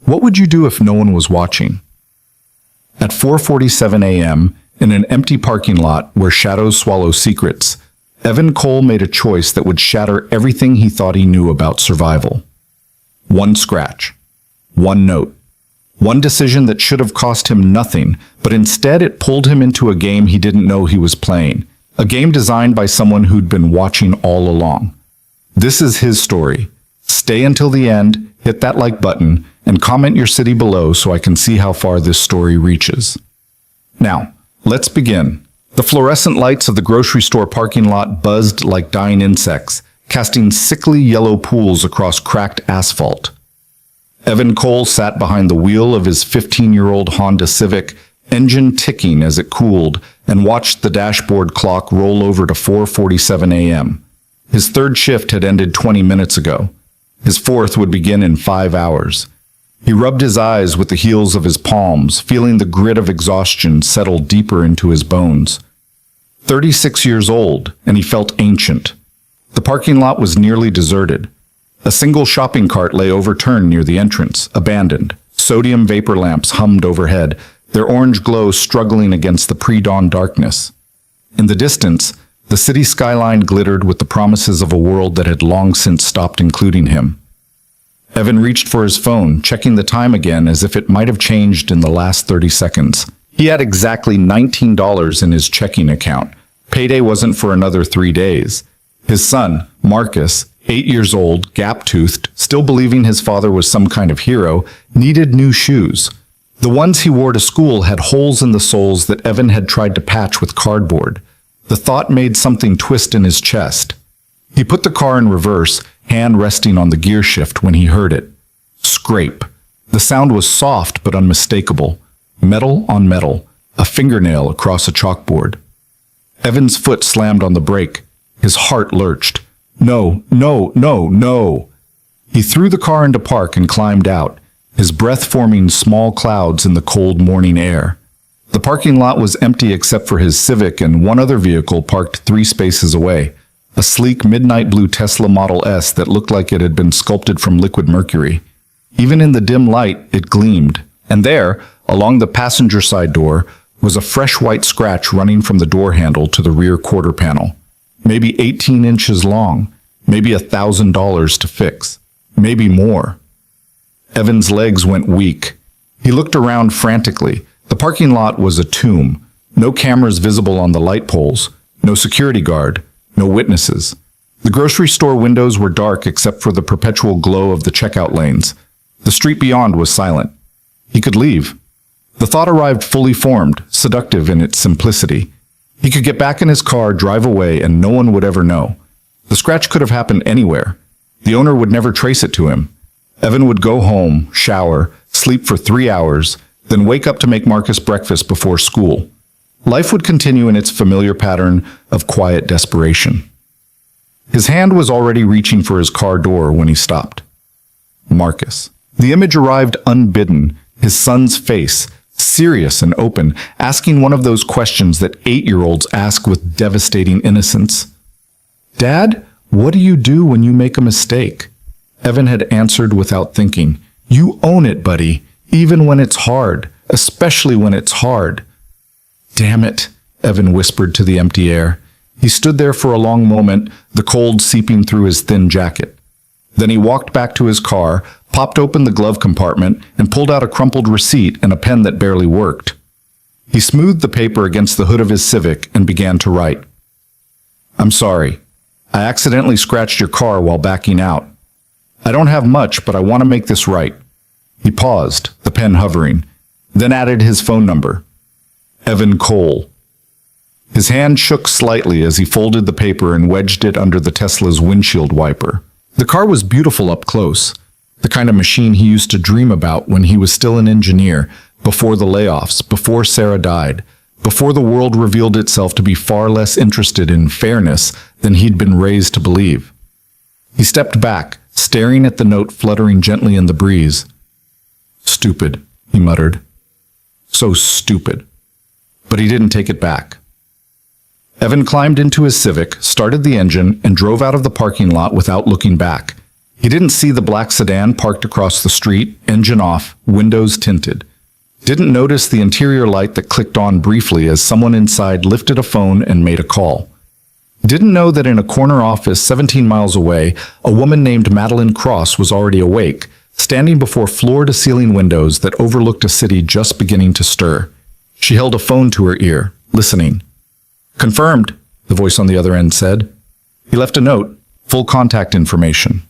What would you do if no one was watching? At 4:47 a.m., in an empty parking lot where shadows swallow secrets, Evan Cole made a choice that would shatter everything he thought he knew about survival. One scratch. One note. One decision that should have cost him nothing, but instead it pulled him into a game he didn't know he was playing. A game designed by someone who'd been watching all along. This is his story. Stay until the end, hit that like button, and comment your city below so I can see how far this story reaches. Now, let's begin. The fluorescent lights of the grocery store parking lot buzzed like dying insects, casting sickly yellow pools across cracked asphalt. Evan Cole sat behind the wheel of his 15-year-old Honda Civic, engine ticking as it cooled, and watched the dashboard clock roll over to 4:47 a.m. His third shift had ended 20 minutes ago. His fourth would begin in 5 hours. He rubbed his eyes with the heels of his palms, feeling the grit of exhaustion settle deeper into his bones. 36 years old, and he felt ancient. The parking lot was nearly deserted. A single shopping cart lay overturned near the entrance, abandoned. Sodium vapor lamps hummed overhead, their orange glow struggling against the pre-dawn darkness. In the distance, the city skyline glittered with the promises of a world that had long since stopped including him. Evan reached for his phone, checking the time again as if it might have changed in the last 30 seconds. He had exactly $19 in his checking account. Payday wasn't for another 3 days. His son, Marcus, 8 years old, gap-toothed, still believing his father was some kind of hero, needed new shoes. The ones he wore to school had holes in the soles that Evan had tried to patch with cardboard. The thought made something twist in his chest. He put the car in reverse, hand resting on the gear shift when he heard it. Scrape. The sound was soft but unmistakable. Metal on metal, a fingernail across a chalkboard. Evan's foot slammed on the brake. His heart lurched. No, no, no, no. He threw the car into park and climbed out, his breath forming small clouds in the cold morning air. The parking lot was empty except for his Civic and one other vehicle parked 3 spaces away, a sleek midnight blue Tesla Model S that looked like it had been sculpted from liquid mercury. Even in the dim light, it gleamed, and there, along the passenger side door, was a fresh white scratch running from the door handle to the rear quarter panel. Maybe 18 inches long, maybe $1,000 to fix, maybe more. Evan's legs went weak. He looked around frantically. The parking lot was a tomb. No cameras visible on the light poles, no security guard, no witnesses. The grocery store windows were dark except for the perpetual glow of the checkout lanes. The street beyond was silent. He could leave. The thought arrived fully formed, seductive in its simplicity. He could get back in his car, drive away, and no one would ever know. The scratch could have happened anywhere. The owner would never trace it to him. Evan would go home, shower, sleep for 3 hours, then wake up to make Marcus breakfast before school. Life would continue in its familiar pattern of quiet desperation. His hand was already reaching for his car door when he stopped. Marcus. The image arrived unbidden, his son's face, serious and open, asking one of those questions that 8-year-olds ask with devastating innocence. "Dad, what do you do when you make a mistake?" Evan had answered without thinking. "You own it, buddy, even when it's hard, especially when it's hard." "Damn it," Evan whispered to the empty air. He stood there for a long moment, the cold seeping through his thin jacket. Then he walked back to his car, popped open the glove compartment, and pulled out a crumpled receipt and a pen that barely worked. He smoothed the paper against the hood of his Civic and began to write. "I'm sorry. I accidentally scratched your car while backing out. I don't have much, but I want to make this right." He paused, the pen hovering, then added his phone number. Evan Cole. His hand shook slightly as he folded the paper and wedged it under the Tesla's windshield wiper. The car was beautiful up close, the kind of machine he used to dream about when he was still an engineer, before the layoffs, before Sarah died, before the world revealed itself to be far less interested in fairness than he'd been raised to believe. He stepped back, staring at the note fluttering gently in the breeze. "Stupid," he muttered. "So stupid." But he didn't take it back. Evan climbed into his Civic, started the engine, and drove out of the parking lot without looking back. He didn't see the black sedan parked across the street, engine off, windows tinted. Didn't notice the interior light that clicked on briefly as someone inside lifted a phone and made a call. Didn't know that in a corner office 17 miles away, a woman named Madeline Cross was already awake, standing before floor-to-ceiling windows that overlooked a city just beginning to stir. She held a phone to her ear, listening. "Confirmed," the voice on the other end said. He left a note, full contact information.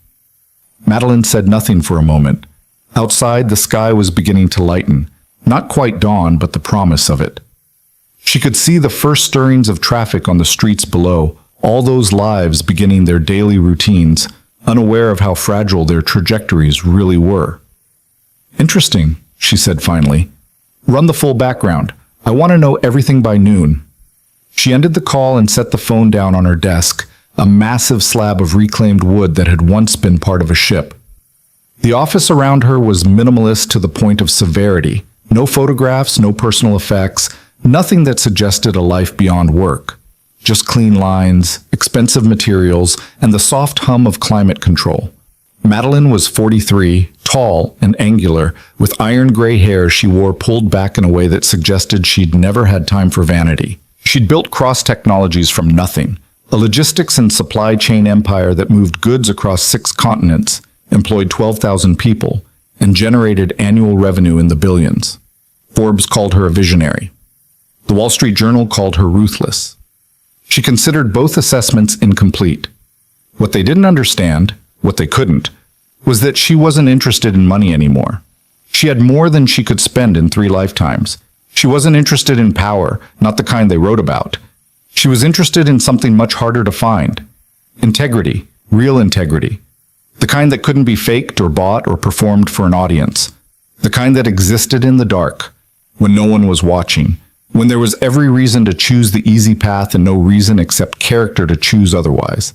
Madeline said nothing for a moment. Outside, the sky was beginning to lighten. Not quite dawn, but the promise of it. She could see the first stirrings of traffic on the streets below, all those lives beginning their daily routines, unaware of how fragile their trajectories really were. "Interesting," she said finally. "Run the full background. I want to know everything by noon." She ended the call and set the phone down on her desk, a massive slab of reclaimed wood that had once been part of a ship. The office around her was minimalist to the point of severity. No photographs, no personal effects, nothing that suggested a life beyond work. Just clean lines, expensive materials, and the soft hum of climate control. Madeline was 43, tall and angular, with iron gray hair she wore pulled back in a way that suggested she'd never had time for vanity. She'd built Cross Technologies from nothing, a logistics and supply chain empire that moved goods across 6 continents, employed 12,000 people, and generated annual revenue in the billions. Forbes called her a visionary. The Wall Street Journal called her ruthless. She considered both assessments incomplete. What they didn't understand, what they couldn't, was that she wasn't interested in money anymore. She had more than she could spend in 3 lifetimes. She wasn't interested in power, not the kind they wrote about. She was interested in something much harder to find. Integrity, real integrity. The kind that couldn't be faked or bought or performed for an audience. The kind that existed in the dark, when no one was watching, when there was every reason to choose the easy path and no reason except character to choose otherwise.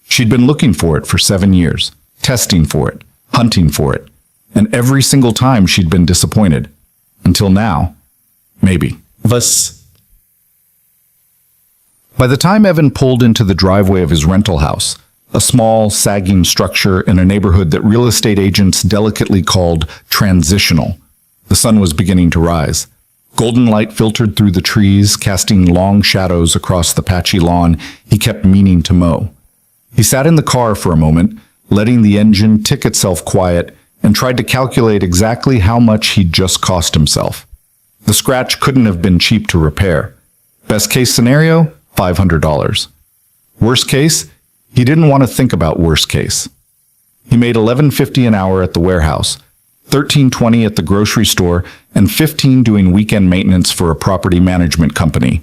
She'd been looking for it for 7 years, testing for it, hunting for it, and every single time she'd been disappointed. Until now, maybe. By the time Evan pulled into the driveway of his rental house, a small, sagging structure in a neighborhood that real estate agents delicately called transitional, the sun was beginning to rise. Golden light filtered through the trees, casting long shadows across the patchy lawn he kept meaning to mow. He sat in the car for a moment, letting the engine tick itself quiet, and tried to calculate exactly how much he'd just cost himself. The scratch couldn't have been cheap to repair. Best case scenario, $500. Worst case, he didn't want to think about worst case. He made $11.50 an hour at the warehouse, $13.20 at the grocery store, and $15 doing weekend maintenance for a property management company.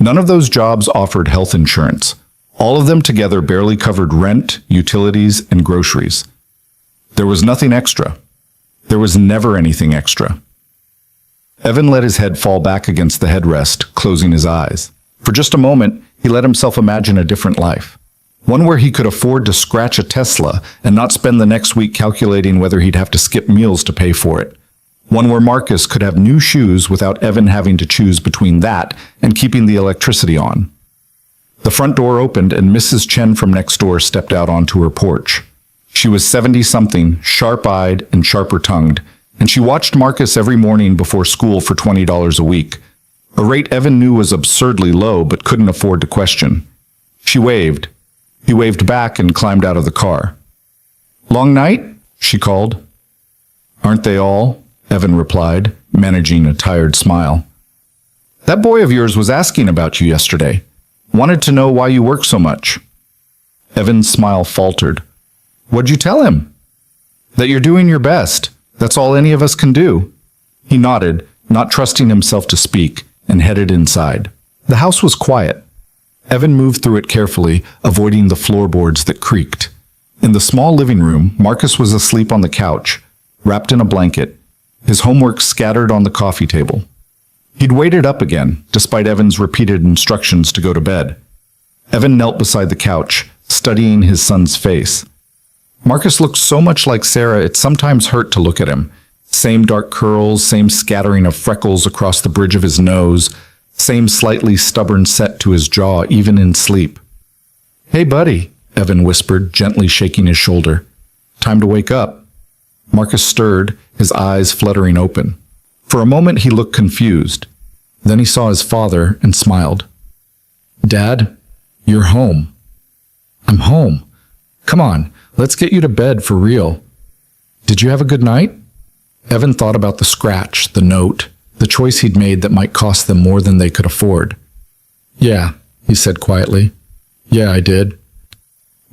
None of those jobs offered health insurance. All of them together barely covered rent, utilities, and groceries. There was nothing extra. There was never anything extra. Evan let his head fall back against the headrest, closing his eyes. For just a moment, he let himself imagine a different life. One where he could afford to scratch a Tesla and not spend the next week calculating whether he'd have to skip meals to pay for it. One where Marcus could have new shoes without Evan having to choose between that and keeping the electricity on. The front door opened and Mrs. Chen from next door stepped out onto her porch. She was 70-something, sharp-eyed and sharper-tongued, and she watched Marcus every morning before school for $20 a week. A rate Evan knew was absurdly low but couldn't afford to question. She waved. He waved back and climbed out of the car. "Long night?" she called. "Aren't they all?" Evan replied, managing a tired smile. "That boy of yours was asking about you yesterday. Wanted to know why you work so much." Evan's smile faltered. "What'd you tell him?" "That you're doing your best. That's all any of us can do." He nodded, not trusting himself to speak, and headed inside. The house was quiet. Evan moved through it carefully, avoiding the floorboards that creaked. In the small living room, Marcus was asleep on the couch, wrapped in a blanket, his homework scattered on the coffee table. He'd waited up again, despite Evan's repeated instructions to go to bed. Evan knelt beside the couch, studying his son's face. Marcus looked so much like Sarah it sometimes hurt to look at him. Same dark curls, same scattering of freckles across the bridge of his nose, same slightly stubborn set to his jaw even in sleep. "Hey buddy," Evan whispered, gently shaking his shoulder. Time to wake up. Marcus stirred, his eyes fluttering open. For a moment he looked confused. Then he saw his father and smiled. Dad, you're home. I'm home. Come on, let's get you to bed for real. Did you have a good night? Evan thought about the scratch, the note, the choice he'd made that might cost them more than they could afford. Yeah, he said quietly. Yeah, I did.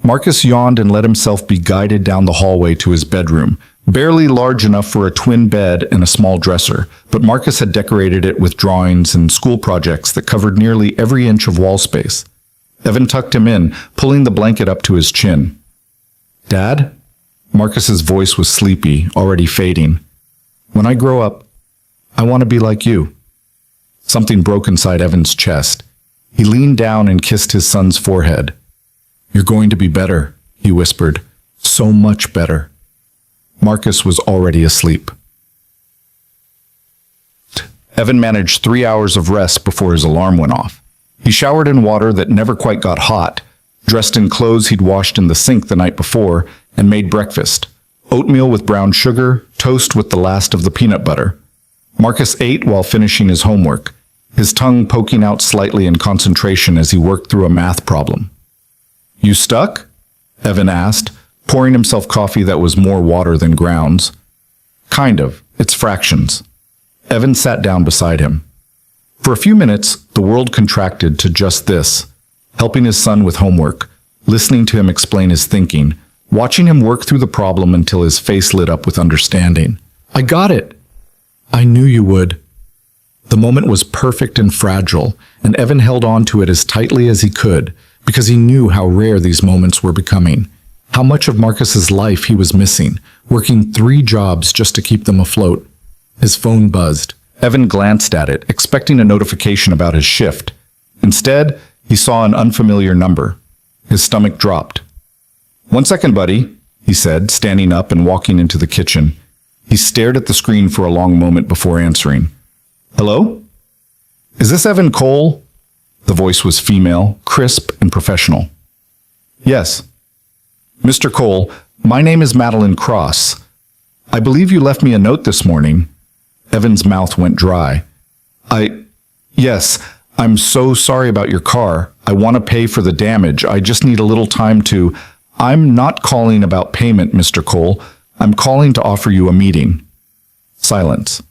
Marcus yawned and let himself be guided down the hallway to his bedroom, barely large enough for a twin bed and a small dresser, but Marcus had decorated it with drawings and school projects that covered nearly every inch of wall space. Evan tucked him in, pulling the blanket up to his chin. Dad? Marcus's voice was sleepy, already fading. When I grow up, I want to be like you. Something broke inside Evan's chest. He leaned down and kissed his son's forehead. You're going to be better, he whispered. So much better. Marcus was already asleep. Evan managed 3 hours of rest before his alarm went off. He showered in water that never quite got hot, dressed in clothes he'd washed in the sink the night before, and made breakfast. Oatmeal with brown sugar, toast with the last of the peanut butter. Marcus ate while finishing his homework, his tongue poking out slightly in concentration as he worked through a math problem. You stuck? Evan asked, pouring himself coffee that was more water than grounds. Kind of. It's fractions. Evan sat down beside him. For a few minutes, the world contracted to just this, helping his son with homework, listening to him explain his thinking, watching him work through the problem until his face lit up with understanding. I got it. I knew you would. The moment was perfect and fragile, and Evan held on to it as tightly as he could, because he knew how rare these moments were becoming, how much of Marcus's life he was missing, working 3 jobs just to keep them afloat. His phone buzzed. Evan glanced at it, expecting a notification about his shift. Instead, he saw an unfamiliar number. His stomach dropped. 1 second, buddy, he said, standing up and walking into the kitchen. He stared at the screen for a long moment before answering. Hello? Is this Evan Cole? The voice was female, crisp and professional. Yes. Mr. Cole, my name is Madeline Cross. I believe you left me a note this morning. Evan's mouth went dry. Yes, I'm so sorry about your car. I want to pay for the damage. I just need a little time to... I'm not calling about payment, Mr. Cole. I'm calling to offer you a meeting. Silence.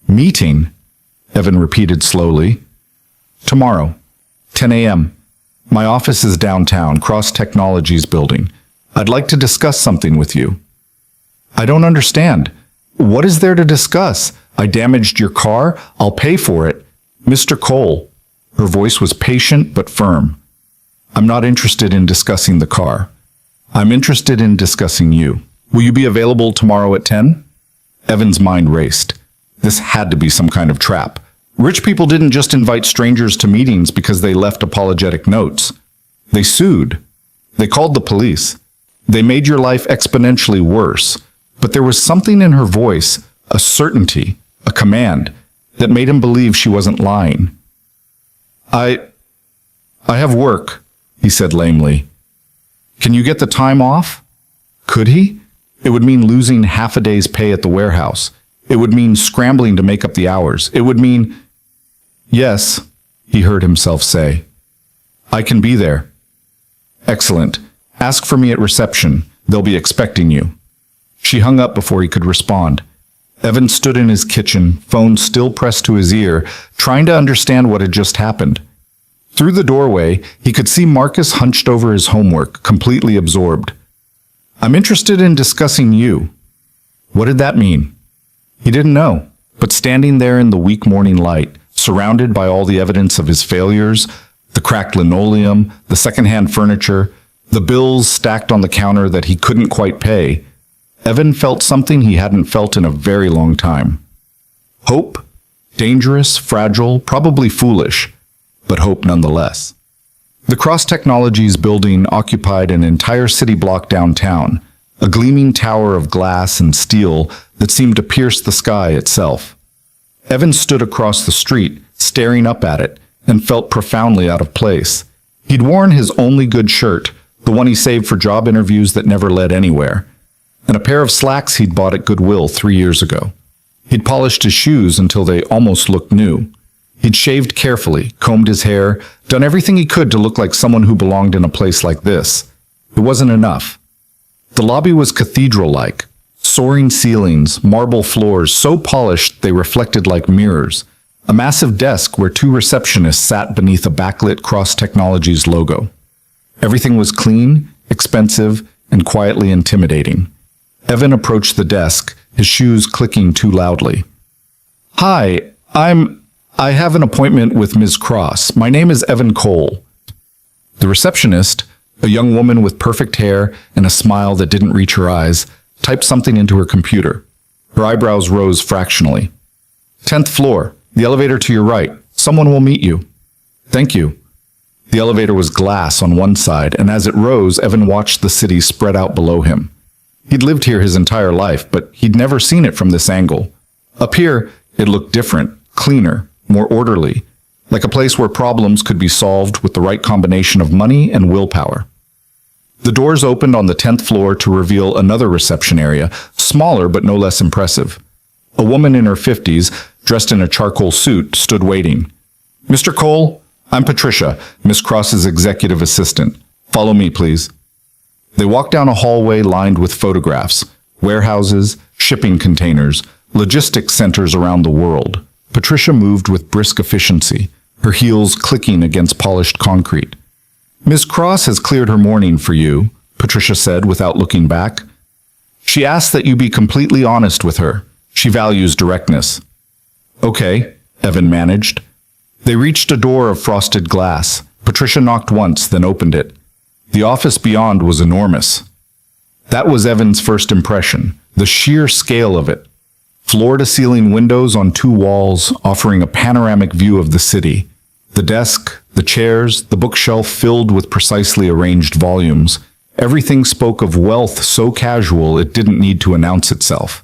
Meeting? Evan repeated slowly. Tomorrow, 10 a.m. My office is downtown, Cross Technologies building. I'd like to discuss something with you. I don't understand. What is there to discuss? I damaged your car. I'll pay for it. Mr. Cole. Her voice was patient but firm. I'm not interested in discussing the car. I'm interested in discussing you. Will you be available tomorrow at 10? Evan's mind raced. This had to be some kind of trap. Rich people didn't just invite strangers to meetings because they left apologetic notes. They sued. They called the police. They made your life exponentially worse. But there was something in her voice, a certainty, a command, that made him believe she wasn't lying. I have work, he said lamely. Can you get the time off? Could he? It would mean losing half a day's pay at the warehouse. It would mean scrambling to make up the hours. It would mean... Yes, he heard himself say. I can be there. Excellent. Ask for me at reception. They'll be expecting you. She hung up before he could respond. Evan stood in his kitchen, phone still pressed to his ear, trying to understand what had just happened. Through the doorway, he could see Marcus hunched over his homework, completely absorbed. I'm interested in discussing you. What did that mean? He didn't know, but standing there in the weak morning light, surrounded by all the evidence of his failures, the cracked linoleum, the secondhand furniture, the bills stacked on the counter that he couldn't quite pay, Evan felt something he hadn't felt in a very long time. Hope, dangerous, fragile, probably foolish, but hope nonetheless. The Cross Technologies building occupied an entire city block downtown, a gleaming tower of glass and steel that seemed to pierce the sky itself. Evan stood across the street, staring up at it, and felt profoundly out of place. He'd worn his only good shirt, the one he saved for job interviews that never led anywhere, and a pair of slacks he'd bought at Goodwill 3 years ago. He'd polished his shoes until they almost looked new. He'd shaved carefully, combed his hair, done everything he could to look like someone who belonged in a place like this. It wasn't enough. The lobby was cathedral-like. Soaring ceilings, marble floors, so polished they reflected like mirrors. A massive desk where 2 receptionists sat beneath a backlit Cross Technologies logo. Everything was clean, expensive, and quietly intimidating. Evan approached the desk, his shoes clicking too loudly. "Hi, I have an appointment with Ms. Cross. My name is Evan Cole." The receptionist, a young woman with perfect hair and a smile that didn't reach her eyes, typed something into her computer. Her eyebrows rose fractionally. "10th floor, the elevator to your right. Someone will meet you." "Thank you." The elevator was glass on one side, and as it rose, Evan watched the city spread out below him. He'd lived here his entire life, but he'd never seen it from this angle. Up here, it looked different, cleaner, more orderly, like a place where problems could be solved with the right combination of money and willpower. The doors opened on the 10th floor to reveal another reception area, smaller but no less impressive. A woman in her 50s, dressed in a charcoal suit, stood waiting. "Mr. Cole, I'm Patricia, Miss Cross's executive assistant. Follow me, please." They walked down a hallway lined with photographs, warehouses, shipping containers, logistics centers around the world. Patricia moved with brisk efficiency, her heels clicking against polished concrete. "Ms. Cross has cleared her morning for you," Patricia said without looking back. "She asks that you be completely honest with her. She values directness." "Okay," Evan managed. They reached a door of frosted glass. Patricia knocked once, then opened it. The office beyond was enormous. That was Evan's first impression, the sheer scale of it. Floor-to-ceiling windows on 2 walls, offering a panoramic view of the city. The desk, the chairs, the bookshelf filled with precisely arranged volumes. Everything spoke of wealth so casual it didn't need to announce itself.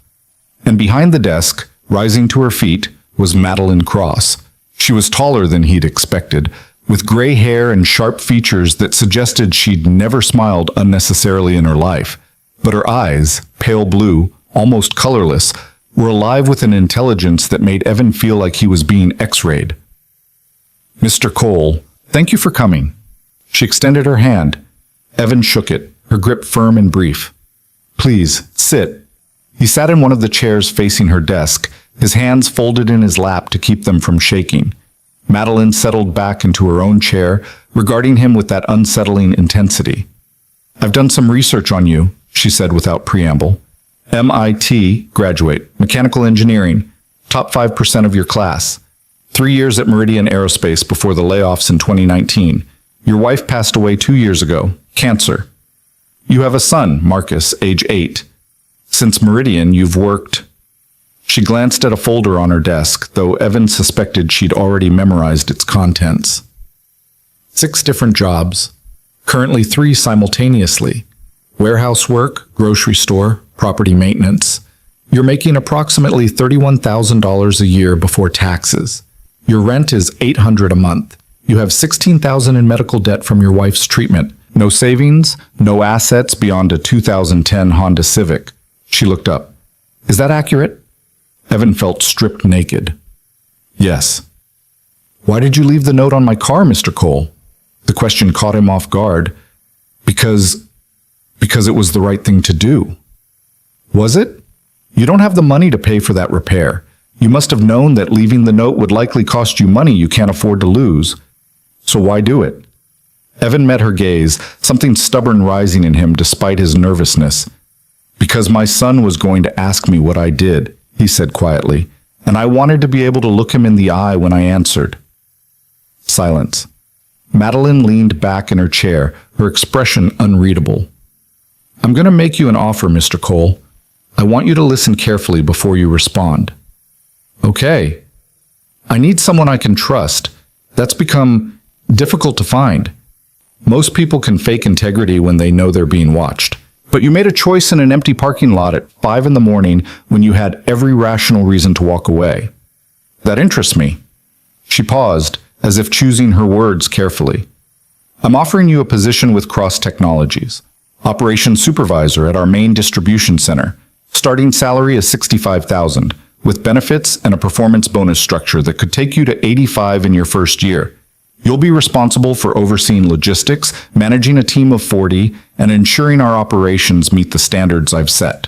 And behind the desk, rising to her feet, was Madeline Cross. She was taller than he'd expected, with gray hair and sharp features that suggested she'd never smiled unnecessarily in her life. But her eyes, pale blue, almost colorless, were alive with an intelligence that made Evan feel like he was being X-rayed. "Mr. Cole, thank you for coming." She extended her hand. Evan shook it, her grip firm and brief. "Please, sit." He sat in one of the chairs facing her desk, his hands folded in his lap to keep them from shaking. Madeline settled back into her own chair, regarding him with that unsettling intensity. "I've done some research on you," she said without preamble. "MIT graduate, mechanical engineering, top 5% of your class. 3 years at Meridian Aerospace before the layoffs in 2019. Your wife passed away 2 years ago, cancer. You have a son, Marcus, age 8. Since Meridian, you've worked..." She glanced at a folder on her desk, though Evan suspected she'd already memorized its contents. 6 different jobs, currently 3 simultaneously. Warehouse work, grocery store, property maintenance. You're making approximately $31,000 a year before taxes. Your rent is $800 a month. You have $16,000 in medical debt from your wife's treatment. No savings, no assets beyond a 2010 Honda Civic. She looked up. "Is that accurate?" Evan felt stripped naked. "Yes." "Why did you leave the note on my car, Mr. Cole?" The question caught him off guard. Because it was the right thing to do." "Was it? You don't have the money to pay for that repair. You must have known that leaving the note would likely cost you money you can't afford to lose. So why do it?" Evan met her gaze, something stubborn rising in him despite his nervousness. "Because my son was going to ask me what I did," he said quietly, "and I wanted to be able to look him in the eye when I answered." Silence. Madeline leaned back in her chair, her expression unreadable. "I'm going to make you an offer, Mr. Cole. I want you to listen carefully before you respond." "Okay." "I need someone I can trust. That's become difficult to find. Most people can fake integrity when they know they're being watched. But you made a choice in an empty parking lot at 5 in the morning when you had every rational reason to walk away. That interests me." She paused, as if choosing her words carefully. I'm offering you a position with Cross Technologies, operations supervisor at our main distribution center. Starting salary is $65,000, with benefits and a performance bonus structure that could take you to 85 in your first year. You'll be responsible for overseeing logistics, managing a team of 40, and ensuring our operations meet the standards I've set.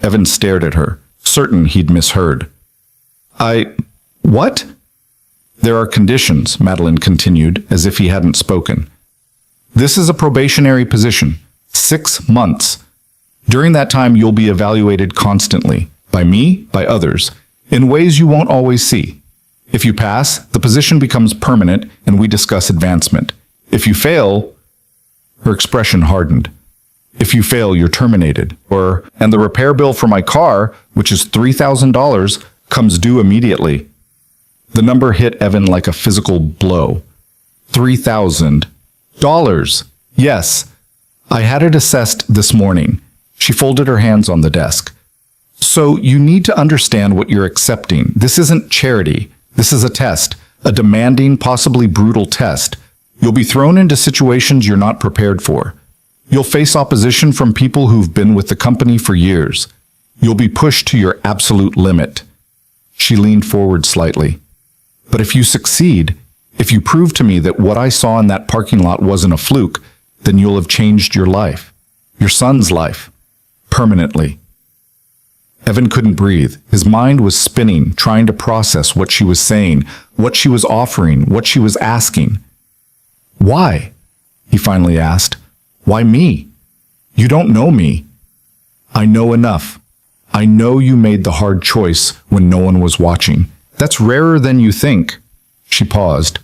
Evan stared at her, certain he'd misheard. What? There are conditions, Madeline continued, as if he hadn't spoken. This is a probationary position, 6 months. During that time, you'll be evaluated constantly, by me, by others, in ways you won't always see. If you pass, the position becomes permanent and we discuss advancement. If you fail, her expression hardened. If you fail, you're terminated. And the repair bill for my car, which is $3,000, comes due immediately. The number hit Evan like a physical blow. $3,000. Yes, I had it assessed this morning. She folded her hands on the desk. So you need to understand what you're accepting. This isn't charity. This is a test, a demanding, possibly brutal test. You'll be thrown into situations you're not prepared for. You'll face opposition from people who've been with the company for years. You'll be pushed to your absolute limit. She leaned forward slightly. But if you succeed, if you prove to me that what I saw in that parking lot wasn't a fluke, then you'll have changed your life, your son's life, permanently. Evan couldn't breathe. His mind was spinning, trying to process what she was saying, what she was offering, what she was asking. Why? He finally asked. Why me? You don't know me. I know enough. I know you made the hard choice when no one was watching. That's rarer than you think. She paused.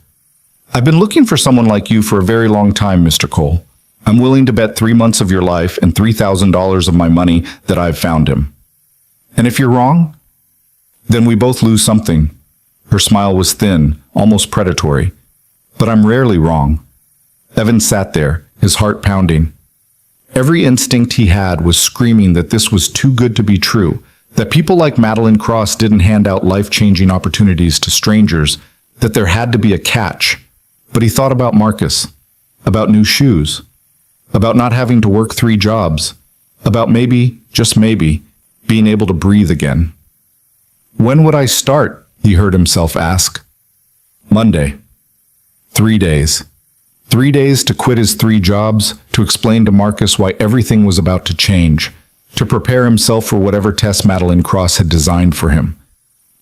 I've been looking for someone like you for a very long time, Mr. Cole. I'm willing to bet 3 months of your life and $3,000 of my money that I've found him. And if you're wrong, then we both lose something. Her smile was thin, almost predatory. But I'm rarely wrong. Evan sat there, his heart pounding. Every instinct he had was screaming that this was too good to be true, that people like Madeline Cross didn't hand out life-changing opportunities to strangers, that there had to be a catch. But he thought about Marcus, about new shoes, about not having to work 3 jobs, about maybe, just maybe, being able to breathe again. When would I start? He heard himself ask. Monday. 3 days. 3 days to quit his 3 jobs, to explain to Marcus why everything was about to change, to prepare himself for whatever test Madeline Cross had designed for him.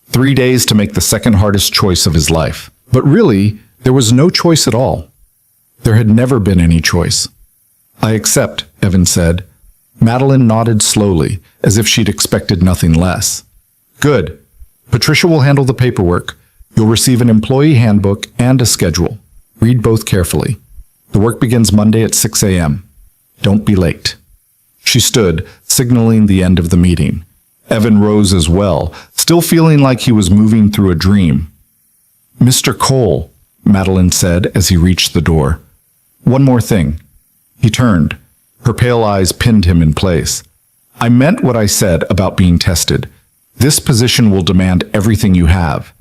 3 days to make the second hardest choice of his life. But really, there was no choice at all. There had never been any choice. I accept, Evan said. Madeline nodded slowly, as if she'd expected nothing less. Good. Patricia will handle the paperwork. You'll receive an employee handbook and a schedule. Read both carefully. The work begins Monday at 6 a.m. Don't be late. She stood, signaling the end of the meeting. Evan rose as well, still feeling like he was moving through a dream. Mr. Cole, Madeline said as he reached the door. One more thing. He turned. Her pale eyes pinned him in place. I meant what I said about being tested. This position will demand everything you have.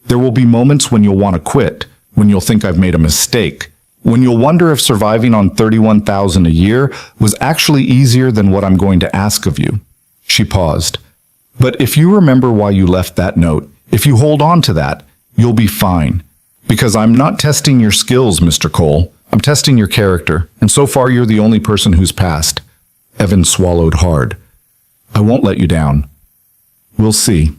There will be moments when you'll want to quit, when you'll think I've made a mistake, when you'll wonder if surviving on $31,000 a year was actually easier than what I'm going to ask of you. She paused. But if you remember why you left that note, if you hold on to that, you'll be fine. Because I'm not testing your skills, Mr. Cole. I'm testing your character, and so far you're the only person who's passed. Evan swallowed hard. I won't let you down. We'll see.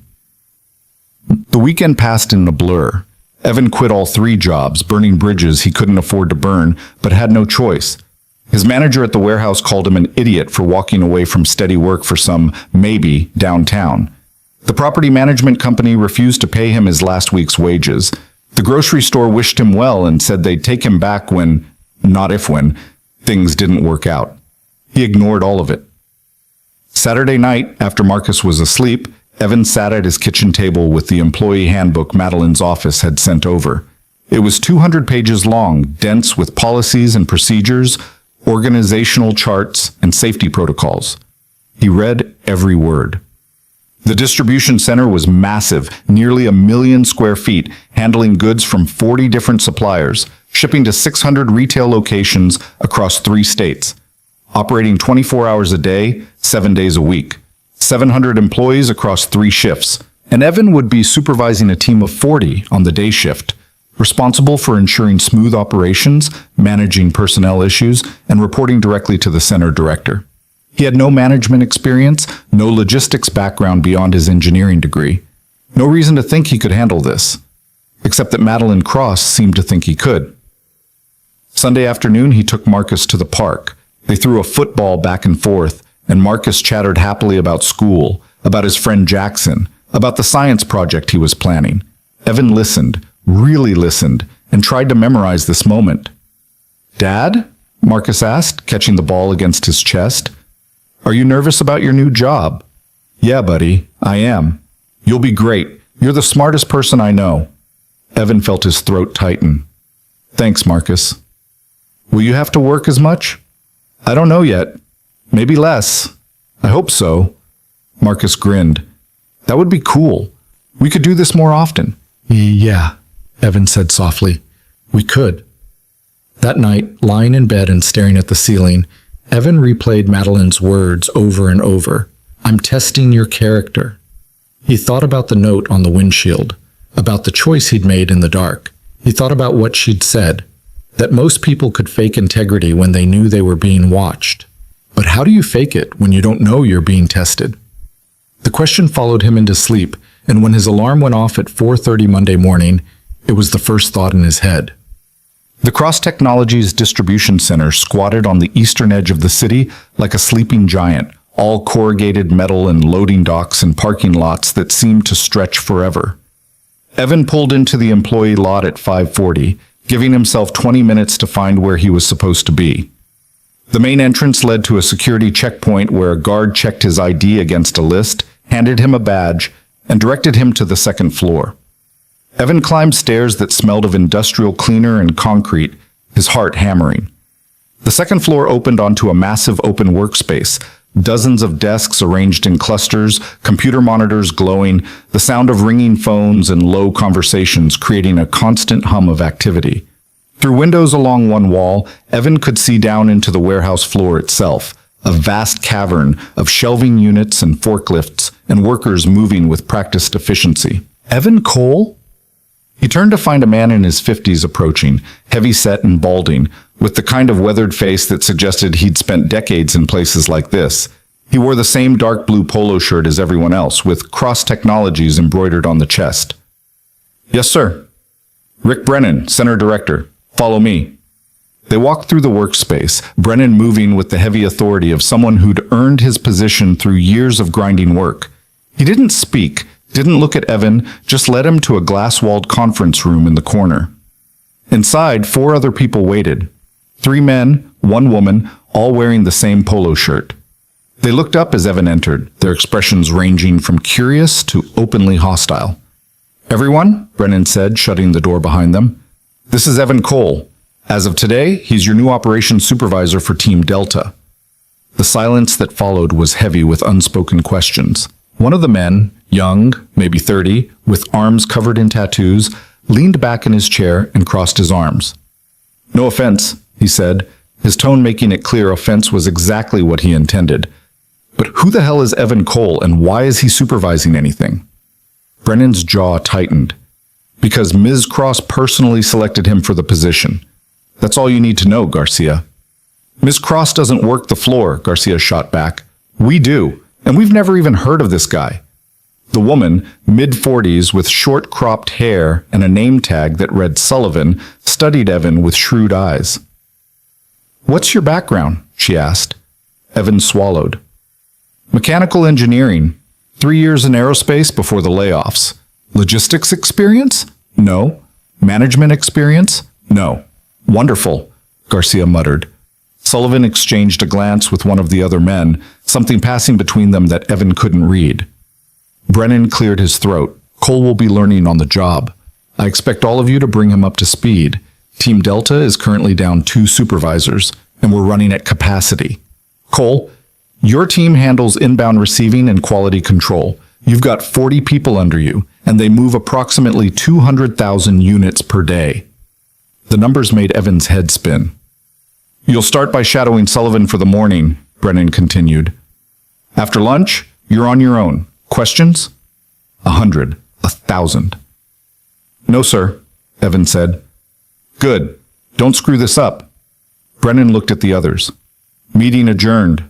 The weekend passed in a blur. Evan quit all 3 jobs, burning bridges he couldn't afford to burn, but had no choice. His manager at the warehouse called him an idiot for walking away from steady work for some maybe downtown. The property management company refused to pay him his last week's wages. The grocery store wished him well and said they'd take him back when, not if when, things didn't work out. He ignored all of it. Saturday night, after Marcus was asleep, Evan sat at his kitchen table with the employee handbook Madeline's office had sent over. It was 200 pages long, dense with policies and procedures, organizational charts, and safety protocols. He read every word. The distribution center was massive, nearly 1 million square feet, handling goods from 40 different suppliers, shipping to 600 retail locations across 3 states, operating 24 hours a day, 7 days a week, 700 employees across 3 shifts, and Evan would be supervising a team of 40 on the day shift, responsible for ensuring smooth operations, managing personnel issues, and reporting directly to the center director. He had no management experience, no logistics background beyond his engineering degree. No reason to think he could handle this, except that Madeline Cross seemed to think he could. Sunday afternoon, he took Marcus to the park. They threw a football back and forth, and Marcus chattered happily about school, about his friend Jackson, about the science project he was planning. Evan listened, really listened, and tried to memorize this moment. "Dad?" Marcus asked, catching the ball against his chest. "Are you nervous about your new job?" "Yeah, buddy, I am." "You'll be great. You're the smartest person I know." Evan felt his throat tighten. "Thanks, Marcus." "Will you have to work as much?" "I don't know yet. Maybe less. I hope so." Marcus grinned. "That would be cool. We could do this more often." "Yeah," Evan said softly. "We could." That night, lying in bed and staring at the ceiling, Evan replayed Madeline's words over and over. "I'm testing your character." He thought about the note on the windshield, about the choice he'd made in the dark. He thought about what she'd said, that most people could fake integrity when they knew they were being watched. But how do you fake it when you don't know you're being tested? The question followed him into sleep, and when his alarm went off at 4:30 Monday morning, it was the first thought in his head. The Cross Technologies distribution center squatted on the eastern edge of the city like a sleeping giant, all corrugated metal and loading docks and parking lots that seemed to stretch forever. Evan pulled into the employee lot at 5:40, giving himself 20 minutes to find where he was supposed to be. The main entrance led to a security checkpoint where a guard checked his ID against a list, handed him a badge, and directed him to the second floor. Evan climbed stairs that smelled of industrial cleaner and concrete, his heart hammering. The second floor opened onto a massive open workspace, dozens of desks arranged in clusters, computer monitors glowing, the sound of ringing phones and low conversations creating a constant hum of activity. Through windows along one wall, Evan could see down into the warehouse floor itself, a vast cavern of shelving units and forklifts and workers moving with practiced efficiency. "Evan Cole?" He turned to find a man in his 50s approaching, heavy-set and balding, with the kind of weathered face that suggested he'd spent decades in places like this. He wore the same dark blue polo shirt as everyone else, with Cross Technologies embroidered on the chest. "Yes, sir." "Rick Brennan, Center Director. Follow me." They walked through the workspace, Brennan moving with the heavy authority of someone who'd earned his position through years of grinding work. He didn't speak, didn't look at Evan, just led him to a glass-walled conference room in the corner. Inside, 4 other people waited. 3 men, 1 woman, all wearing the same polo shirt. They looked up as Evan entered, their expressions ranging from curious to openly hostile. "Everyone," Brennan said, shutting the door behind them, "this is Evan Cole. As of today, he's your new operations supervisor for Team Delta." The silence that followed was heavy with unspoken questions. One of the men, young, maybe 30, with arms covered in tattoos, leaned back in his chair and crossed his arms. "No offense," he said, his tone making it clear offense was exactly what he intended. "But who the hell is Evan Cole, and why is he supervising anything?" Brennan's jaw tightened. "Because Ms. Cross personally selected him for the position. That's all you need to know, Garcia." "Ms. Cross doesn't work the floor," Garcia shot back. "We do, and we've never even heard of this guy." The woman, mid-40s with short cropped hair and a name tag that read Sullivan, studied Evan with shrewd eyes. "What's your background?" she asked. Evan swallowed. "Mechanical engineering. 3 years in aerospace before the layoffs. Logistics experience? No. Management experience? No." "Wonderful," Garcia muttered. Sullivan exchanged a glance with one of the other men, something passing between them that Evan couldn't read. Brennan cleared his throat. "Cole will be learning on the job. I expect all of you to bring him up to speed. Team Delta is currently down 2 supervisors, and we're running at capacity. Cole, your team handles inbound receiving and quality control. You've got 40 people under you, and they move approximately 200,000 units per day." The numbers made Evan's head spin. "You'll start by shadowing Sullivan for the morning," Brennan continued. "After lunch, you're on your own. Questions?" 100, 1,000. "No, sir," Evan said. "Good. Don't screw this up." Brennan looked at the others. Meeting adjourned.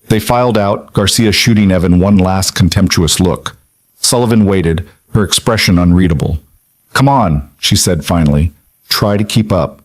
They filed out, Garcia shooting Evan one last contemptuous look. Sullivan waited, her expression unreadable. "Come on," she said finally. "Try to keep up."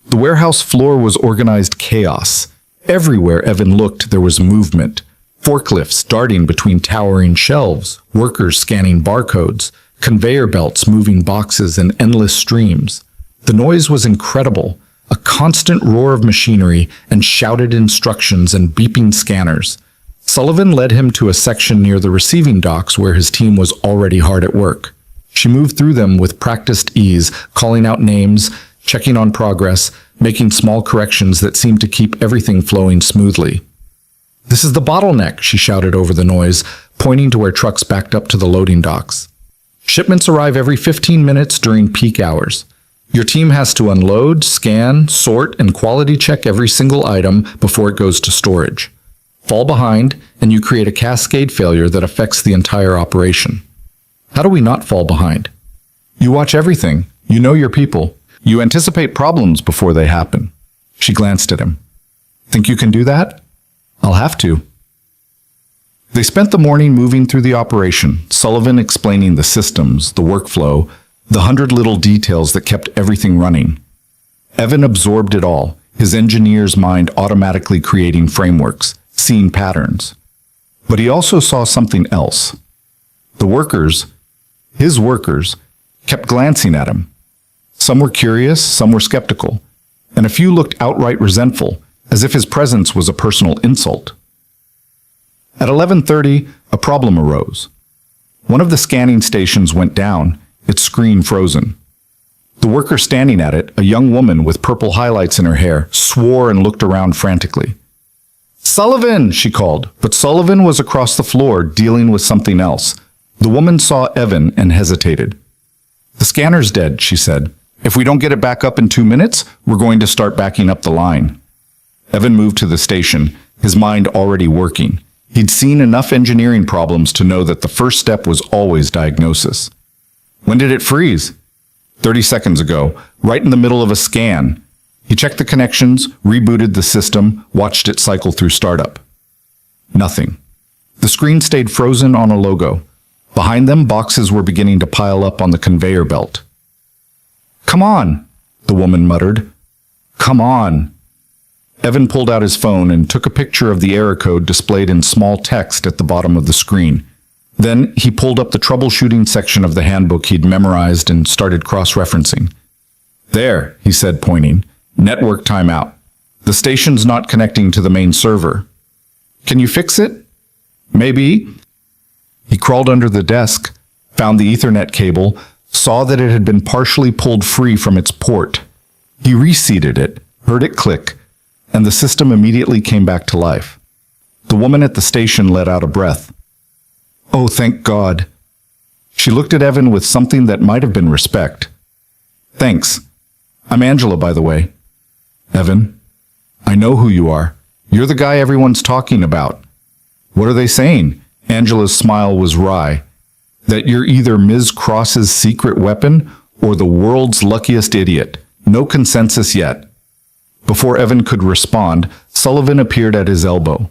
The warehouse floor was organized chaos. Everywhere Evan looked, there was movement. Forklifts darting between towering shelves, workers scanning barcodes, conveyor belts moving boxes in endless streams. The noise was incredible, a constant roar of machinery and shouted instructions and beeping scanners. Sullivan led him to a section near the receiving docks where his team was already hard at work. She moved through them with practiced ease, calling out names, checking on progress, making small corrections that seemed to keep everything flowing smoothly. "This is the bottleneck," she shouted over the noise, pointing to where trucks backed up to the loading docks. "Shipments arrive every 15 minutes during peak hours. Your team has to unload, scan, sort, and quality check every single item before it goes to storage. Fall behind, and you create a cascade failure that affects the entire operation." "How do we not fall behind?" "You watch everything. You know your people. You anticipate problems before they happen." She glanced at him. "Think you can do that?" "I'll have to." They spent the morning moving through the operation, Sullivan explaining the systems, the workflow, the 100 little details that kept everything running. Evan absorbed it all, his engineer's mind automatically creating frameworks, seeing patterns. But he also saw something else. The workers, his workers, kept glancing at him. Some were curious, some were skeptical, and a few looked outright resentful, as if his presence was a personal insult. At 11:30, a problem arose. One of the scanning stations went down, its screen frozen. The worker standing at it, a young woman with purple highlights in her hair, swore and looked around frantically. "Sullivan!" she called, but Sullivan was across the floor dealing with something else. The woman saw Evan and hesitated. "The scanner's dead," she said. "If we don't get it back up in 2 minutes, we're going to start backing up the line." Evan moved to the station, his mind already working. He'd seen enough engineering problems to know that the first step was always diagnosis. "When did it freeze?" 30 seconds ago, right in the middle of a scan. He checked the connections, rebooted the system, watched it cycle through startup. Nothing. The screen stayed frozen on a logo. Behind them, boxes were beginning to pile up on the conveyor belt. "Come on," the woman muttered. "Come on." Evan pulled out his phone and took a picture of the error code displayed in small text at the bottom of the screen. Then he pulled up the troubleshooting section of the handbook he'd memorized and started cross-referencing. "There," he said, pointing. "Network timeout. The station's not connecting to the main server. Can you fix it?" "Maybe." He crawled under the desk, found the Ethernet cable, saw that it had been partially pulled free from its port. He reseated it, heard it click, and the system immediately came back to life. The woman at the station let out a breath. "Oh, thank God." She looked at Evan with something that might have been respect. "Thanks. I'm Angela, by the way." "Evan, I know who you are. You're the guy everyone's talking about." "What are they saying?" Angela's smile was wry. "That you're either Ms. Cross's secret weapon or the world's luckiest idiot. No consensus yet." Before Evan could respond, Sullivan appeared at his elbow.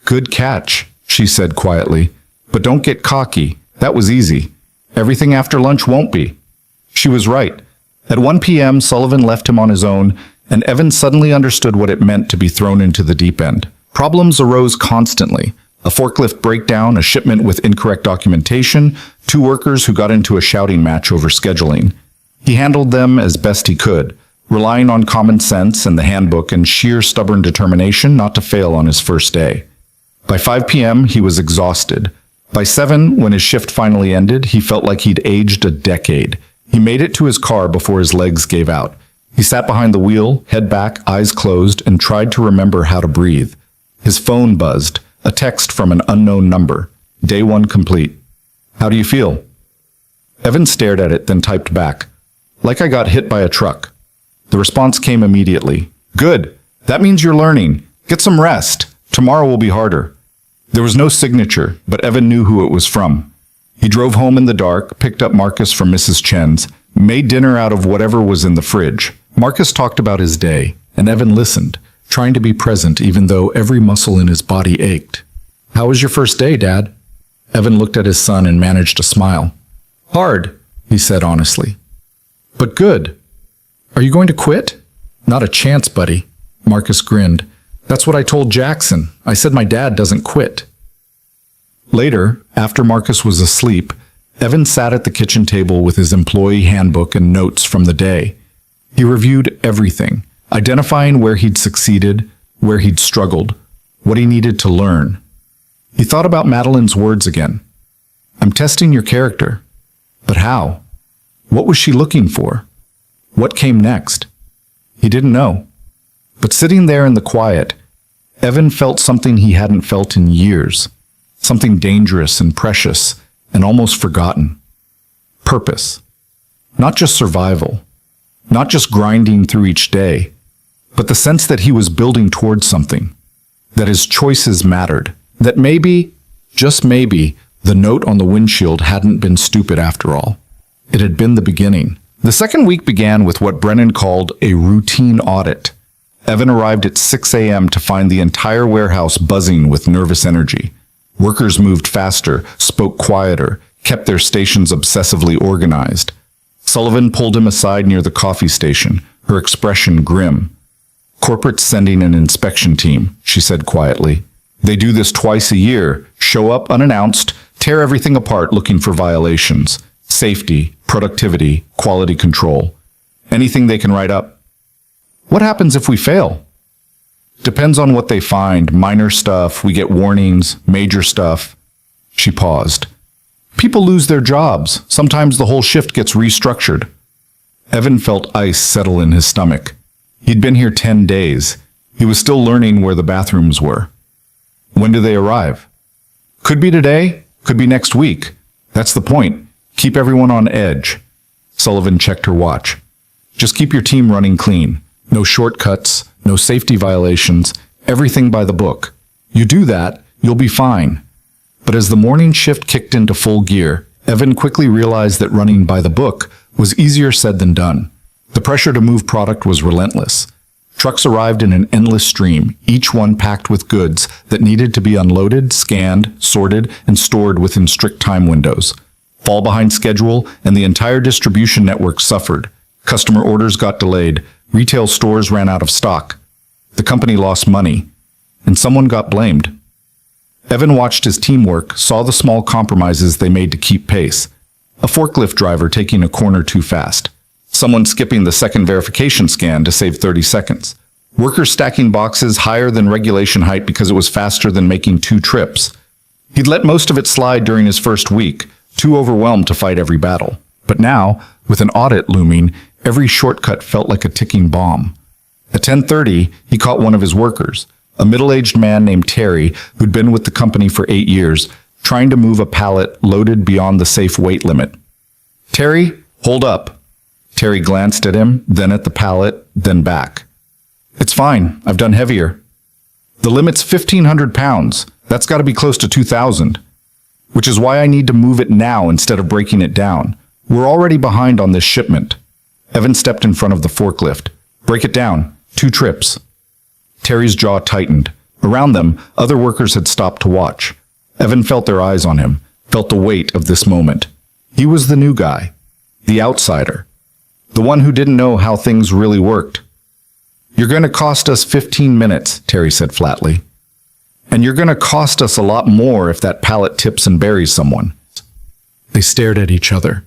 "Good catch," she said quietly. "But don't get cocky. That was easy. Everything after lunch won't be." She was right. At 1 p.m., Sullivan left him on his own, and Evan suddenly understood what it meant to be thrown into the deep end. Problems arose constantly. A forklift breakdown, a shipment with incorrect documentation, 2 workers who got into a shouting match over scheduling. He handled them as best he could, relying on common sense and the handbook and sheer stubborn determination not to fail on his first day. By 5 p.m., he was exhausted. By 7, when his shift finally ended, he felt like he'd aged a decade. He made it to his car before his legs gave out. He sat behind the wheel, head back, eyes closed, and tried to remember how to breathe. His phone buzzed, a text from an unknown number. Day 1 complete. "How do you feel?" Evan stared at it, then typed back. like I got hit by a truck. The response came immediately. Good. That means you're learning. Get some rest. Tomorrow will be harder. There was no signature, but Evan knew who it was from. He drove home in the dark, picked up Marcus from Mrs. Chen's, made dinner out of whatever was in the fridge. Marcus talked about his day, and Evan listened, trying to be present even though every muscle in his body ached. How was your first day, Dad? Evan looked at his son and managed a smile. Hard, he said honestly. But good. Are you going to quit? Not a chance, buddy. Marcus grinned. That's what I told Jackson. I said my dad doesn't quit. Later, after Marcus was asleep, Evan sat at the kitchen table with his employee handbook and notes from the day. He reviewed everything, identifying where he'd succeeded, where he'd struggled, what he needed to learn. He thought about Madeline's words again. I'm testing your character. But how? What was she looking for? What came next? He didn't know. But sitting there in the quiet, Evan felt something he hadn't felt in years. Something dangerous and precious and almost forgotten. Purpose. Not just survival. Not just grinding through each day, but the sense that he was building towards something. That his choices mattered. That maybe, just maybe, the note on the windshield hadn't been stupid after all. It had been the beginning. The second week began with what Brennan called a routine audit. Evan arrived at 6 a.m. to find the entire warehouse buzzing with nervous energy. Workers moved faster, spoke quieter, kept their stations obsessively organized. Sullivan pulled him aside near the coffee station, her expression grim. Corporate's sending an inspection team, she said quietly. They do this twice a year, show up unannounced, tear everything apart looking for violations. Safety, productivity, quality control. Anything they can write up. What happens if we fail? Depends on what they find. Minor stuff, we get warnings. Major stuff. She paused. People lose their jobs. Sometimes the whole shift gets restructured. Evan felt ice settle in his stomach. He'd been here 10 days. He was still learning where the bathrooms were. When do they arrive? Could be today, could be next week. That's the point. Keep everyone on edge. Sullivan checked her watch. Just keep your team running clean. No shortcuts, no safety violations, everything by the book. You do that, you'll be fine. But as the morning shift kicked into full gear, Evan quickly realized that running by the book was easier said than done. The pressure to move product was relentless. Trucks arrived in an endless stream, each one packed with goods that needed to be unloaded, scanned, sorted, and stored within strict time windows. Fall behind schedule, and the entire distribution network suffered. Customer orders got delayed. Retail stores ran out of stock. The company lost money, and someone got blamed. Evan watched his team work, saw the small compromises they made to keep pace. A forklift driver taking a corner too fast. Someone skipping the second verification scan to save 30 seconds. Workers stacking boxes higher than regulation height because it was faster than making 2 trips. He'd let most of it slide during his first week, too overwhelmed to fight every battle. But now, with an audit looming, every shortcut felt like a ticking bomb. At 10:30, he caught one of his workers, a middle-aged man named Terry who'd been with the company for 8 years, trying to move a pallet loaded beyond the safe weight limit. Terry, hold up. Terry glanced at him, then at the pallet, then back. It's fine, I've done heavier. The limit's 1,500 pounds. That's got to be close to 2,000. Which is why I need to move it now instead of breaking it down. We're already behind on this shipment. Evan stepped in front of the forklift. Break it down. 2 trips. Terry's jaw tightened. Around them, other workers had stopped to watch. Evan felt their eyes on him, felt the weight of this moment. He was the new guy, the outsider, the one who didn't know how things really worked. You're going to cost us 15 minutes, Terry said flatly. And you're going to cost us a lot more if that pallet tips and buries someone. They stared at each other.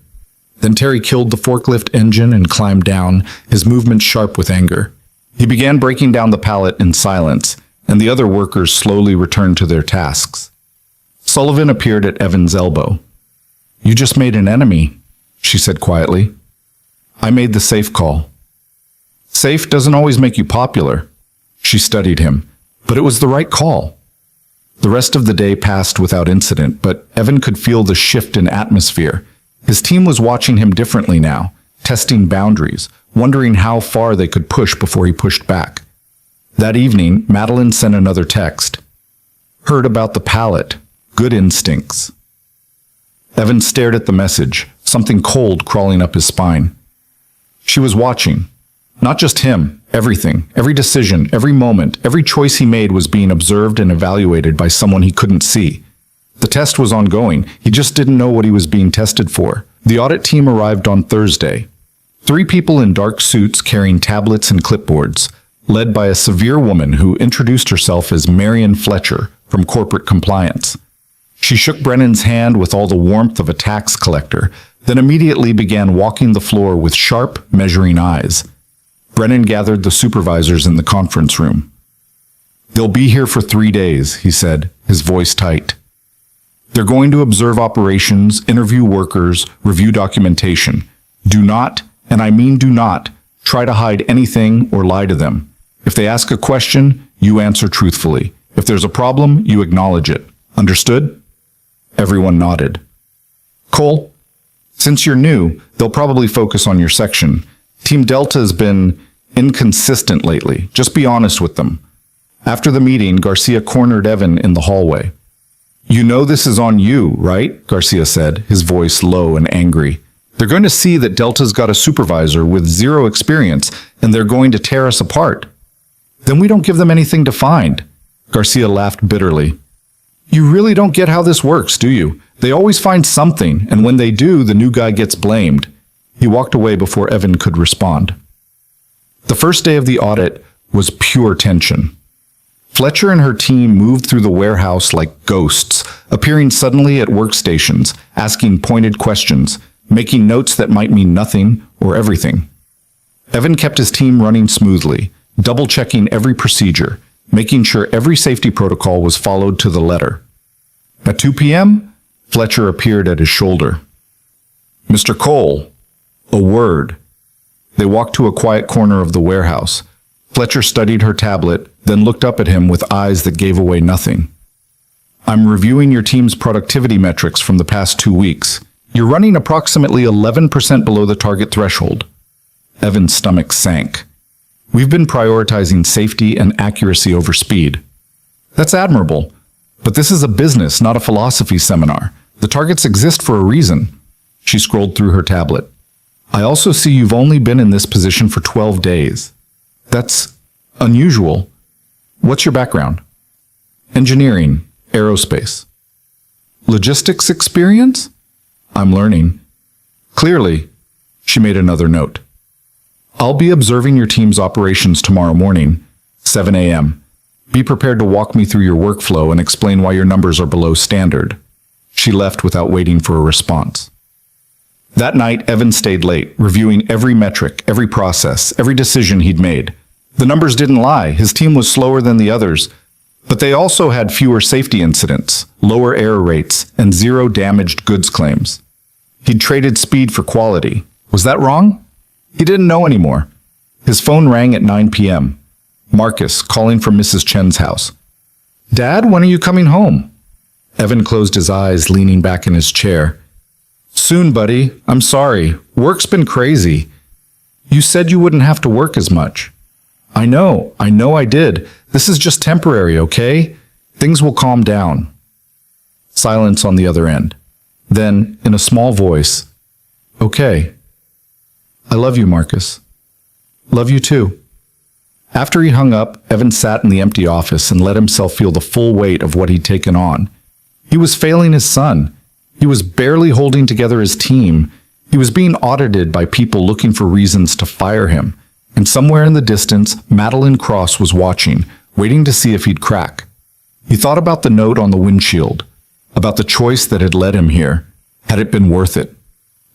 Then Terry killed the forklift engine and climbed down, his movements sharp with anger. He began breaking down the pallet in silence, and the other workers slowly returned to their tasks. Sullivan appeared at Evan's elbow. You just made an enemy, she said quietly. I made the safe call. Safe doesn't always make you popular. She studied him, but it was the right call. The rest of the day passed without incident, but Evan could feel the shift in atmosphere. His team was watching him differently now, testing boundaries, wondering how far they could push before he pushed back. That evening, Madeline sent another text. Heard about the palate. Good instincts. Evan stared at the message, something cold crawling up his spine. She was watching. Not just him, everything, every decision, every moment, every choice he made was being observed and evaluated by someone he couldn't see. The test was ongoing, he just didn't know what he was being tested for. The audit team arrived on Thursday. 3 people in dark suits carrying tablets and clipboards, led by a severe woman who introduced herself as Marion Fletcher from corporate compliance. She shook Brennan's hand with all the warmth of a tax collector, then immediately began walking the floor with sharp, measuring eyes. Brennan gathered the supervisors in the conference room. They'll be here for 3 days, he said, his voice tight. They're going to observe operations, interview workers, review documentation. Do not, and I mean do not, try to hide anything or lie to them. If they ask a question, you answer truthfully. If there's a problem, you acknowledge it. Understood? Everyone nodded. Cole, since you're new, they'll probably focus on your section. Team Delta has been inconsistent lately. Just be honest with them. After the meeting, Garcia cornered Evan in the hallway. You know this is on you, right? Garcia said, his voice low and angry. They're going to see that Delta's got a supervisor with 0 experience, and they're going to tear us apart. Then we don't give them anything to find. Garcia laughed bitterly. You really don't get how this works, do you? They always find something, and when they do, the new guy gets blamed. He walked away before Evan could respond. The first day of the audit was pure tension. Fletcher and her team moved through the warehouse like ghosts, appearing suddenly at workstations, asking pointed questions, making notes that might mean nothing or everything. Evan kept his team running smoothly, double-checking every procedure, making sure every safety protocol was followed to the letter. At 2 p.m., Fletcher appeared at his shoulder. Mr. Cole, a word. They walked to a quiet corner of the warehouse. Fletcher studied her tablet, then looked up at him with eyes that gave away nothing. I'm reviewing your team's productivity metrics from the past 2 weeks. You're running approximately 11% below the target threshold. Evan's stomach sank. We've been prioritizing safety and accuracy over speed. That's admirable, but this is a business, not a philosophy seminar. The targets exist for a reason. She scrolled through her tablet. I also see you've only been in this position for 12 days. That's unusual. What's your background? Engineering, aerospace. Logistics experience? I'm learning. Clearly, she made another note. I'll be observing your team's operations tomorrow morning, 7 a.m. Be prepared to walk me through your workflow and explain why your numbers are below standard. She left without waiting for a response. That night, Evan stayed late, reviewing every metric, every process, every decision he'd made. The numbers didn't lie. His team was slower than the others, but they also had fewer safety incidents, lower error rates, and 0 damaged goods claims. He'd traded speed for quality. Was that wrong? He didn't know anymore. His phone rang at 9 p.m. Marcus, calling from Mrs. Chen's house. Dad, when are you coming home? Evan closed his eyes, leaning back in his chair. Soon, buddy. I'm sorry. Work's been crazy. You said you wouldn't have to work as much. I know I did. This is just temporary, okay? Things will calm down. Silence on the other end. Then, in a small voice, okay. I love you, Marcus. Love you too. After he hung up, Evan sat in the empty office and let himself feel the full weight of what he'd taken on. He was failing his son. He was barely holding together his team. He was being audited by people looking for reasons to fire him. And somewhere in the distance, Madeline Cross was watching, waiting to see if he'd crack. He thought about the note on the windshield, about the choice that had led him here. Had it been worth it?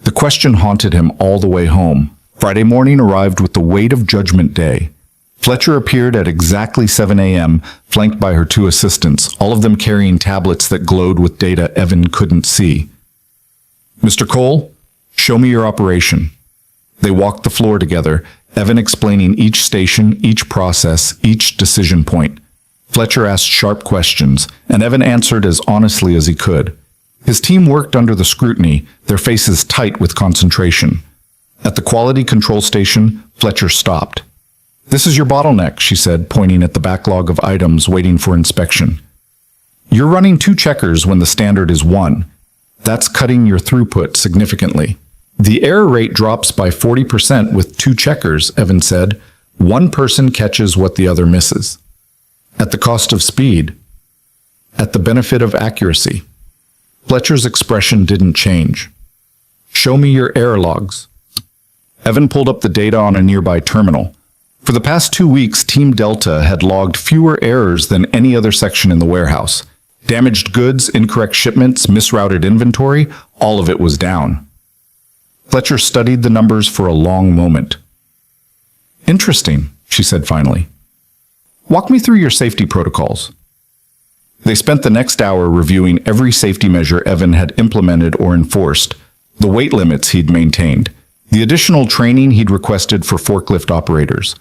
The question haunted him all the way home. Friday morning arrived with the weight of Judgment Day. Fletcher appeared at exactly 7 a.m., flanked by her 2 assistants, all of them carrying tablets that glowed with data Evan couldn't see. Mr. Cole, show me your operation. They walked the floor together, Evan explaining each station, each process, each decision point. Fletcher asked sharp questions, and Evan answered as honestly as he could. His team worked under the scrutiny, their faces tight with concentration. At the quality control station, Fletcher stopped. "This is your bottleneck," she said, pointing at the backlog of items waiting for inspection. "You're running 2 checkers when the standard is 1. That's cutting your throughput significantly." "The error rate drops by 40% with 2 checkers," Evan said. "One person catches what the other misses." "At the cost of speed." "At the benefit of accuracy." Fletcher's expression didn't change. "Show me your error logs." Evan pulled up the data on a nearby terminal. For the past 2 weeks, Team Delta had logged fewer errors than any other section in the warehouse. Damaged goods, incorrect shipments, misrouted inventory, all of it was down. Fletcher studied the numbers for a long moment. "Interesting," she said finally. "Walk me through your safety protocols." They spent the next hour reviewing every safety measure Evan had implemented or enforced, the weight limits he'd maintained, the additional training he'd requested for forklift operators,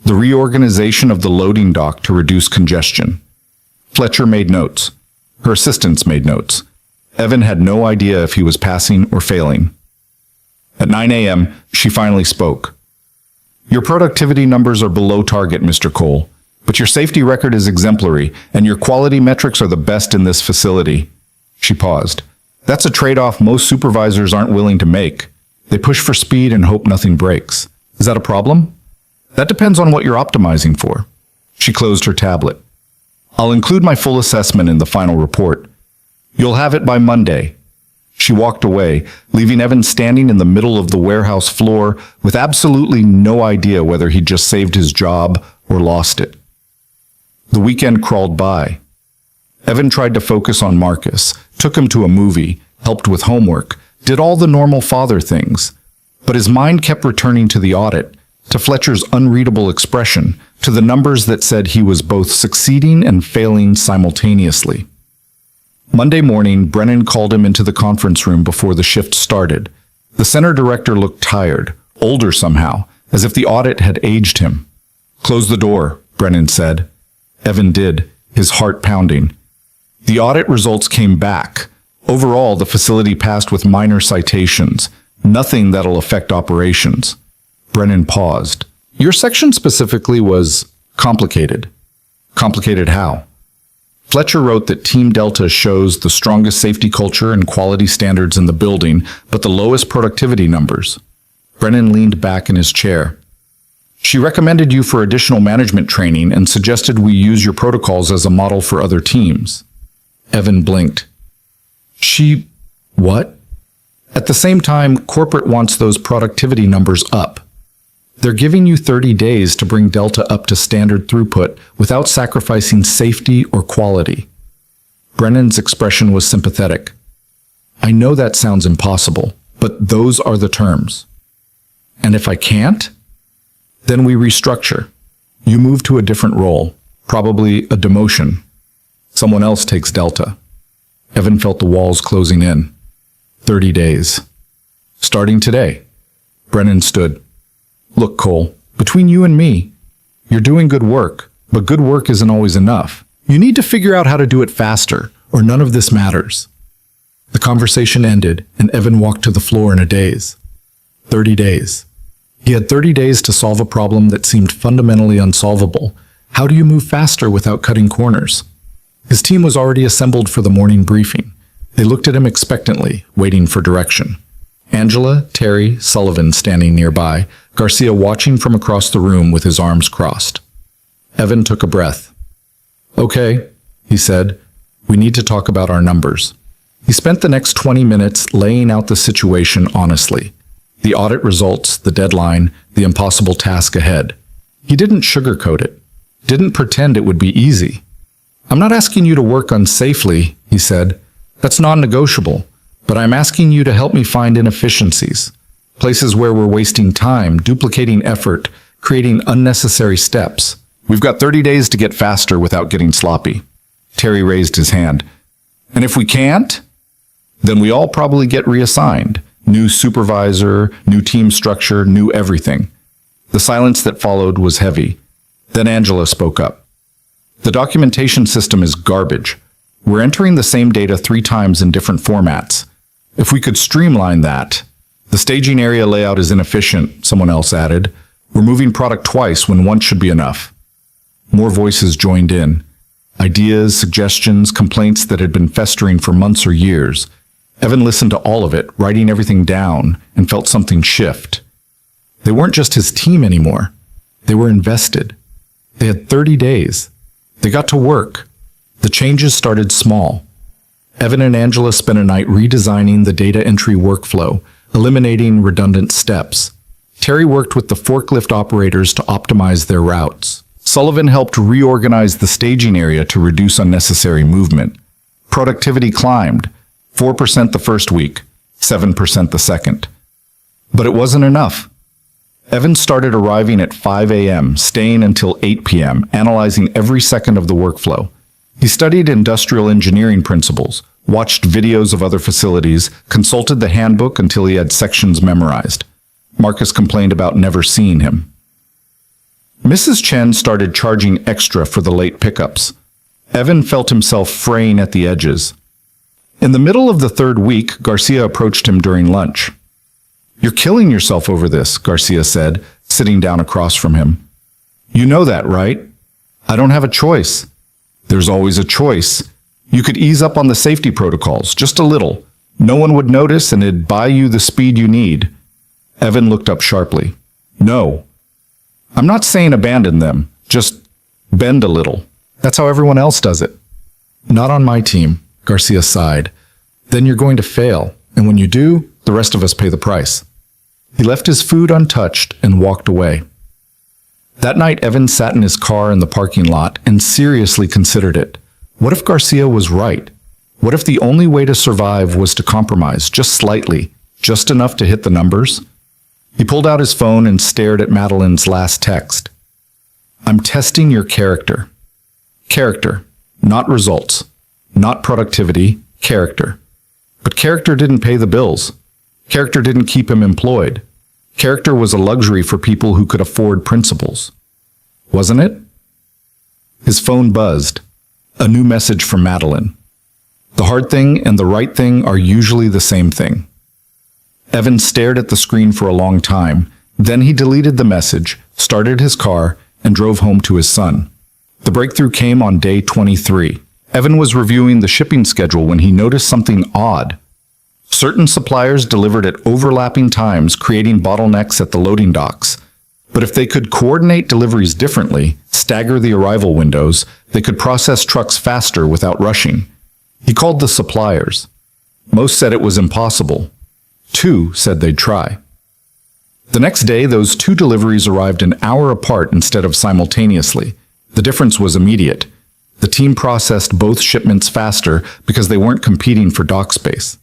the reorganization of the loading dock to reduce congestion. Fletcher made notes. Her assistants made notes. Evan had no idea if he was passing or failing. At 9 a.m., she finally spoke. "Your productivity numbers are below target, Mr. Cole, but your safety record is exemplary, and your quality metrics are the best in this facility." She paused. "That's a trade-off most supervisors aren't willing to make. They push for speed and hope nothing breaks. Is that a problem?" "That depends on what you're optimizing for." She closed her tablet. "I'll include my full assessment in the final report. You'll have it by Monday." She walked away, leaving Evan standing in the middle of the warehouse floor with absolutely no idea whether he'd just saved his job or lost it. The weekend crawled by. Evan tried to focus on Marcus, took him to a movie, helped with homework, did all the normal father things. But his mind kept returning to the audit, to Fletcher's unreadable expression, to the numbers that said he was both succeeding and failing simultaneously. Monday morning, Brennan called him into the conference room before the shift started. The center director looked tired, older somehow, as if the audit had aged him. "Close the door," Brennan said. Evan did, his heart pounding. The audit results came back. Overall, the facility passed with minor citations, nothing that'll affect operations. Brennan paused. "Your section specifically was complicated." "Complicated how?" Fletcher wrote that Team Delta shows the strongest safety culture and quality standards in the building, but the lowest productivity numbers. Brennan leaned back in his chair. "She recommended you for additional management training and suggested we use your protocols as a model for other teams." Evan blinked. "She... what?" "At the same time, corporate wants those productivity numbers up. They're giving you 30 days to bring Delta up to standard throughput without sacrificing safety or quality." Brennan's expression was sympathetic. "I know that sounds impossible, but those are the terms." "And if I can't?" "Then we restructure. You move to a different role, probably a demotion. Someone else takes Delta." Evan felt the walls closing in. 30 days. "Starting today." Brennan stood. "Look, Cole, between you and me, you're doing good work, but good work isn't always enough. You need to figure out how to do it faster, or none of this matters." The conversation ended, and Evan walked to the floor in a daze. 30 days. He had 30 days to solve a problem that seemed fundamentally unsolvable. How do you move faster without cutting corners? His team was already assembled for the morning briefing. They looked at him expectantly, waiting for direction. Angela, Terry, Sullivan standing nearby, Garcia watching from across the room with his arms crossed. Evan took a breath. "Okay," he said, "we need to talk about our numbers." He spent the next 20 minutes laying out the situation honestly. The audit results, the deadline, the impossible task ahead. He didn't sugarcoat it, didn't pretend it would be easy. "I'm not asking you to work unsafely," he said. "That's non-negotiable. But I'm asking you to help me find inefficiencies, places where we're wasting time, duplicating effort, creating unnecessary steps. We've got 30 days to get faster without getting sloppy." Terry raised his hand. "And if we can't? Then we all probably get reassigned. New supervisor, new team structure, new everything." The silence that followed was heavy. Then Angela spoke up. "The documentation system is garbage. We're entering the same data 3 times in different formats. If we could streamline that..." The staging area layout is inefficient, someone else added. We're moving product twice when once should be enough. More voices joined in. Ideas, suggestions, complaints that had been festering for months or years. Evan listened to all of it, writing everything down, and felt something shift. They weren't just his team anymore. They were invested. They had 30 days. They got to work. The changes started small. Evan and Angela spent a night redesigning the data entry workflow, eliminating redundant steps. Terry worked with the forklift operators to optimize their routes. Sullivan helped reorganize the staging area to reduce unnecessary movement. Productivity climbed, 4% the first week, 7% the second. But it wasn't enough. Evan started arriving at 5 a.m., staying until 8 p.m., analyzing every second of the workflow. He studied industrial engineering principles, watched videos of other facilities, consulted the handbook until he had sections memorized. Marcus complained about never seeing him. Mrs. Chen started charging extra for the late pickups. Evan felt himself fraying at the edges. In the middle of the third week, Garcia approached him during lunch. "You're killing yourself over this," Garcia said, sitting down across from him. "You know that, right?" "I don't have a choice." "There's always a choice. You could ease up on the safety protocols, just a little. No one would notice and it'd buy you the speed you need." Evan looked up sharply. "No. I'm not saying abandon them, just bend a little. That's how everyone else does it." "Not on my team," Garcia sighed. "Then you're going to fail, and when you do, the rest of us pay the price." He left his food untouched and walked away. That night, Evan sat in his car in the parking lot and seriously considered it. What if Garcia was right? What if the only way to survive was to compromise, just slightly, just enough to hit the numbers? He pulled out his phone and stared at Madeline's last text. "I'm testing your character." Character, not results. Not productivity, character. But character didn't pay the bills. Character didn't keep him employed. Character was a luxury for people who could afford principles. Wasn't it? His phone buzzed. A new message from Madeline. The hard thing and the right thing are usually the same thing. Evan stared at the screen for a long time. Then he deleted the message, started his car, and drove home to his son. The breakthrough came on day 23. Evan was reviewing the shipping schedule when he noticed something odd. Certain suppliers delivered at overlapping times, creating bottlenecks at the loading docks. But if they could coordinate deliveries differently, stagger the arrival windows, they could process trucks faster without rushing. He called the suppliers. Most said it was impossible. 2 said they'd try. The next day, those 2 deliveries arrived an hour apart instead of simultaneously. The difference was immediate. The team processed both shipments faster because they weren't competing for dock space.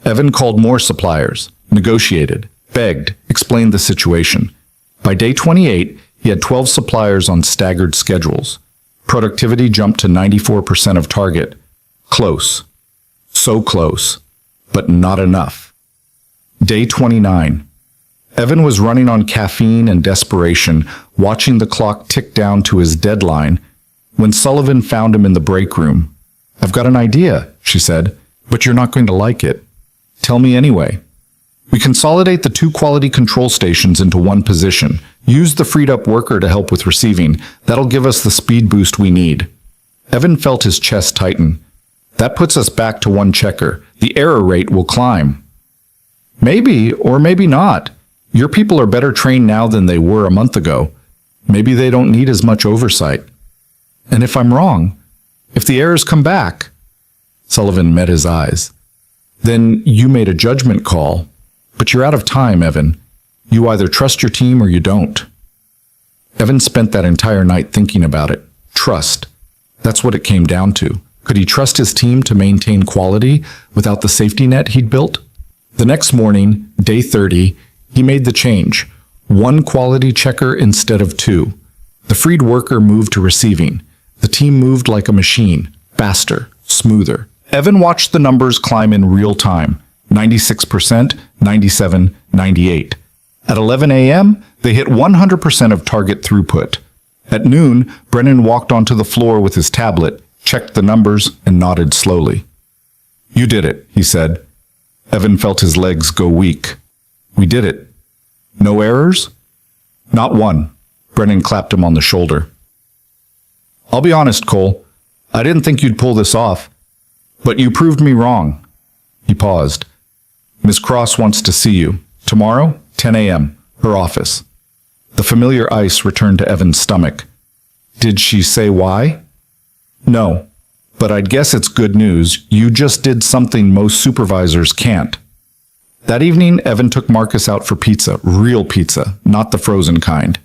Evan called more suppliers, negotiated, begged, explained the situation. By day 28, he had 12 suppliers on staggered schedules. Productivity jumped to 94% of target. Close. So close. But not enough. Day 29. Evan was running on caffeine and desperation, watching the clock tick down to his deadline, when Sullivan found him in the break room. "I've got an idea," she said, "but you're not going to like it." "Tell me anyway." "We consolidate the 2 quality control stations into one position. Use the freed up worker to help with receiving. That'll give us the speed boost we need." Evan felt his chest tighten. "That puts us back to 1 checker. The error rate will climb." "Maybe, or maybe not. Your people are better trained now than they were a month ago. Maybe they don't need as much oversight." "And if I'm wrong? If the errors come back?" Sullivan met his eyes. "Then you made a judgment call. But you're out of time, Evan. You either trust your team or you don't." Evan spent that entire night thinking about it. Trust. That's what it came down to. Could he trust his team to maintain quality without the safety net he'd built? The next morning, day 30, he made the change. 1 quality checker instead of 2. The freed worker moved to receiving. The team moved like a machine, faster, smoother. Evan watched the numbers climb in real time. 96%, 97, 98. At 11 a.m., they hit 100% of target throughput. At noon, Brennan walked onto the floor with his tablet, checked the numbers, and nodded slowly. "You did it," he said. Evan felt his legs go weak. We did it. No errors? Not one. Brennan clapped him on the shoulder. I'll be honest, Cole. I didn't think you'd pull this off. But you proved me wrong. He paused. Miss Cross wants to see you. Tomorrow, 10 a.m., her office. The familiar ice returned to Evan's stomach. Did she say why? No. But I'd guess it's good news. You just did something most supervisors can't. That evening, Evan took Marcus out for pizza, real pizza, not the frozen kind.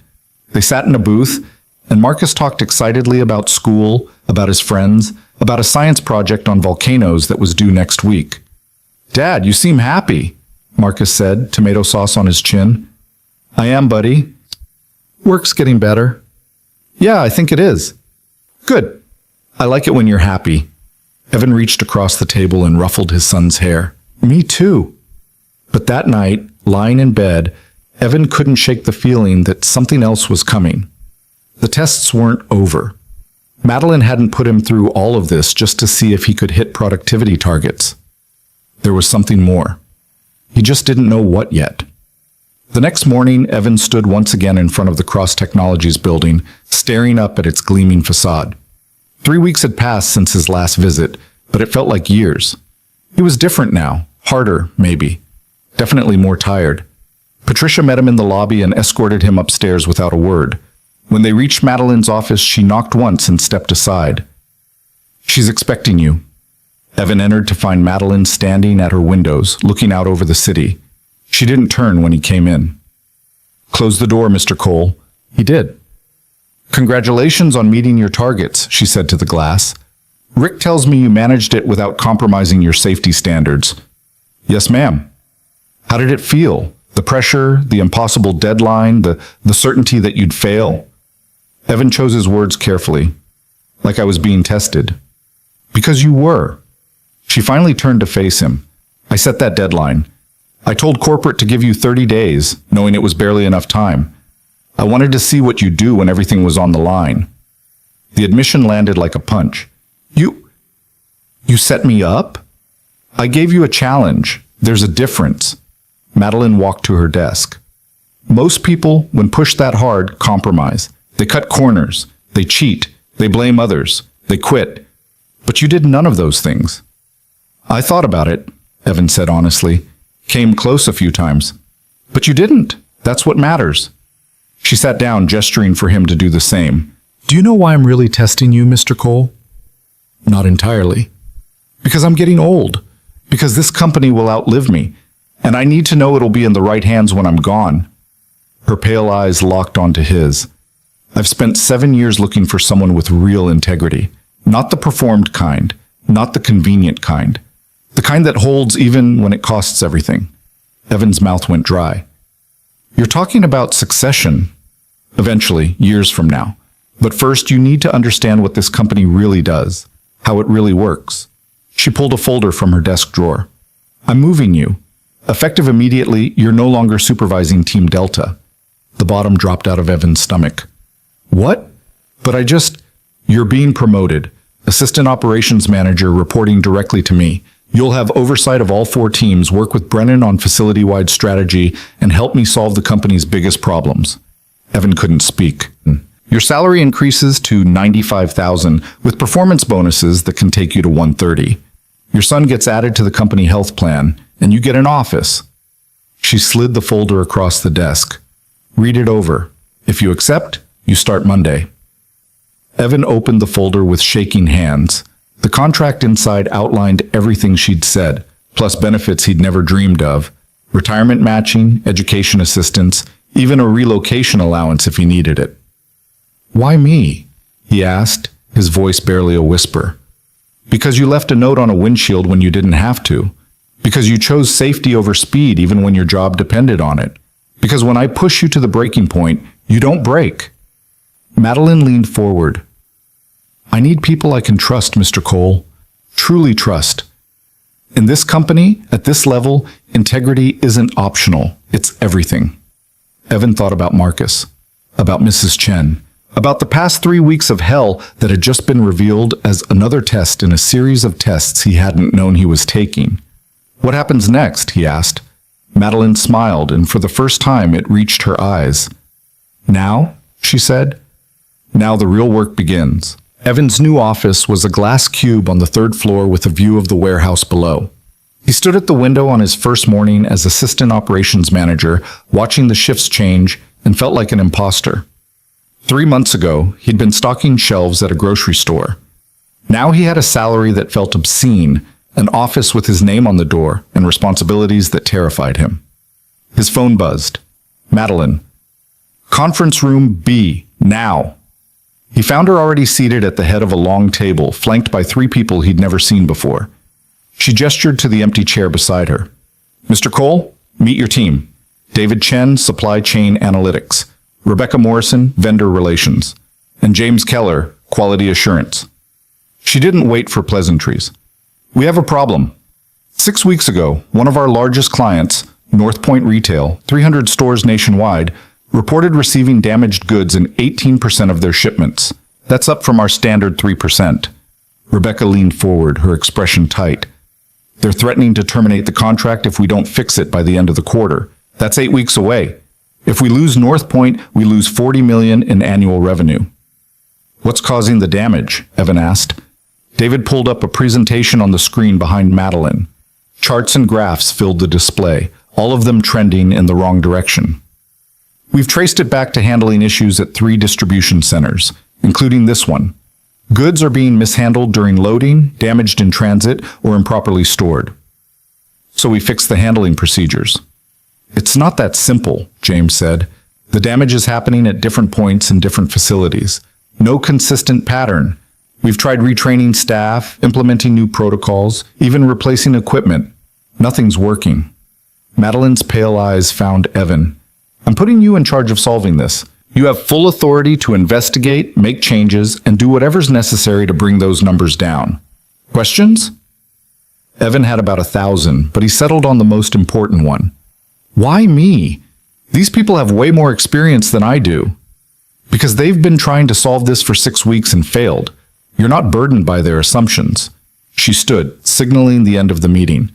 They sat in a booth, and Marcus talked excitedly about school, about his friends, about a science project on volcanoes that was due next week. Dad, you seem happy, Marcus said, tomato sauce on his chin. I am, buddy. Work's getting better. Yeah, I think it is. Good. I like it when you're happy. Evan reached across the table and ruffled his son's hair. Me too. But that night, lying in bed, Evan couldn't shake the feeling that something else was coming. The tests weren't over. Madeline hadn't put him through all of this just to see if he could hit productivity targets. There was something more. He just didn't know what yet. The next morning, Evan stood once again in front of the Cross Technologies building, staring up at its gleaming facade. 3 weeks had passed since his last visit, but it felt like years. He was different now, harder, maybe. Definitely more tired. Patricia met him in the lobby and escorted him upstairs without a word. When they reached Madeline's office, she knocked once and stepped aside. She's expecting you. Evan entered to find Madeline standing at her windows, looking out over the city. She didn't turn when he came in. Close the door, Mr. Cole. He did. Congratulations on meeting your targets, she said to the glass. Rick tells me you managed it without compromising your safety standards. Yes, ma'am. How did it feel? The pressure, the impossible deadline, the certainty that you'd fail? Evan chose his words carefully. Like I was being tested. Because you were. She finally turned to face him. I set that deadline. I told corporate to give you 30 days, knowing it was barely enough time. I wanted to see what you'd do when everything was on the line. The admission landed like a punch. You set me up? I gave you a challenge. There's a difference. Madeline walked to her desk. Most people, when pushed that hard, compromise. They cut corners. They cheat. They blame others. They quit. But you did none of those things. I thought about it, Evan said honestly. Came close a few times. But you didn't. That's what matters. She sat down, gesturing for him to do the same. Do you know why I'm really testing you, Mr. Cole? Not entirely. Because I'm getting old. Because this company will outlive me. And I need to know it'll be in the right hands when I'm gone. Her pale eyes locked onto his. I've spent 7 years looking for someone with real integrity. Not the performed kind. Not the convenient kind. The kind that holds even when it costs everything. Evan's mouth went dry. You're talking about succession. Eventually, years from now. But first, you need to understand what this company really does. How it really works. She pulled a folder from her desk drawer. I'm moving you. Effective immediately, you're no longer supervising Team Delta. The bottom dropped out of Evan's stomach. What? But you're being promoted. Assistant Operations Manager reporting directly to me. You'll have oversight of all 4 teams, work with Brennan on facility-wide strategy, and help me solve the company's biggest problems. Evan couldn't speak. Your salary increases to $95,000 with performance bonuses that can take you to $130,000. Your son gets added to the company health plan, and you get an office. She slid the folder across the desk. Read it over. If you accept, you start Monday. Evan opened the folder with shaking hands. The contract inside outlined everything she'd said, plus benefits he'd never dreamed of. Retirement matching, education assistance, even a relocation allowance if he needed it. Why me? He asked, his voice barely a whisper. Because you left a note on a windshield when you didn't have to. Because you chose safety over speed even when your job depended on it. Because when I push you to the breaking point, you don't break. Madeline leaned forward. I need people I can trust, Mr. Cole. Truly trust. In this company, at this level, integrity isn't optional. It's everything. Evan thought about Marcus, about Mrs. Chen, about the past 3 weeks of hell that had just been revealed as another test in a series of tests he hadn't known he was taking. What happens next, he asked. Madeline smiled, and for the first time it reached her eyes. "Now?" she said. "Now the real work begins." Evan's new office was a glass cube on the third floor with a view of the warehouse below. He stood at the window on his first morning as assistant operations manager, watching the shifts change, and felt like an imposter. 3 months ago, he'd been stocking shelves at a grocery store. Now he had a salary that felt obscene, an office with his name on the door, and responsibilities that terrified him. His phone buzzed. Madeline. "Conference room B, now." He found her already seated at the head of a long table, flanked by 3 people he'd never seen before. She gestured to the empty chair beside her. "Mr. Cole, meet your team. David Chen, Supply Chain Analytics. Rebecca Morrison, Vendor Relations. And James Keller, Quality Assurance." She didn't wait for pleasantries. "We have a problem. 6 weeks ago, one of our largest clients, North Point Retail, 300 stores nationwide, reported receiving damaged goods in 18% of their shipments. That's up from our standard 3%. Rebecca leaned forward, her expression tight. "They're threatening to terminate the contract if we don't fix it by the end of the quarter. That's 8 weeks away. If we lose North Point, we lose $40 million in annual revenue." "What's causing the damage?" Evan asked. David pulled up a presentation on the screen behind Madeline. Charts and graphs filled the display, all of them trending in the wrong direction. "We've traced it back to handling issues at 3 distribution centers, including this one. Goods are being mishandled during loading, damaged in transit, or improperly stored. So we fixed the handling procedures." "It's not that simple," James said. "The damage is happening at different points in different facilities. No consistent pattern. We've tried retraining staff, implementing new protocols, even replacing equipment. Nothing's working." Madeline's pale eyes found Evan. "I'm putting you in charge of solving this. You have full authority to investigate, make changes, and do whatever's necessary to bring those numbers down. Questions?" Evan had about 1,000, but he settled on the most important one. "Why me? These people have way more experience than I do." "Because they've been trying to solve this for 6 weeks and failed. You're not burdened by their assumptions." She stood, signaling the end of the meeting.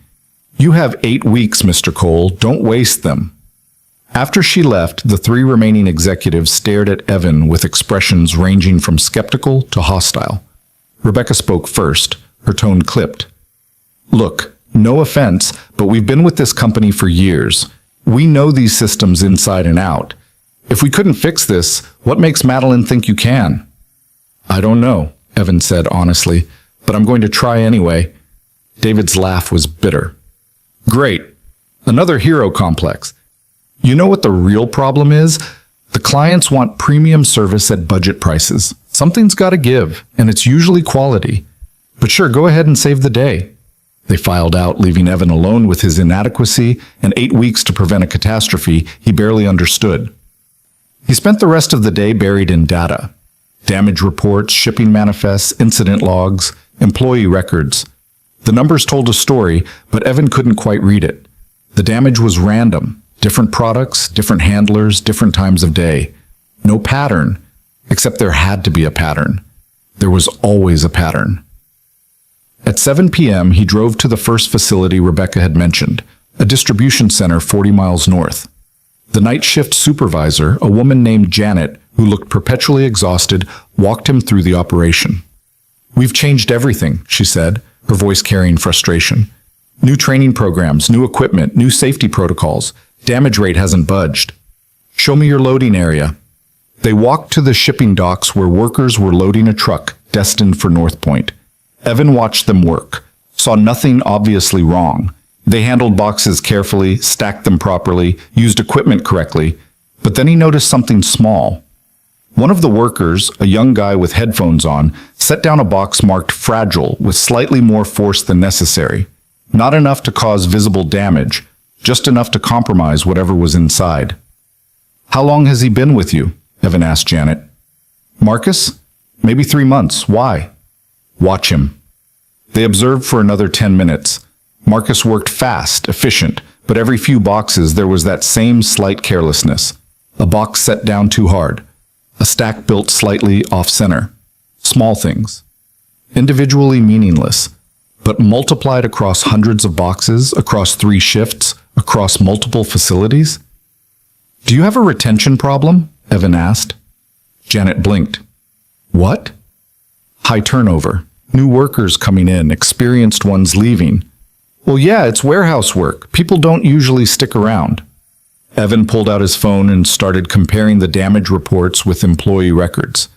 "You have 8 weeks, Mr. Cole. Don't waste them." After she left, the 3 remaining executives stared at Evan with expressions ranging from skeptical to hostile. Rebecca spoke first, her tone clipped. "Look, no offense, but we've been with this company for years. We know these systems inside and out. If we couldn't fix this, what makes Madeline think you can?" "I don't know," Evan said honestly, "but I'm going to try anyway." David's laugh was bitter. "Great. Another hero complex. You know what the real problem is? The clients want premium service at budget prices. Something's got to give, and it's usually quality. But sure, go ahead and save the day." They filed out, leaving Evan alone with his inadequacy and 8 weeks to prevent a catastrophe he barely understood. He spent the rest of the day buried in data. Damage reports, shipping manifests, incident logs, employee records. The numbers told a story, but Evan couldn't quite read it. The damage was random. Different products, different handlers, different times of day. No pattern, except there had to be a pattern. There was always a pattern. At 7 p.m., he drove to the first facility Rebecca had mentioned, a distribution center 40 miles north. The night shift supervisor, a woman named Janet, who looked perpetually exhausted, walked him through the operation. "We've changed everything," she said, her voice carrying frustration. "New training programs, new equipment, new safety protocols. Damage rate hasn't budged. Show me your loading area." They walked to the shipping docks where workers were loading a truck destined for North Point. Evan watched them work, saw nothing obviously wrong. They handled boxes carefully, stacked them properly, used equipment correctly, but then he noticed something small. One of the workers, a young guy with headphones on, set down a box marked fragile with slightly more force than necessary. Not enough to cause visible damage, just enough to compromise whatever was inside. "How long has he been with you?" Evan asked Janet. "Marcus? Maybe 3 months. Why?" "Watch him." They observed for another 10 minutes. Marcus worked fast, efficient, but every few boxes there was that same slight carelessness. A box set down too hard. A stack built slightly off-center. Small things. Individually meaningless, but multiplied across hundreds of boxes, across 3 shifts, across multiple facilities? Do you have a retention problem? Evan asked. Janet blinked. What? High turnover. New workers coming in, experienced ones leaving. Well, yeah, it's warehouse work. People don't usually stick around. Evan pulled out his phone and started comparing the damage reports with employee records.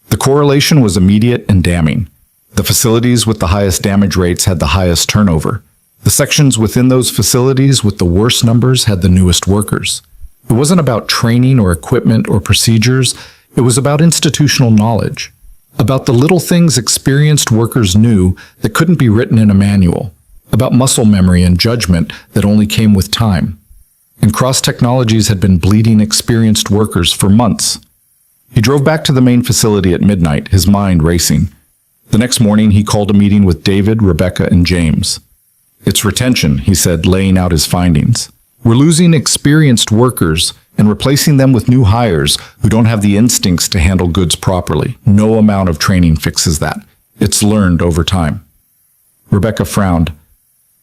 The correlation was immediate and damning. The facilities with the highest damage rates had the highest turnover. The sections within those facilities with the worst numbers had the newest workers. It wasn't about training or equipment or procedures. It was about institutional knowledge. About the little things experienced workers knew that couldn't be written in a manual. About muscle memory and judgment that only came with time. And Cross Technologies had been bleeding experienced workers for months. He drove back to the main facility at midnight, his mind racing. The next morning, he called a meeting with David, Rebecca, and James. It's retention, he said, laying out his findings. We're losing experienced workers and replacing them with new hires who don't have the instincts to handle goods properly. No amount of training fixes that. It's learned over time. Rebecca frowned.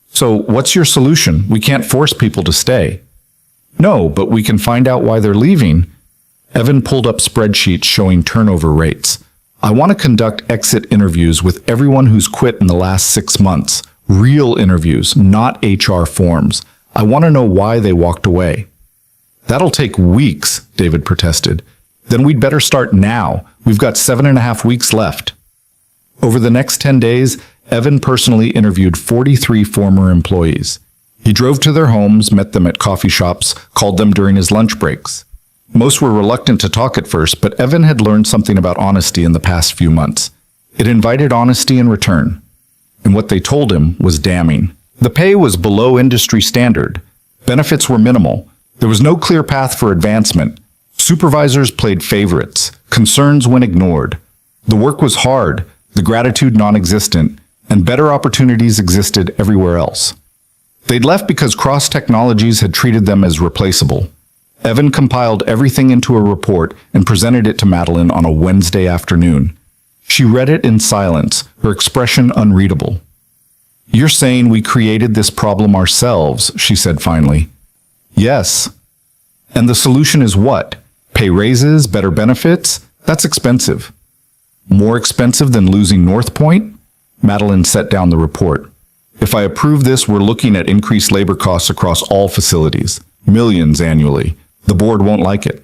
So what's your solution? We can't force people to stay. No, but we can find out why they're leaving. Evan pulled up spreadsheets showing turnover rates. I want to conduct exit interviews with everyone who's quit in the last 6 months. Real interviews, not HR forms. I want to know why they walked away. That'll take weeks, David protested. Then we'd better start now. We've got 7.5 weeks left. Over the next 10 days, Evan personally interviewed 43 former employees. He drove to their homes, met them at coffee shops, called them during his lunch breaks. Most were reluctant to talk at first, but Evan had learned something about honesty in the past few months. It invited honesty in return. And what they told him was damning. The pay was below industry standard. Benefits were minimal. There was no clear path for advancement. Supervisors played favorites. Concerns went ignored. The work was hard, the gratitude non-existent, and better opportunities existed everywhere else. They'd left because Cross Technologies had treated them as replaceable. Evan compiled everything into a report and presented it to Madeline on a Wednesday afternoon. She read it in silence, her expression unreadable. You're saying we created this problem ourselves, she said finally. Yes. And the solution is what? Pay raises, better benefits? That's expensive. More expensive than losing North Point? Madeline set down the report. If I approve this, we're looking at increased labor costs across all facilities. Millions annually. The board won't like it.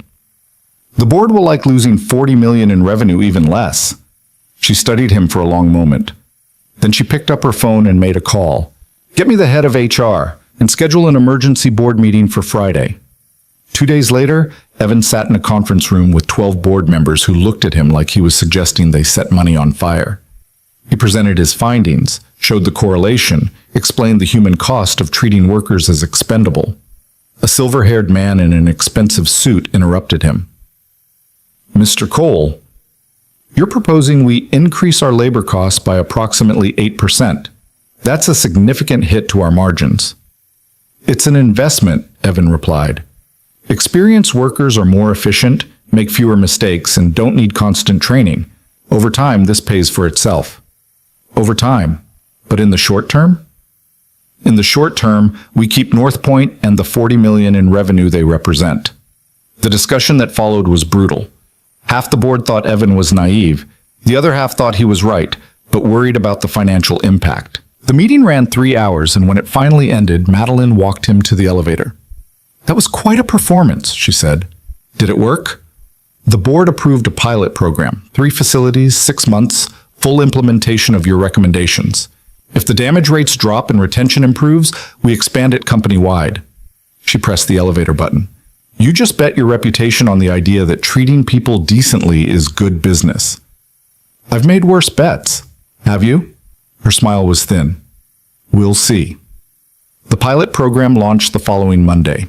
The board will like losing $40 million in revenue even less. She studied him for a long moment. Then she picked up her phone and made a call. Get me the head of HR and schedule an emergency board meeting for Friday. 2 days later, Evan sat in a conference room with 12 board members who looked at him like he was suggesting they set money on fire. He presented his findings, showed the correlation, explained the human cost of treating workers as expendable. A silver-haired man in an expensive suit interrupted him. Mr. Cole, you're proposing we increase our labor costs by approximately 8%. That's a significant hit to our margins. It's an investment, Evan replied. Experienced workers are more efficient, make fewer mistakes, and don't need constant training. Over time, this pays for itself. Over time. But in the short term? In the short term, we keep North Point and the $40 million in revenue they represent. The discussion that followed was brutal. Half the board thought Evan was naive. The other half thought he was right, but worried about the financial impact. The meeting ran 3 hours, and when it finally ended, Madeline walked him to the elevator. That was quite a performance, she said. Did it work? The board approved a pilot program, 3 facilities, 6 months, full implementation of your recommendations. If the damage rates drop and retention improves, we expand it company-wide. She pressed the elevator button. You just bet your reputation on the idea that treating people decently is good business. I've made worse bets. Have you? Her smile was thin. We'll see. The pilot program launched the following Monday.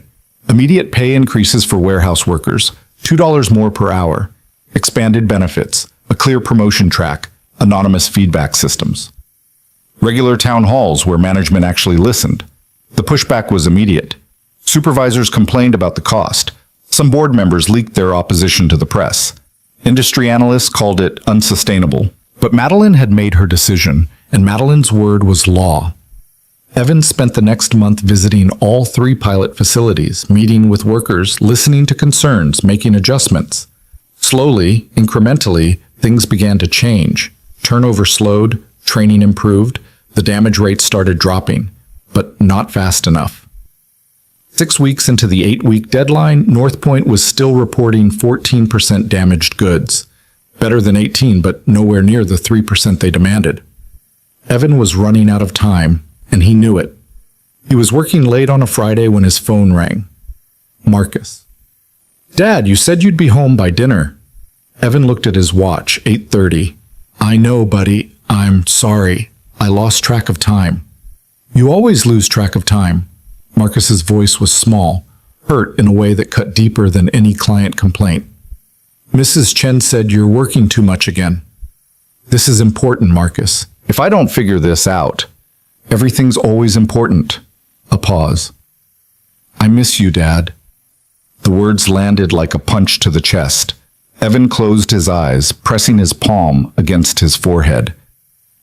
Immediate pay increases for warehouse workers, $2 more per hour, expanded benefits, a clear promotion track, anonymous feedback systems. Regular town halls where management actually listened. The pushback was immediate. Supervisors complained about the cost. Some board members leaked their opposition to the press. Industry analysts called it unsustainable. But Madeline had made her decision, and Madeline's word was law. Evan spent the next month visiting all 3 pilot facilities, meeting with workers, listening to concerns, making adjustments. Slowly, incrementally, things began to change. Turnover slowed, training improved, the damage rate started dropping, but not fast enough. 6 weeks into the 8-week deadline, North Point was still reporting 14% damaged goods. Better than 18, but nowhere near the 3% they demanded. Evan was running out of time, and he knew it. He was working late on a Friday when his phone rang. Marcus. "Dad, you said you'd be home by dinner." Evan looked at his watch, 8:30. "I know, buddy. I'm sorry. I lost track of time." "You always lose track of time." Marcus's voice was small, hurt in a way that cut deeper than any client complaint. "Mrs. Chen said you're working too much again." "This is important, Marcus. If I don't figure this out, everything's always important." A pause. "I miss you, Dad." The words landed like a punch to the chest. Evan closed his eyes, pressing his palm against his forehead.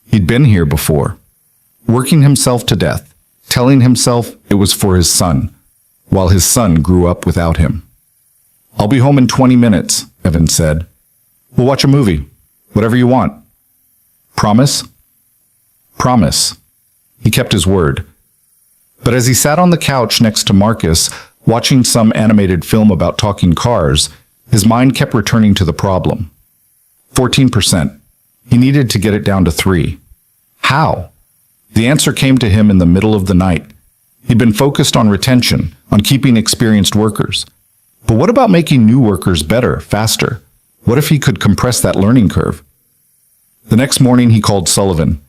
He'd been here before, working himself to death, telling himself it was for his son, while his son grew up without him. "I'll be home in 20 minutes, Evan said. "We'll watch a movie, whatever you want." "Promise?" "Promise." He kept his word. But as he sat on the couch next to Marcus, watching some animated film about talking cars, his mind kept returning to the problem. 14%. He needed to get it down to 3. How? The answer came to him in the middle of the night. He'd been focused on retention, on keeping experienced workers. But what about making new workers better, faster? What if he could compress that learning curve? The next morning he called Sullivan.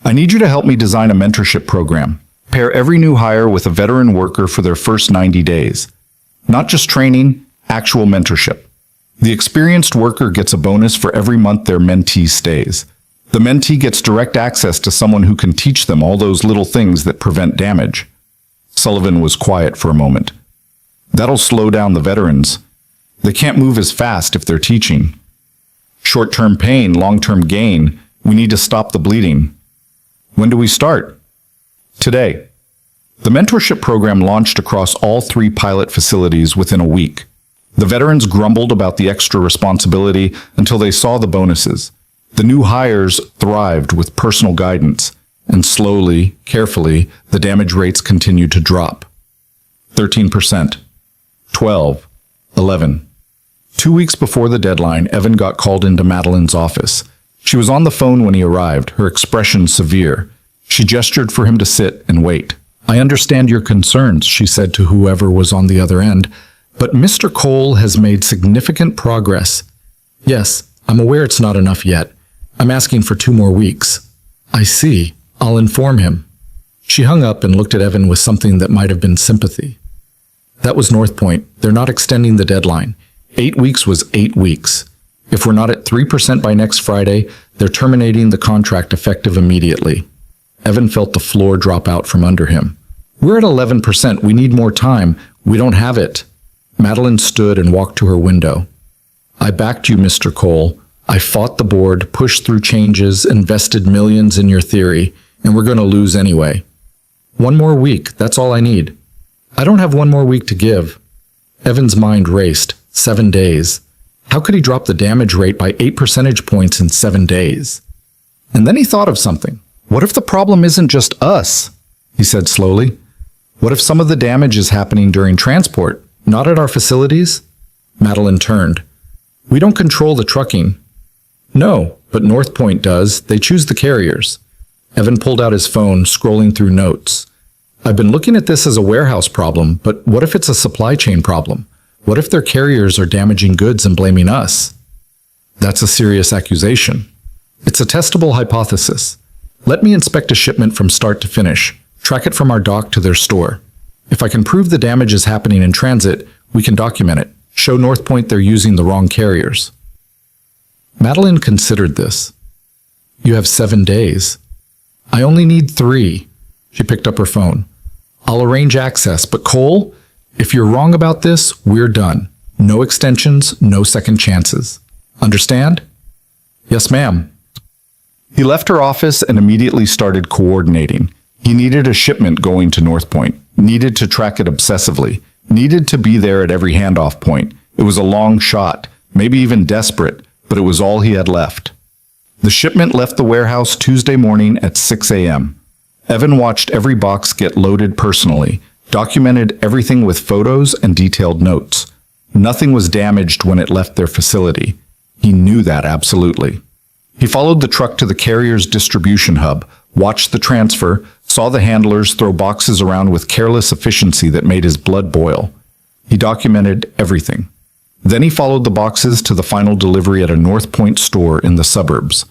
"I need you to help me design a mentorship program. Pair every new hire with a veteran worker for their first 90 days. Not just training, actual mentorship. The experienced worker gets a bonus for every month their mentee stays. The mentee gets direct access to someone who can teach them all those little things that prevent damage." Sullivan was quiet for a moment. "That'll slow down the veterans. They can't move as fast if they're teaching. Short-term pain, long-term gain. We need to stop the bleeding." "When do we start?" "Today." The mentorship program launched across all 3 pilot facilities within a week. The veterans grumbled about the extra responsibility until they saw the bonuses. The new hires thrived with personal guidance, and slowly, carefully, the damage rates continued to drop. 13%. 12. 11. 2 weeks before the deadline, Evan got called into Madeline's office. She was on the phone when he arrived, her expression severe. She gestured for him to sit and wait. "I understand your concerns," she said to whoever was on the other end, "but Mr. Cole has made significant progress." "Yes, I'm aware it's not enough yet. I'm asking for 2 more weeks." "I see. I'll inform him." She hung up and looked at Evan with something that might have been sympathy. That was North Point. They're not extending the deadline. 8 weeks was 8 weeks. If we're not at 3% by next Friday, they're terminating the contract effective immediately. Evan felt the floor drop out from under him. "We're at 11%. We need more time. We don't have it." Madeline stood and walked to her window. "I backed you, Mr. Cole. I fought the board, pushed through changes, invested millions in your theory, and we're going to lose anyway. 1 more week, that's all I need." "I don't have 1 more week to give." Evan's mind raced. 7 days. How could he drop the damage rate by 8 percentage points in 7 days? And then he thought of something. "What if the problem isn't just us?" he said slowly. "What if some of the damage is happening during transport, not at our facilities?" Madeline turned. "We don't control the trucking." "No, but North Point does. They choose the carriers." Evan pulled out his phone, scrolling through notes. "I've been looking at this as a warehouse problem, but what if it's a supply chain problem? What if their carriers are damaging goods and blaming us?" "That's a serious accusation." "It's a testable hypothesis. Let me inspect a shipment from start to finish, track it from our dock to their store. If I can prove the damage is happening in transit, we can document it, show North Point they're using the wrong carriers." Madeline considered this. "You have 7 days. I only need 3. She picked up her phone. "I'll arrange access, but Cole, if you're wrong about this, we're done. No extensions, no second chances. Understand?" "Yes, ma'am." He left her office and immediately started coordinating. He needed a shipment going to North Point, needed to track it obsessively, needed to be there at every handoff point. It was a long shot, maybe even desperate, but it was all he had left. The shipment left the warehouse Tuesday morning at 6 a.m. Evan watched every box get loaded personally, documented everything with photos and detailed notes. Nothing was damaged when it left their facility. He knew that absolutely. He followed the truck to the carrier's distribution hub, watched the transfer, saw the handlers throw boxes around with careless efficiency that made his blood boil. He documented everything. Then he followed the boxes to the final delivery at a North Point store in the suburbs.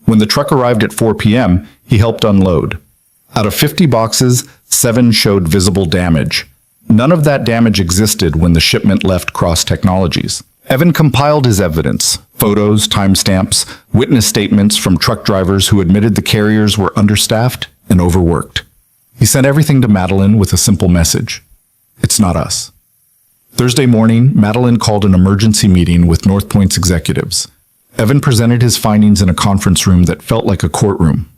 When the truck arrived at 4 p.m., he helped unload. Out of 50 boxes, 7 showed visible damage. None of that damage existed when the shipment left Cross Technologies. Evan compiled his evidence, photos, timestamps, witness statements from truck drivers who admitted the carriers were understaffed and overworked. He sent everything to Madeline with a simple message. It's not us. Thursday morning, Madeline called an emergency meeting with North Point's executives. Evan presented his findings in a conference room that felt like a courtroom.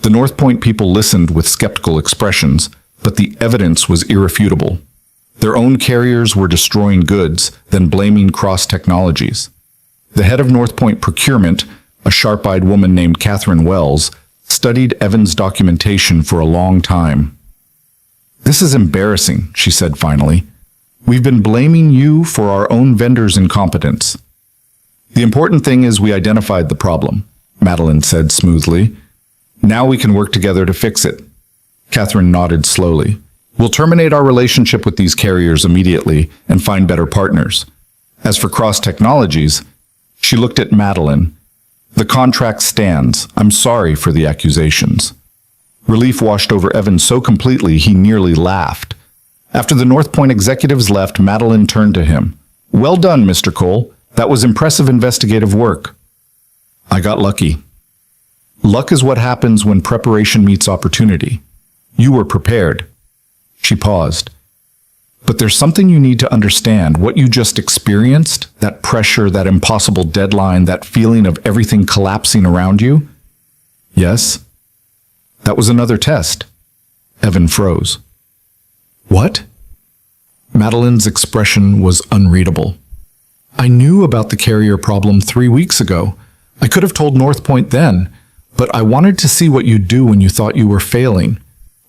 The North Point people listened with skeptical expressions, but the evidence was irrefutable. Their own carriers were destroying goods, then blaming Cross Technologies. The head of North Point procurement, a sharp-eyed woman named Catherine Wells, studied Evan's documentation for a long time. "This is embarrassing," she said finally. "We've been blaming you for our own vendors' incompetence." "The important thing is we identified the problem," Madeline said smoothly. "Now we can work together to fix it." Catherine nodded slowly. "We'll terminate our relationship with these carriers immediately and find better partners. As for Cross Technologies," she looked at Madeline, "the contract stands. I'm sorry for the accusations." Relief washed over Evan so completely he nearly laughed. After the North Point executives left, Madeline turned to him. "Well done, Mr. Cole. That was impressive investigative work." "I got lucky." "Luck is what happens when preparation meets opportunity. You were prepared." She paused. "But there's something you need to understand. What you just experienced, that pressure, that impossible deadline, that feeling of everything collapsing around you." "Yes." "That was another test." Evan froze. "What?" Madeline's expression was unreadable. "I knew about the carrier problem 3 weeks ago. I could have told North Point then, but I wanted to see what you'd do when you thought you were failing.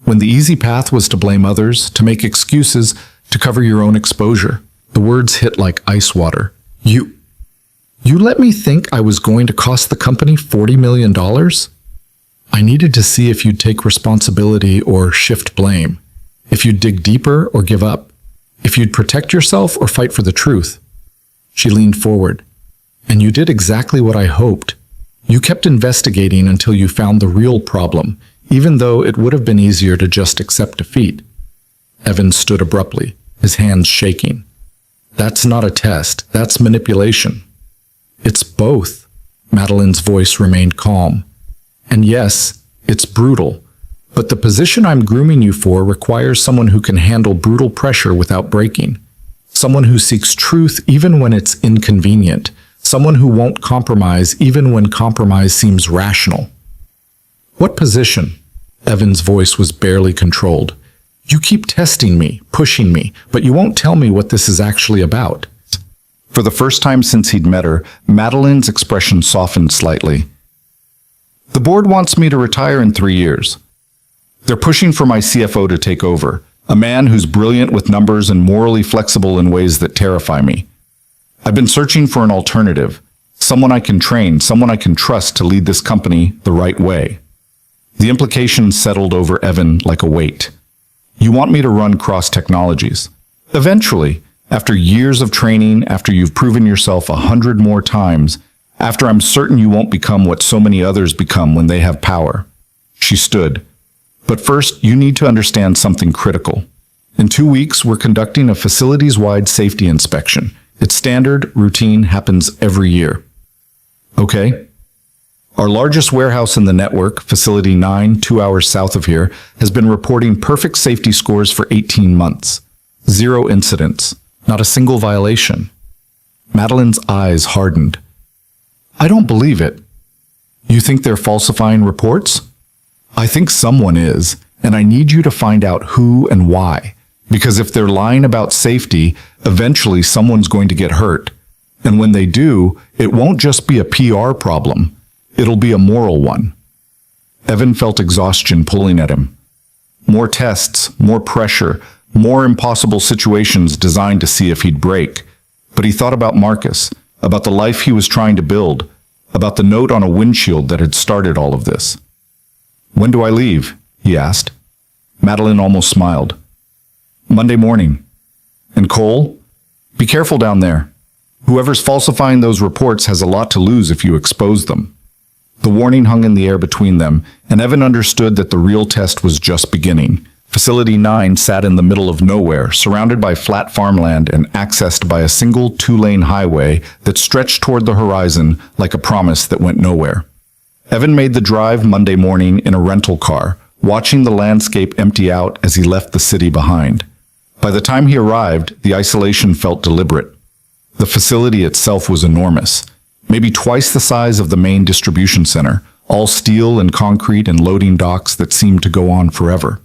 When the easy path was to blame others, to make excuses, to cover your own exposure." The words hit like ice water. You let me think I was going to cost the company $40 million? I needed to see if you'd take responsibility or shift blame, if you'd dig deeper or give up, if you'd protect yourself or fight for the truth." She leaned forward. "And you did exactly what I hoped. You kept investigating until you found the real problem, even though it would have been easier to just accept defeat." Evan stood abruptly, his hands shaking. "That's not a test. That's manipulation." "It's both." Madeline's voice remained calm. "And yes, it's brutal. But the position I'm grooming you for requires someone who can handle brutal pressure without breaking. Someone who seeks truth even when it's inconvenient. Someone who won't compromise even when compromise seems rational." "What position?" Evan's voice was barely controlled. "You keep testing me, pushing me, but you won't tell me what this is actually about." For the first time since he'd met her, Madeline's expression softened slightly. "The board wants me to retire in 3 years. They're pushing for my CFO to take over, a man who's brilliant with numbers and morally flexible in ways that terrify me. I've been searching for an alternative, someone I can train, someone I can trust to lead this company the right way." The implications settled over Evan like a weight. "You want me to run Cross Technologies. Eventually, after years of training, after you've proven yourself 100 more times, after I'm certain you won't become what so many others become when they have power." She stood. "But first, you need to understand something critical. In 2 weeks, we're conducting a facilities-wide safety inspection. It's standard, routine, happens every year." "Okay." "Our largest warehouse in the network, Facility 9, 2 hours south of here, has been reporting perfect safety scores for 18 months. 0 incidents. Not a single violation." Madeline's eyes hardened. "I don't believe it." "You think they're falsifying reports?" I think someone is, and I need you to find out who and why. Because if they're lying about safety, eventually someone's going to get hurt. And when they do, it won't just be a PR problem. It'll be a moral one. Evan felt exhaustion pulling at him. More tests, more pressure, more impossible situations designed to see if he'd break. But he thought about Marcus, about the life he was trying to build, about the note on a windshield that had started all of this. "When do I leave?" he asked. Madeline almost smiled. "Monday morning. And Cole? Be careful down there. Whoever's falsifying those reports has a lot to lose if you expose them." The warning hung in the air between them, and Evan understood that the real test was just beginning. Facility 9 sat in the middle of nowhere, surrounded by flat farmland and accessed by a single two-lane highway that stretched toward the horizon like a promise that went nowhere. Evan made the drive Monday morning in a rental car, watching the landscape empty out as he left the city behind. By the time he arrived, the isolation felt deliberate. The facility itself was enormous, maybe twice the size of the main distribution center, all steel and concrete and loading docks that seemed to go on forever.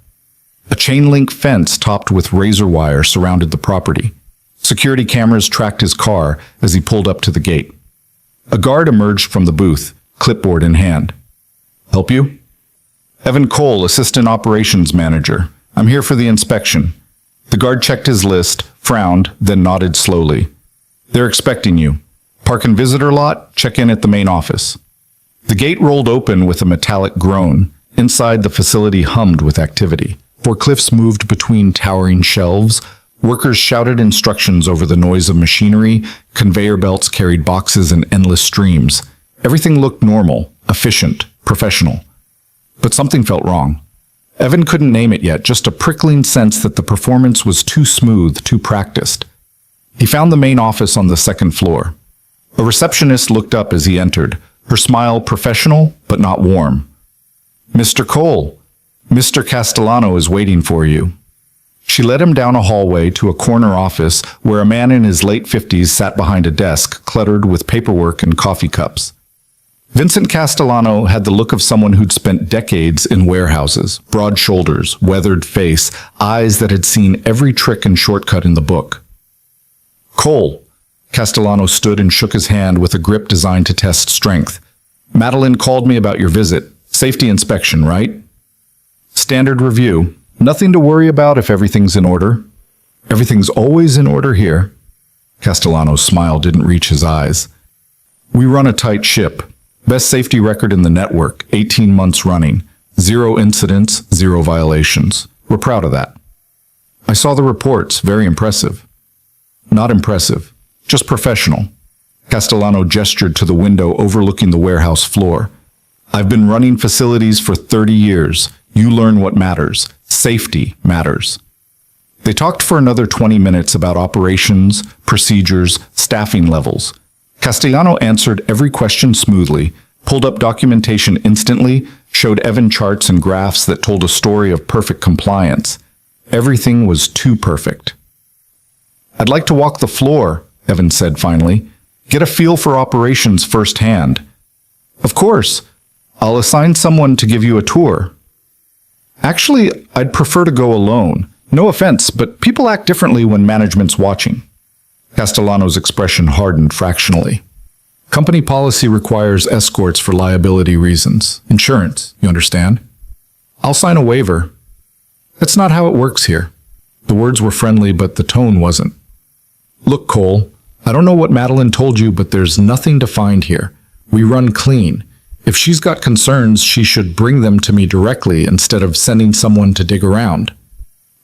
A chain-link fence topped with razor wire surrounded the property. Security cameras tracked his car as he pulled up to the gate. A guard emerged from the booth, clipboard in hand. "Help you?" "Evan Cole, Assistant Operations Manager. I'm here for the inspection." The guard checked his list, frowned, then nodded slowly. "They're expecting you. Park and visitor lot, check in at the main office." The gate rolled open with a metallic groan. Inside, the facility hummed with activity. Forklifts moved between towering shelves. Workers shouted instructions over the noise of machinery. Conveyor belts carried boxes in endless streams. Everything looked normal, efficient, professional. But something felt wrong. Evan couldn't name it yet, just a prickling sense that the performance was too smooth, too practiced. He found the main office on the second floor. A receptionist looked up as he entered, her smile professional but not warm. "Mr. Cole, Mr. Castellano is waiting for you." She led him down a hallway to a corner office where a man in his late 50s sat behind a desk cluttered with paperwork and coffee cups. Vincent Castellano had the look of someone who'd spent decades in warehouses, broad shoulders, weathered face, eyes that had seen every trick and shortcut in the book. "Cole." Castellano stood and shook his hand with a grip designed to test strength. "Madeline called me about your visit. Safety inspection, right?" "Standard review. Nothing to worry about if everything's in order." "Everything's always in order here." Castellano's smile didn't reach his eyes. "We run a tight ship. Best safety record in the network, 18 months running. 0 incidents, 0 violations. We're proud of that." "I saw the reports. Very impressive." "Not impressive. Just professional." Castellano gestured to the window overlooking the warehouse floor. "I've been running facilities for 30 years. You learn what matters. Safety matters." They talked for another 20 minutes about operations, procedures, staffing levels. Castellano answered every question smoothly, pulled up documentation instantly, showed Evan charts and graphs that told a story of perfect compliance. Everything was too perfect. "I'd like to walk the floor," Evan said finally. "Get a feel for operations firsthand." "Of course. I'll assign someone to give you a tour." "Actually, I'd prefer to go alone. No offense, but people act differently when management's watching." Castellano's expression hardened fractionally. "Company policy requires escorts for liability reasons. Insurance, you understand?" "I'll sign a waiver." "That's not how it works here." The words were friendly, but the tone wasn't. "Look, Cole, I don't know what Madeline told you, but there's nothing to find here. We run clean. If she's got concerns, she should bring them to me directly instead of sending someone to dig around."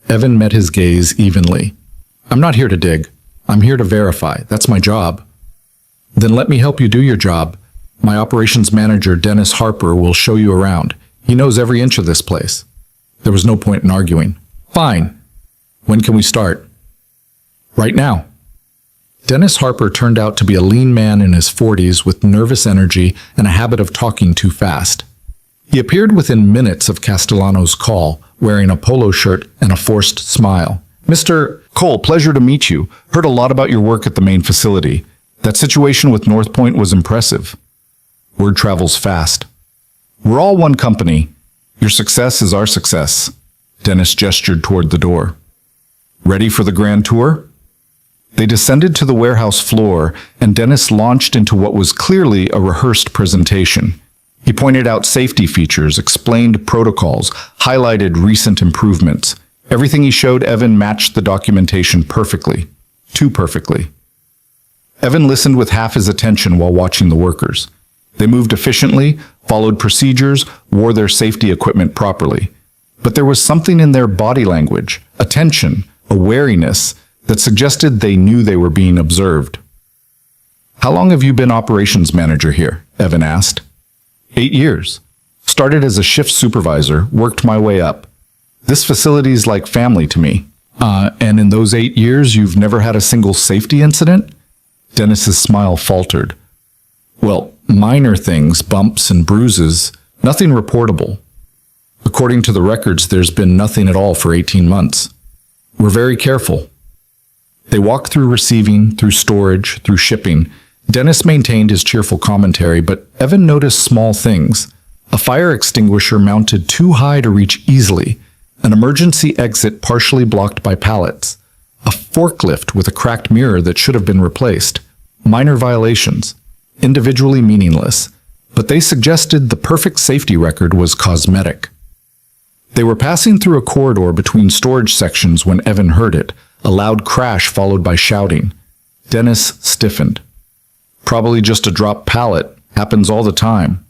Evan met his gaze evenly. "I'm not here to dig. I'm here to verify. That's my job." "Then let me help you do your job. My operations manager, Dennis Harper, will show you around. He knows every inch of this place." There was no point in arguing. "Fine. When can we start?" "Right now." Dennis Harper turned out to be a lean man in his 40s with nervous energy and a habit of talking too fast. He appeared within minutes of Castellano's call, wearing a polo shirt and a forced smile. "Mr. Cole, pleasure to meet you. Heard a lot about your work at the main facility. That situation with North Point was impressive." Word travels fast. "We're all one company. Your success is our success. Dennis gestured toward the door. Ready for the grand tour? They descended to the warehouse floor, and Dennis launched into what was clearly a rehearsed presentation. He pointed out safety features, explained protocols, highlighted recent improvements. Everything he showed Evan matched the documentation perfectly. Too perfectly. Evan listened with half his attention while watching the workers. They moved efficiently, followed procedures, wore their safety equipment properly. But there was something in their body language, a tension, a wariness, that suggested they knew they were being observed. How long have you been operations manager here? Evan asked. 8 years. Started as a shift supervisor, worked my way up. This facility's like family to me. And in those 8 years, you've never had a single safety incident? Dennis's smile faltered. Well, minor things, bumps and bruises, nothing reportable. According to the records, there's been nothing at all for 18 months. We're very careful. They walked through receiving, through storage, through shipping. Dennis maintained his cheerful commentary, but Evan noticed small things. A fire extinguisher mounted too high to reach easily, an emergency exit partially blocked by pallets, a forklift with a cracked mirror that should have been replaced. Minor violations, individually meaningless, but they suggested the perfect safety record was cosmetic. They were passing through a corridor between storage sections when Evan heard it, a loud crash followed by shouting. Dennis stiffened. Probably just a dropped pallet. Happens all the time.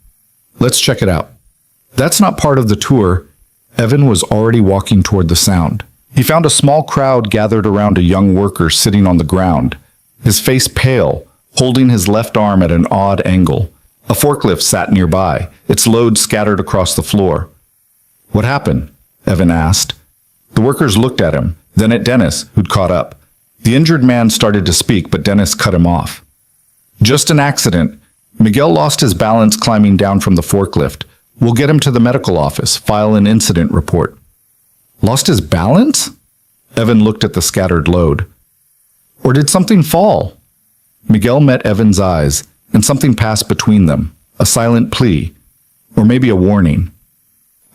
Let's check it out. That's not part of the tour. Evan was already walking toward the sound. He found a small crowd gathered around a young worker sitting on the ground, his face pale, holding his left arm at an odd angle. A forklift sat nearby, its load scattered across the floor. What happened? Evan asked. The workers looked at him, then at Dennis, who'd caught up. The injured man started to speak, but Dennis cut him off. Just an accident. Miguel lost his balance climbing down from the forklift. We'll get him to the medical office, file an incident report. Lost his balance? Evan looked at the scattered load. Or did something fall? Miguel met Evan's eyes, and something passed between them, a silent plea, or maybe a warning.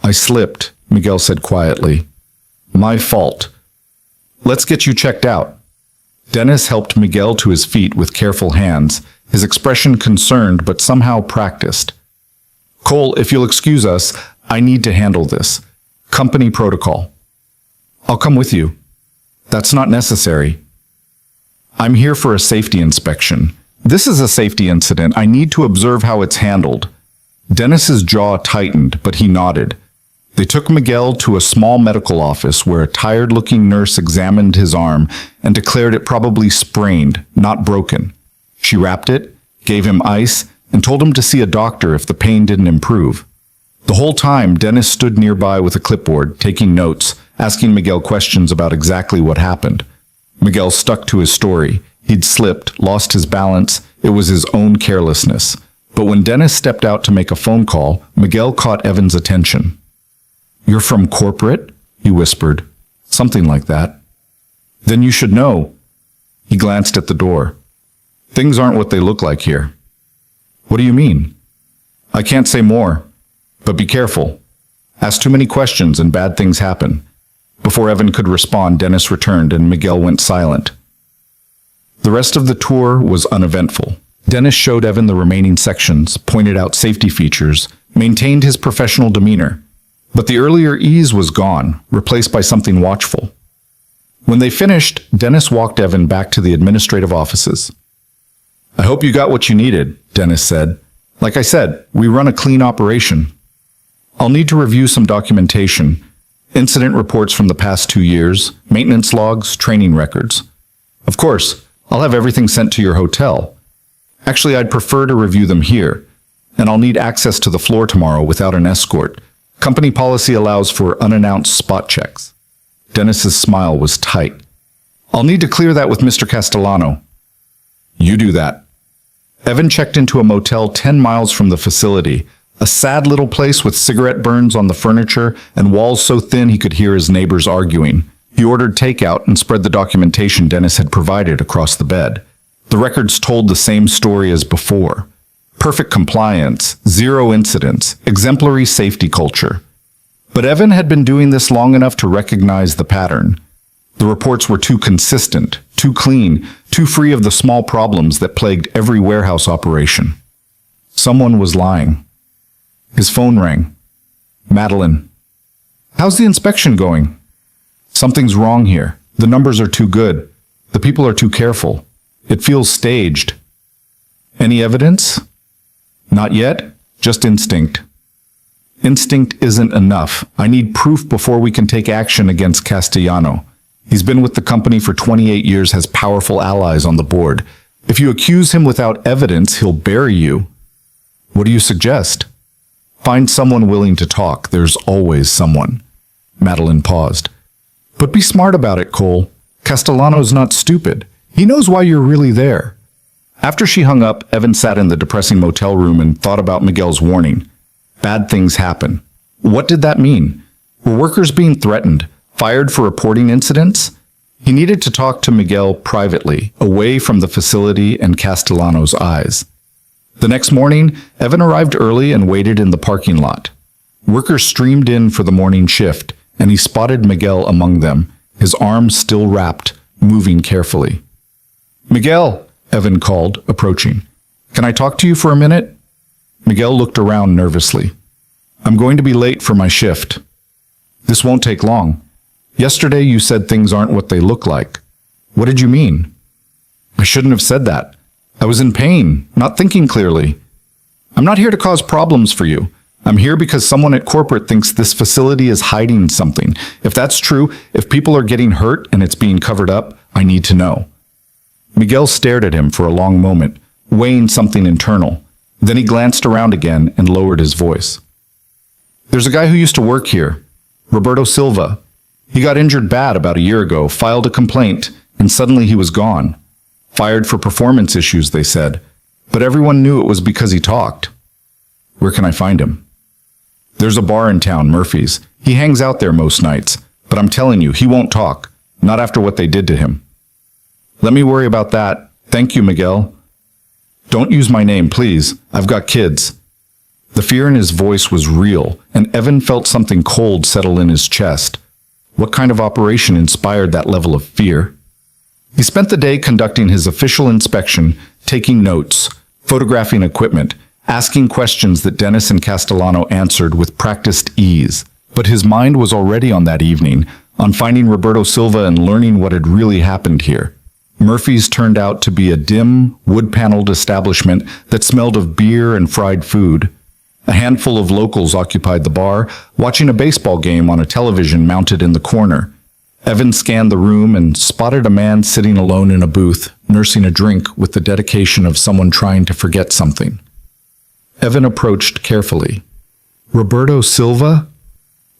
I slipped, Miguel said quietly. My fault. Let's get you checked out. Dennis helped Miguel to his feet with careful hands, his expression concerned but somehow practiced. Cole, if you'll excuse us, I need to handle this. Company protocol. I'll come with you. That's not necessary. I'm here for a safety inspection. This is a safety incident. I need to observe how it's handled. Dennis's jaw tightened, but he nodded. They took Miguel to a small medical office where a tired-looking nurse examined his arm and declared it probably sprained, not broken. She wrapped it, gave him ice, and told him to see a doctor if the pain didn't improve. The whole time, Dennis stood nearby with a clipboard, taking notes, asking Miguel questions about exactly what happened. Miguel stuck to his story. He'd slipped, lost his balance. It was his own carelessness. But when Dennis stepped out to make a phone call, Miguel caught Evan's attention. You're from corporate? He whispered. Something like that. Then you should know. He glanced at the door. Things aren't what they look like here. What do you mean? I can't say more, but be careful. Ask too many questions and bad things happen. Before Evan could respond, Dennis returned and Miguel went silent. The rest of the tour was uneventful. Dennis showed Evan the remaining sections, pointed out safety features, maintained his professional demeanor. But the earlier ease was gone, replaced by something watchful. When they finished, Dennis walked Evan back to the administrative offices. I hope you got what you needed, Dennis said. Like I said, we run a clean operation. I'll need to review some documentation, incident reports from the past 2 years, maintenance logs, training records. Of course, I'll have everything sent to your hotel. Actually, I'd prefer to review them here, and I'll need access to the floor tomorrow without an escort. Company policy allows for unannounced spot checks. Dennis's smile was tight. I'll need to clear that with Mr. Castellano. You do that. Evan checked into a motel 10 miles from the facility, a sad little place with cigarette burns on the furniture and walls so thin he could hear his neighbors arguing. He ordered takeout and spread the documentation Dennis had provided across the bed. The records told the same story as before. Perfect compliance, 0 incidents, exemplary safety culture. But Evan had been doing this long enough to recognize the pattern. The reports were too consistent, too clean, too free of the small problems that plagued every warehouse operation. Someone was lying. His phone rang. Madeline. How's the inspection going? Something's wrong here. The numbers are too good. The people are too careful. It feels staged. Any evidence? Not yet, just instinct. Instinct isn't enough. I need proof before we can take action against Castellano. He's been with the company for 28 years, has powerful allies on the board. If you accuse him without evidence, he'll bury you. What do you suggest? Find someone willing to talk. There's always someone. Madeline paused. But be smart about it, Cole. Castellano's not stupid. He knows why you're really there. After she hung up, Evan sat in the depressing motel room and thought about Miguel's warning. Bad things happen. What did that mean? Were workers being threatened, fired for reporting incidents? He needed to talk to Miguel privately, away from the facility and Castellano's eyes. The next morning, Evan arrived early and waited in the parking lot. Workers streamed in for the morning shift, and he spotted Miguel among them, his arms still wrapped, moving carefully. Miguel, Evan called, approaching. Can I talk to you for a minute? Miguel looked around nervously. I'm going to be late for my shift. This won't take long. Yesterday you said things aren't what they look like. What did you mean? I shouldn't have said that. I was in pain, not thinking clearly. I'm not here to cause problems for you. I'm here because someone at corporate thinks this facility is hiding something. If that's true, if people are getting hurt and it's being covered up, I need to know. Miguel stared at him for a long moment, weighing something internal. Then he glanced around again and lowered his voice. There's a guy who used to work here, Roberto Silva. He got injured bad about a year ago, filed a complaint, and suddenly he was gone. Fired for performance issues, they said. But everyone knew it was because he talked. Where can I find him? There's a bar in town, Murphy's. He hangs out there most nights. But I'm telling you, he won't talk. Not after what they did to him. Let me worry about that. Thank you, Miguel. Don't use my name, please. I've got kids. The fear in his voice was real, and Evan felt something cold settle in his chest. What kind of operation inspired that level of fear? He spent the day conducting his official inspection, taking notes, photographing equipment, asking questions that Dennis and Castellano answered with practiced ease. But his mind was already on that evening, on finding Roberto Silva and learning what had really happened here. Murphy's turned out to be a dim, wood-paneled establishment that smelled of beer and fried food. A handful of locals occupied the bar, watching a baseball game on a television mounted in the corner. Evan scanned the room and spotted a man sitting alone in a booth, nursing a drink with the dedication of someone trying to forget something. Evan approached carefully. Roberto Silva?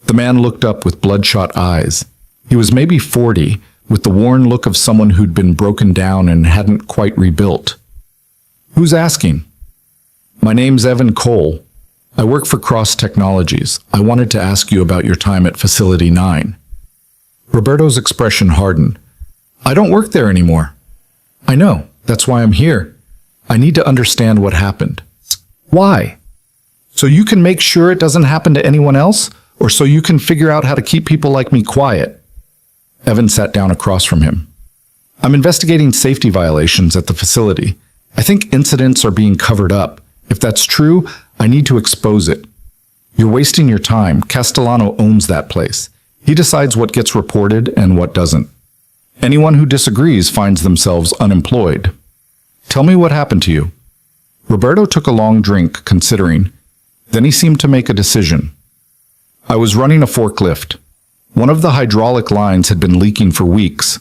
The man looked up with bloodshot eyes. He was maybe 40, with the worn look of someone who'd been broken down and hadn't quite rebuilt. Who's asking? My name's Evan Cole. I work for Cross Technologies. I wanted to ask you about your time at Facility 9. Roberto's expression hardened. I don't work there anymore. I know. That's why I'm here. I need to understand what happened. Why? So you can make sure it doesn't happen to anyone else? Or so you can figure out how to keep people like me quiet? Evan sat down across from him. I'm investigating safety violations at the facility. I think incidents are being covered up. If that's true, I need to expose it. You're wasting your time. Castellano owns that place. He decides what gets reported and what doesn't. Anyone who disagrees finds themselves unemployed. Tell me what happened to you. Roberto took a long drink, considering. Then he seemed to make a decision. I was running a forklift. One of the hydraulic lines had been leaking for weeks.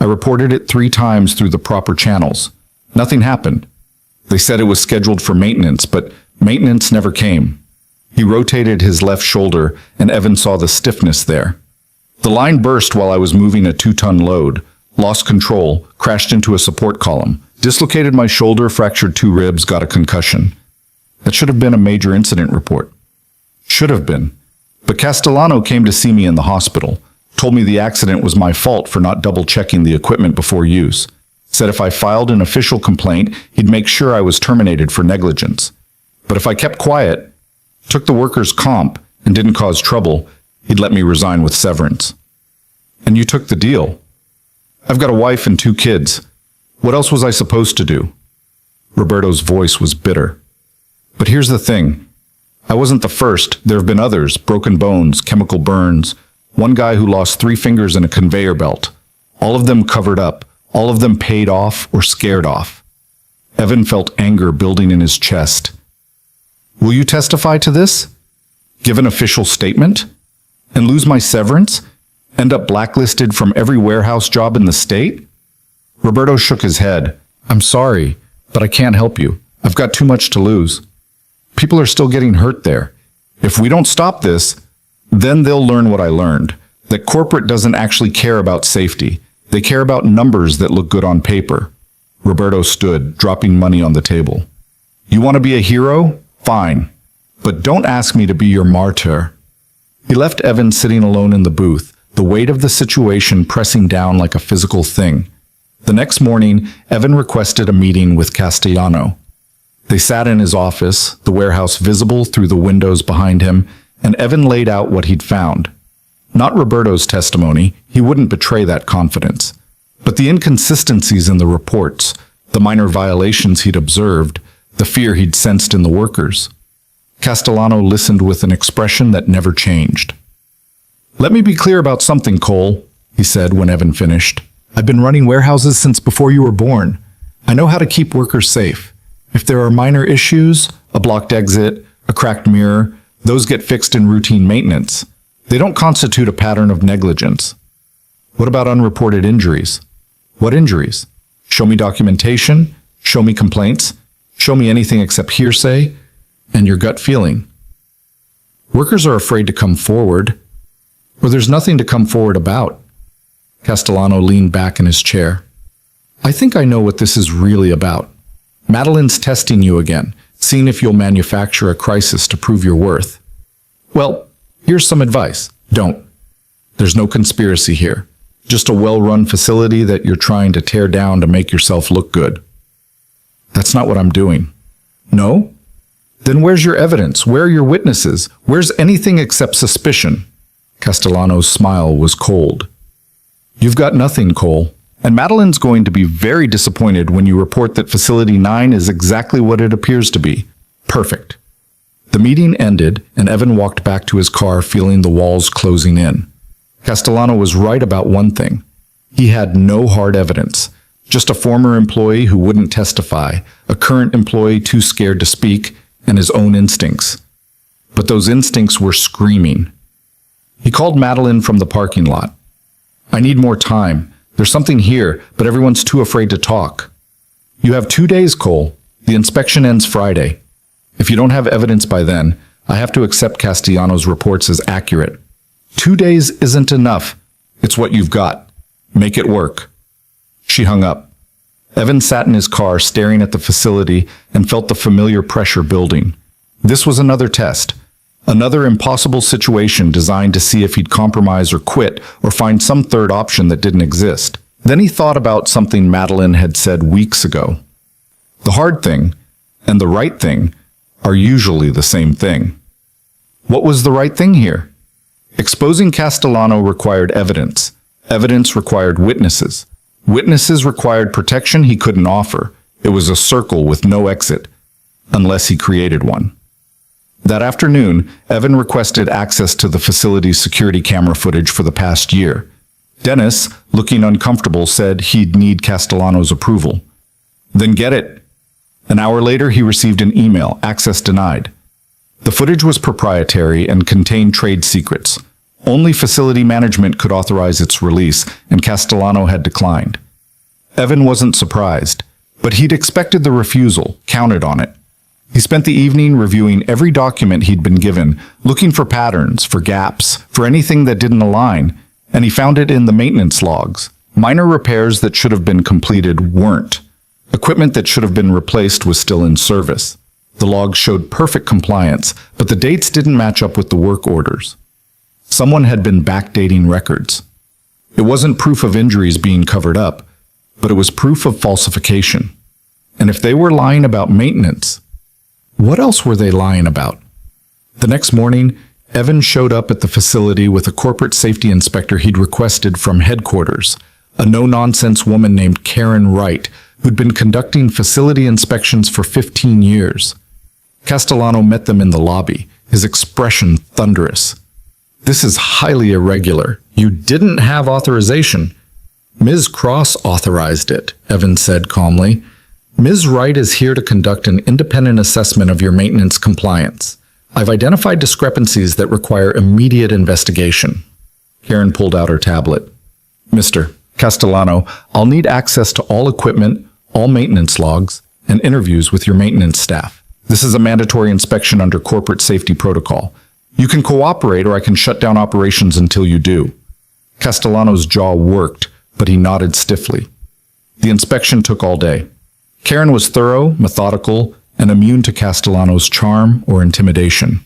I reported it 3 times through the proper channels. Nothing happened. They said it was scheduled for maintenance, but maintenance never came. He rotated his left shoulder, and Evan saw the stiffness there. The line burst while I was moving a 2-ton load, lost control, crashed into a support column, dislocated my shoulder, fractured 2 ribs, got a concussion. That should have been a major incident report. Should have been. But Castellano came to see me in the hospital, told me the accident was my fault for not double-checking the equipment before use. Said if I filed an official complaint, he'd make sure I was terminated for negligence. But if I kept quiet, took the workers' comp, and didn't cause trouble, He'd let me resign with severance. And you took the deal. I've got a wife and 2 kids. What else was I supposed to do? Roberto's voice was bitter. But here's the thing. I wasn't the first. There have been others, broken bones, chemical burns. One guy who lost 3 fingers in a conveyor belt. All of them covered up. All of them paid off or scared off. Evan felt anger building in his chest. Will you testify to this? Give an official statement? And lose my severance? End up blacklisted from every warehouse job in the state? Roberto shook his head. I'm sorry, but I can't help you. I've got too much to lose. People are still getting hurt there. If we don't stop this, then they'll learn what I learned, that corporate doesn't actually care about safety. They care about numbers that look good on paper. Roberto stood, dropping money on the table. You want to be a hero? Fine. But don't ask me to be your martyr. He left Evan sitting alone in the booth, the weight of the situation pressing down like a physical thing. The next morning, Evan requested a meeting with Castellano. They sat in his office, the warehouse visible through the windows behind him, and Evan laid out what he'd found. Not Roberto's testimony, he wouldn't betray that confidence, but the inconsistencies in the reports, the minor violations he'd observed, the fear he'd sensed in the workers. Castellano listened with an expression that never changed. Let me be clear about something, Cole, he said when Evan finished. I've been running warehouses since before you were born. I know how to keep workers safe. If there are minor issues, a blocked exit, a cracked mirror, those get fixed in routine maintenance. They don't constitute a pattern of negligence. What about unreported injuries? What injuries? Show me documentation, show me complaints, show me anything except hearsay and your gut feeling. Workers are afraid to come forward, or there's nothing to come forward about. Castellano leaned back in his chair. I think I know what this is really about. Madeline's testing you again, seeing if you'll manufacture a crisis to prove your worth. Well, here's some advice. Don't. There's no conspiracy here. Just a well-run facility that you're trying to tear down to make yourself look good. That's not what I'm doing. No? Then where's your evidence? Where are your witnesses? Where's anything except suspicion? Castellano's smile was cold. You've got nothing, Cole. And Madeline's going to be very disappointed when you report that Facility 9 is exactly what it appears to be. Perfect. The meeting ended, and Evan walked back to his car feeling the walls closing in. Castellano was right about one thing. He had no hard evidence. Just a former employee who wouldn't testify, a current employee too scared to speak, and his own instincts. But those instincts were screaming. He called Madeline from the parking lot. I need more time. There's something here, but everyone's too afraid to talk. You have 2 days, Cole. The inspection ends Friday. If you don't have evidence by then, I have to accept Castellano's reports as accurate. 2 days isn't enough. It's what you've got. Make it work. She hung up. Evan sat in his car staring at the facility and felt the familiar pressure building. This was another test. Another impossible situation designed to see if he'd compromise or quit or find some third option that didn't exist. Then he thought about something Madeline had said weeks ago. The hard thing and the right thing are usually the same thing. What was the right thing here? Exposing Castellano required evidence. Evidence required witnesses. Witnesses required protection he couldn't offer. It was a circle with no exit, unless he created one. That afternoon, Evan requested access to the facility's security camera footage for the past year. Dennis, looking uncomfortable, said he'd need Castellano's approval. Then get it. An hour later, he received an email, access denied. The footage was proprietary and contained trade secrets. Only facility management could authorize its release, and Castellano had declined. Evan wasn't surprised, but he'd expected the refusal, counted on it. He spent the evening reviewing every document he'd been given, looking for patterns, for gaps, for anything that didn't align, and he found it in the maintenance logs. Minor repairs that should have been completed weren't. Equipment that should have been replaced was still in service. The logs showed perfect compliance, but the dates didn't match up with the work orders. Someone had been backdating records. It wasn't proof of injuries being covered up, but it was proof of falsification. And if they were lying about maintenance, what else were they lying about? The next morning, Evan showed up at the facility with a corporate safety inspector he'd requested from headquarters, a no-nonsense woman named Karen Wright, who'd been conducting facility inspections for 15 years. Castellano met them in the lobby, his expression thunderous. "This is highly irregular. You didn't have authorization." "Ms. Cross authorized it," Evan said calmly. "Ms. Wright is here to conduct an independent assessment of your maintenance compliance. I've identified discrepancies that require immediate investigation." Karen pulled out her tablet. "Mr. Castellano, I'll need access to all equipment, all maintenance logs, and interviews with your maintenance staff. This is a mandatory inspection under corporate safety protocol. You can cooperate or I can shut down operations until you do." Castellano's jaw worked, but he nodded stiffly. The inspection took all day. Karen was thorough, methodical, and immune to Castellano's charm or intimidation.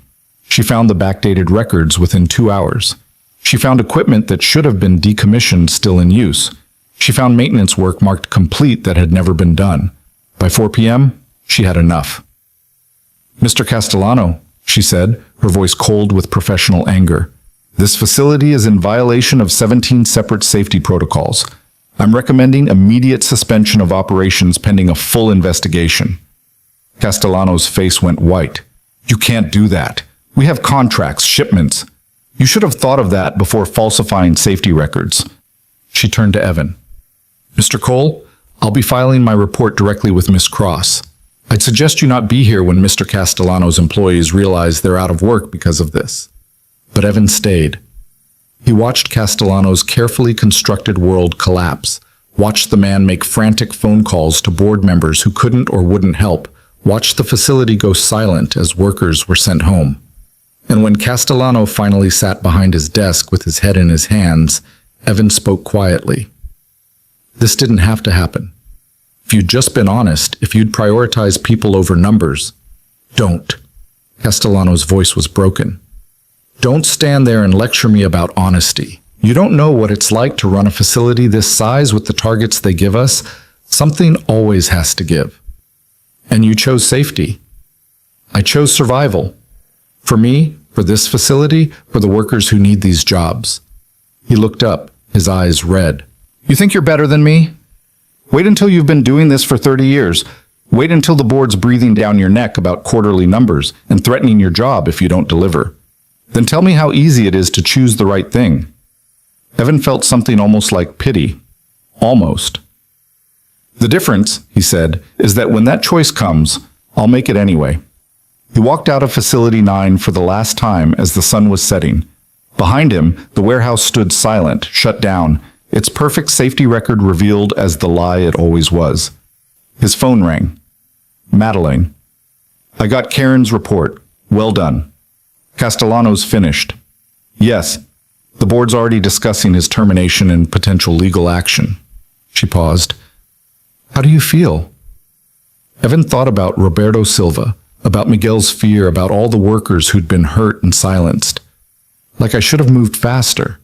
She found the backdated records within 2 hours. She found equipment that should have been decommissioned still in use. She found maintenance work marked complete that had never been done. By 4 p.m., she had enough. "Mr. Castellano," she said, her voice cold with professional anger, "this facility is in violation of 17 separate safety protocols. I'm recommending immediate suspension of operations pending a full investigation." Castellano's face went white. "You can't do that. We have contracts, shipments. You should have thought of that before falsifying safety records." She turned to Evan. "Mr. Cole, I'll be filing my report directly with Miss Cross. I'd suggest you not be here when Mr. Castellano's employees realize they're out of work because of this." But Evan stayed. He watched Castellano's carefully constructed world collapse, watched the man make frantic phone calls to board members who couldn't or wouldn't help, watched the facility go silent as workers were sent home. And when Castellano finally sat behind his desk with his head in his hands, Evan spoke quietly. "This didn't have to happen. If you'd just been honest, if you'd prioritize people over numbers, don't." Castellano's voice was broken. "Don't stand there and lecture me about honesty. You don't know what it's like to run a facility this size with the targets they give us. Something always has to give. And you chose safety. I chose survival. For me, for this facility, for the workers who need these jobs." He looked up, his eyes red. "You think you're better than me? Wait until you've been doing this for 30 years. Wait until the board's breathing down your neck about quarterly numbers and threatening your job if you don't deliver. Then tell me how easy it is to choose the right thing." Evan felt something almost like pity. Almost. "The difference," he said, "is that when that choice comes, I'll make it anyway." He walked out of Facility 9 for the last time as the sun was setting. Behind him, the warehouse stood silent, shut down, its perfect safety record revealed as the lie it always was. His phone rang. "Madeline. I got Karen's report. Well done. Castellano's finished." "Yes. The board's already discussing his termination and potential legal action." She paused. "How do you feel?" Evan thought about Roberto Silva, about Miguel's fear, about all the workers who'd been hurt and silenced. "Like I should have moved faster."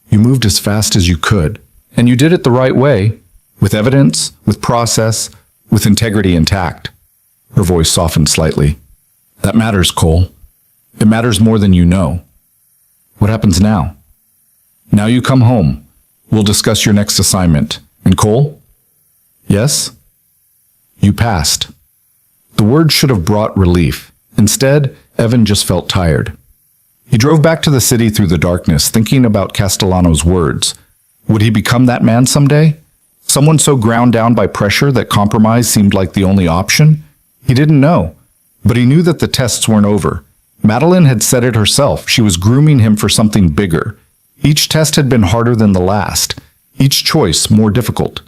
"You moved as fast as you could, and you did it the right way, with evidence, with process, with integrity intact." Her voice softened slightly. "That matters, Cole. It matters more than you know. What happens now? Now you come home. We'll discuss your next assignment. And Cole?" "Yes?" "You passed." The word should have brought relief. Instead, Evan just felt tired. He drove back to the city through the darkness, thinking about Castellano's words. Would he become that man someday? Someone so ground down by pressure that compromise seemed like the only option? He didn't know. But he knew that the tests weren't over. Madeline had said it herself. She was grooming him for something bigger. Each test had been harder than the last. Each choice more difficult.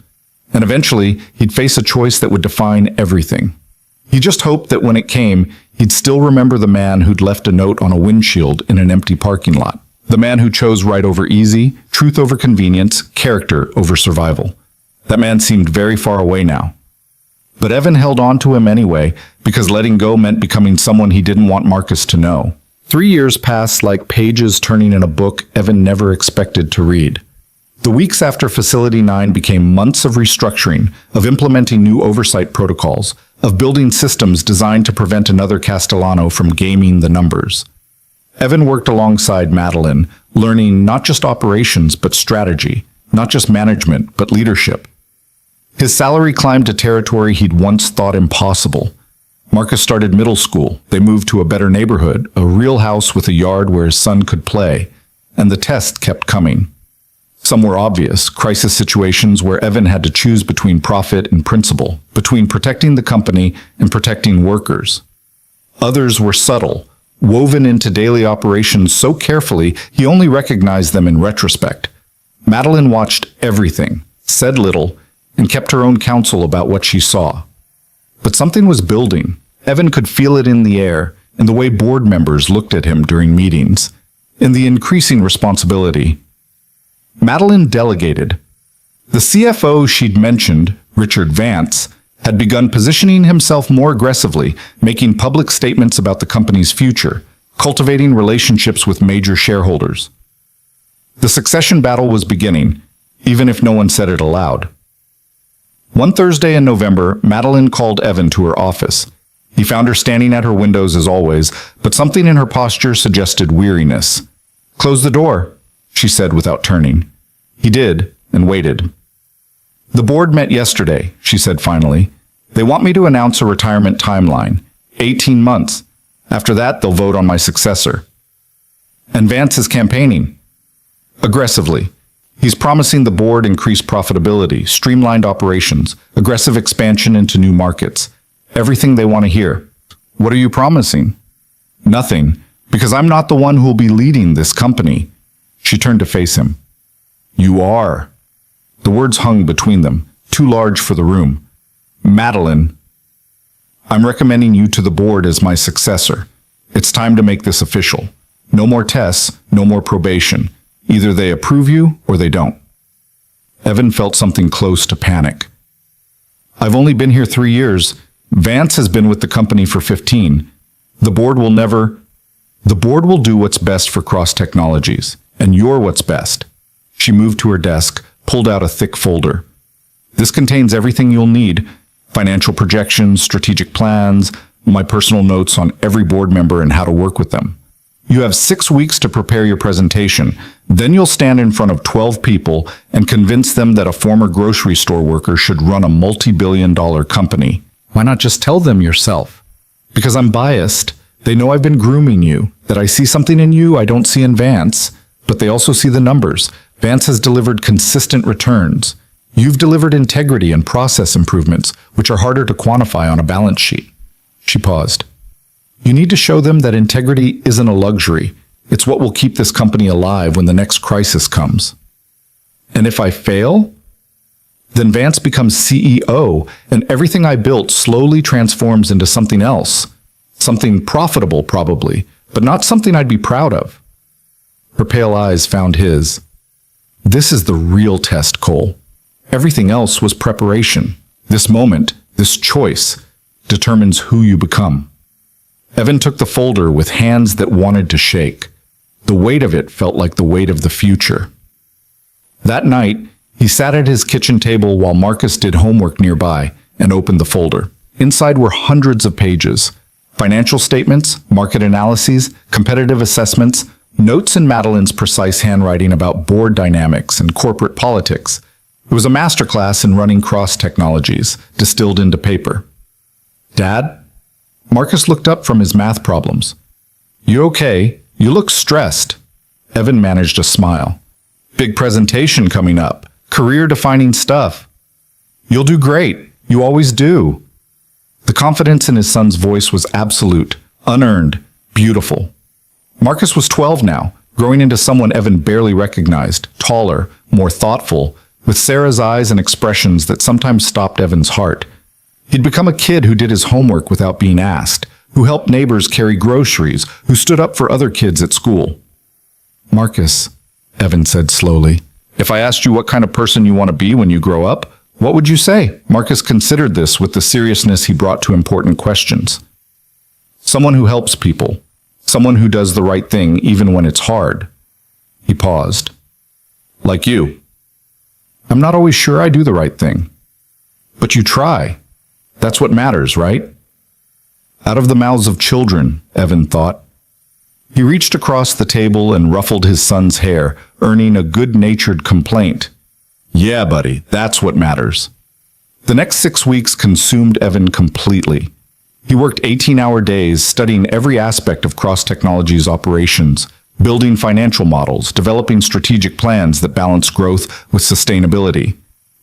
And eventually, he'd face a choice that would define everything. He just hoped that when it came, he'd still remember the man who'd left a note on a windshield in an empty parking lot. The man who chose right over easy, truth over convenience, character over survival. That man seemed very far away now. But Evan held on to him anyway, because letting go meant becoming someone he didn't want Marcus to know. 3 years passed like pages turning in a book Evan never expected to read. The weeks after Facility 9 became months of restructuring, of implementing new oversight protocols, of building systems designed to prevent another Castellano from gaming the numbers. Evan worked alongside Madeline, learning not just operations but strategy, not just management but leadership. His salary climbed to territory he'd once thought impossible. Marcus started middle school. They moved to a better neighborhood, a real house with a yard where his son could play, and the tests kept coming. Some were obvious, crisis situations where Evan had to choose between profit and principle, between protecting the company and protecting workers. Others were subtle, woven into daily operations so carefully he only recognized them in retrospect. Madeline watched everything, said little, and kept her own counsel about what she saw. But something was building. Evan could feel it in the air, in the way board members looked at him during meetings, in the increasing responsibility. Madeline delegated. The CFO she'd mentioned, Richard Vance, had begun positioning himself more aggressively, making public statements about the company's future, cultivating relationships with major shareholders. The succession battle was beginning, even if no one said it aloud. One Thursday in November, Madeline called Evan to her office. He found her standing at her windows as always, but something in her posture suggested weariness. "Close the door," she said without turning. He did, and waited. "The board met yesterday," she said finally. "They want me to announce a retirement timeline. 18 months. After that, they'll vote on my successor." "And Vance is campaigning." "Aggressively. He's promising the board increased profitability, streamlined operations, aggressive expansion into new markets. Everything they want to hear." "What are you promising?" "Nothing, because I'm not the one who'll be leading this company." She turned to face him. "You are." The words hung between them, too large for the room. "Madeline, I'm recommending you to the board as my successor. It's time to make this official. No more tests, no more probation. Either they approve you or they don't." Evan felt something close to panic. "I've only been here 3 years. Vance has been with the company for 15. The board will do what's best for Cross Technologies, and you're what's best." She moved to her desk, pulled out a thick folder. "This contains everything you'll need: financial projections, strategic plans, my personal notes on every board member and how to work with them. You have 6 weeks to prepare your presentation. Then you'll stand in front of 12 people and convince them that a former grocery store worker should run a multi-billion-dollar company." "Why not just tell them yourself?" "Because I'm biased. They know I've been grooming you, that I see something in you I don't see in Vance, but they also see the numbers. Vance has delivered consistent returns. You've delivered integrity and process improvements, which are harder to quantify on a balance sheet." She paused. "You need to show them that integrity isn't a luxury. It's what will keep this company alive when the next crisis comes." "And if I fail?" "Then Vance becomes CEO, and everything I built slowly transforms into something else. Something profitable, probably, but not something I'd be proud of." Her pale eyes found his. "This is the real test, Cole. Everything else was preparation. This moment, this choice, determines who you become." Evan took the folder with hands that wanted to shake. The weight of it felt like the weight of the future. That night, he sat at his kitchen table while Marcus did homework nearby and opened the folder. Inside were hundreds of pages: financial statements, market analyses, competitive assessments, notes in Madeline's precise handwriting about board dynamics and corporate politics. It was a masterclass in running Cross Technologies, distilled into paper. "Dad?" Marcus looked up from his math problems. "You okay? You look stressed." Evan managed a smile. "Big presentation coming up. Career-defining stuff." "You'll do great. You always do." The confidence in his son's voice was absolute, unearned, beautiful. Marcus was 12 now, growing into someone Evan barely recognized, taller, more thoughtful, with Sarah's eyes and expressions that sometimes stopped Evan's heart. He'd become a kid who did his homework without being asked, who helped neighbors carry groceries, who stood up for other kids at school. "Marcus," Evan said slowly, "if I asked you what kind of person you want to be when you grow up, what would you say?" Marcus considered this with the seriousness he brought to important questions. "Someone who helps people. Someone who does the right thing even when it's hard." He paused. "Like you." "I'm not always sure I do the right thing." "But you try. That's what matters, right?" Out of the mouths of children, Evan thought. He reached across the table and ruffled his son's hair, earning a good-natured complaint. "Yeah, buddy, that's what matters." The next 6 weeks consumed Evan completely. He worked 18-hour days studying every aspect of Cross Technologies' operations, building financial models, developing strategic plans that balance growth with sustainability.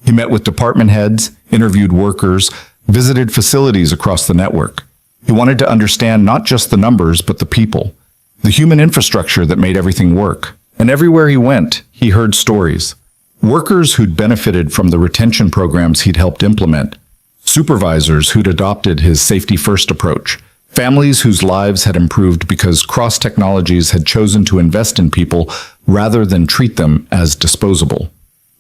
He met with department heads, interviewed workers, visited facilities across the network. He wanted to understand not just the numbers, but the people, the human infrastructure that made everything work. And everywhere he went, he heard stories. Workers who'd benefited from the retention programs he'd helped implement, supervisors who'd adopted his safety-first approach, families whose lives had improved because Cross Technologies had chosen to invest in people rather than treat them as disposable.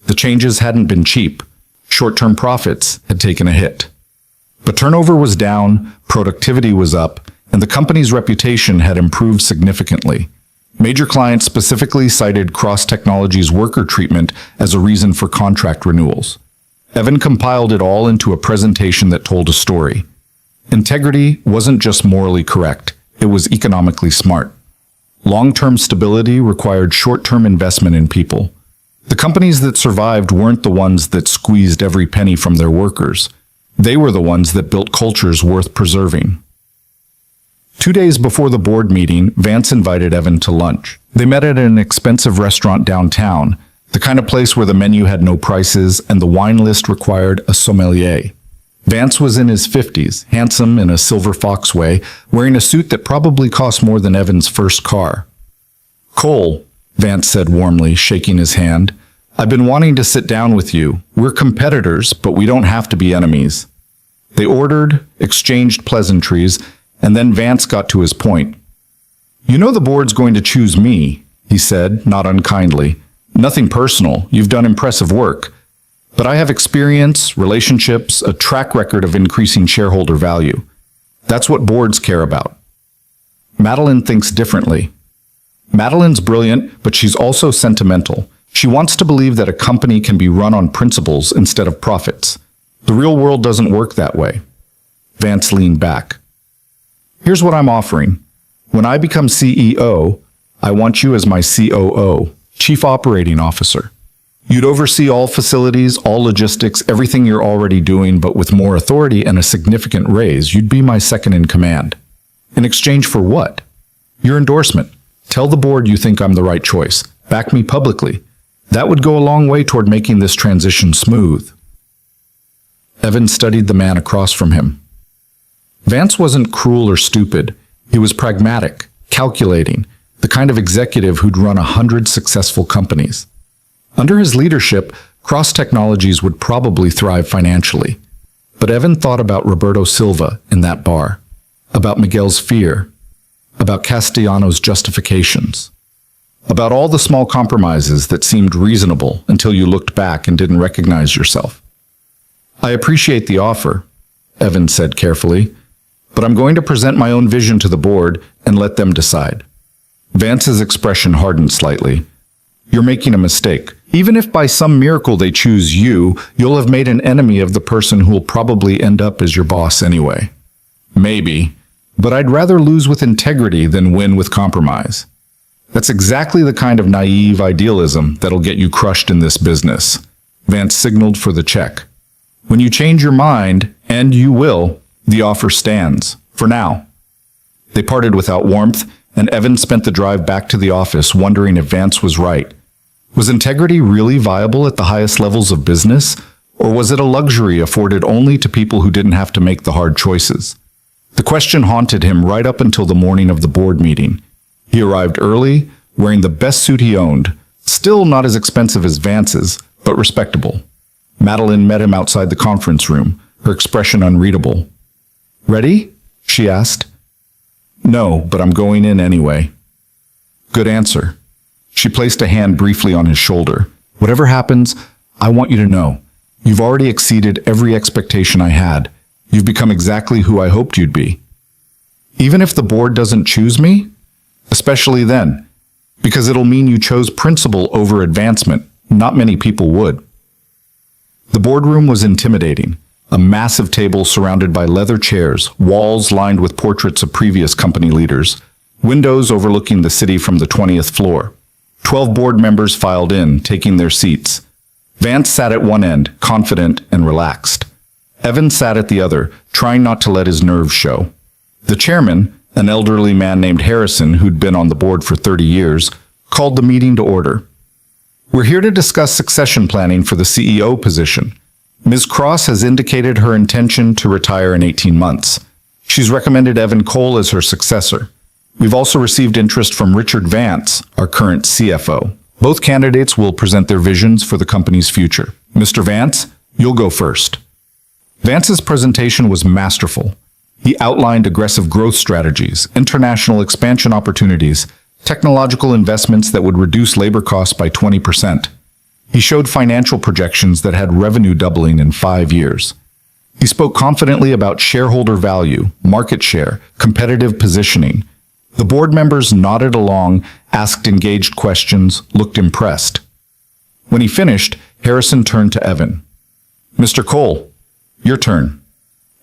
The changes hadn't been cheap. Short-term profits had taken a hit. But turnover was down, productivity was up, and the company's reputation had improved significantly. Major clients specifically cited Cross Technologies' worker treatment as a reason for contract renewals. Evan compiled it all into a presentation that told a story. Integrity wasn't just morally correct, it was economically smart. Long-term stability required short-term investment in people. The companies that survived weren't the ones that squeezed every penny from their workers. They were the ones that built cultures worth preserving. 2 days before the board meeting, Vance invited Evan to lunch. They met at an expensive restaurant downtown, the kind of place where the menu had no prices and the wine list required a sommelier. Vance was in his 50s, handsome in a silver fox way, wearing a suit that probably cost more than Evan's first car. "Cole," Vance said warmly, shaking his hand, "I've been wanting to sit down with you. We're competitors, but we don't have to be enemies." They ordered, exchanged pleasantries, and then Vance got to his point. "You know the board's going to choose me," he said, not unkindly. "Nothing personal, you've done impressive work. But I have experience, relationships, a track record of increasing shareholder value. That's what boards care about." Madeline thinks differently. Madeline's brilliant, but she's also sentimental. She wants to believe that a company can be run on principles instead of profits. The real world doesn't work that way. Vance leaned back. "Here's what I'm offering. When I become CEO, I want you as my COO, Chief Operating Officer. You'd oversee all facilities, all logistics, everything you're already doing, but with more authority and a significant raise, you'd be my second in command. In exchange for what? Your endorsement. Tell the board you think I'm the right choice. Back me publicly. That would go a long way toward making this transition smooth." Evan studied the man across from him. Vance wasn't cruel or stupid. He was pragmatic, calculating, the kind of executive who'd run 100 successful companies. Under his leadership, Cross Technologies would probably thrive financially. But Evan thought about Roberto Silva in that bar, about Miguel's fear, about Castellano's justifications, about all the small compromises that seemed reasonable until you looked back and didn't recognize yourself. "I appreciate the offer," Evan said carefully, "but I'm going to present my own vision to the board and let them decide." Vance's expression hardened slightly. "You're making a mistake. Even if by some miracle they choose you, you'll have made an enemy of the person who'll probably end up as your boss anyway." "Maybe, but I'd rather lose with integrity than win with compromise." "That's exactly the kind of naive idealism that'll get you crushed in this business." Vance signaled for the check. "When you change your mind, and you will, the offer stands, for now." They parted without warmth, and Evan spent the drive back to the office wondering if Vance was right. Was integrity really viable at the highest levels of business, or was it a luxury afforded only to people who didn't have to make the hard choices? The question haunted him right up until the morning of the board meeting. He arrived early, wearing the best suit he owned, still not as expensive as Vance's, but respectable. Madeline met him outside the conference room, her expression unreadable. "Ready?" she asked. "No, but I'm going in anyway." "Good answer." She placed a hand briefly on his shoulder. "Whatever happens, I want you to know. You've already exceeded every expectation I had. You've become exactly who I hoped you'd be. Even if the board doesn't choose me, especially then, because it'll mean you chose principle over advancement. Not many people would." The boardroom was intimidating. A massive table surrounded by leather chairs, walls lined with portraits of previous company leaders, windows overlooking the city from the 20th floor. 12 board members filed in, taking their seats. Vance sat at one end, confident and relaxed. Evan sat at the other, trying not to let his nerves show. The chairman, an elderly man named Harrison who'd been on the board for 30 years, called the meeting to order. We're here to discuss succession planning for the CEO position. Ms. Cross has indicated her intention to retire in 18 months. She's recommended Evan Cole as her successor. We've also received interest from Richard Vance, our current CFO. Both candidates will present their visions for the company's future. Mr. Vance, you'll go first. Vance's presentation was masterful. He outlined aggressive growth strategies, international expansion opportunities, technological investments that would reduce labor costs by 20%. He showed financial projections that had revenue doubling in 5 years. He spoke confidently about shareholder value, market share, competitive positioning. The board members nodded along, asked engaged questions, looked impressed. When he finished, Harrison turned to Evan. Mr. Cole, your turn.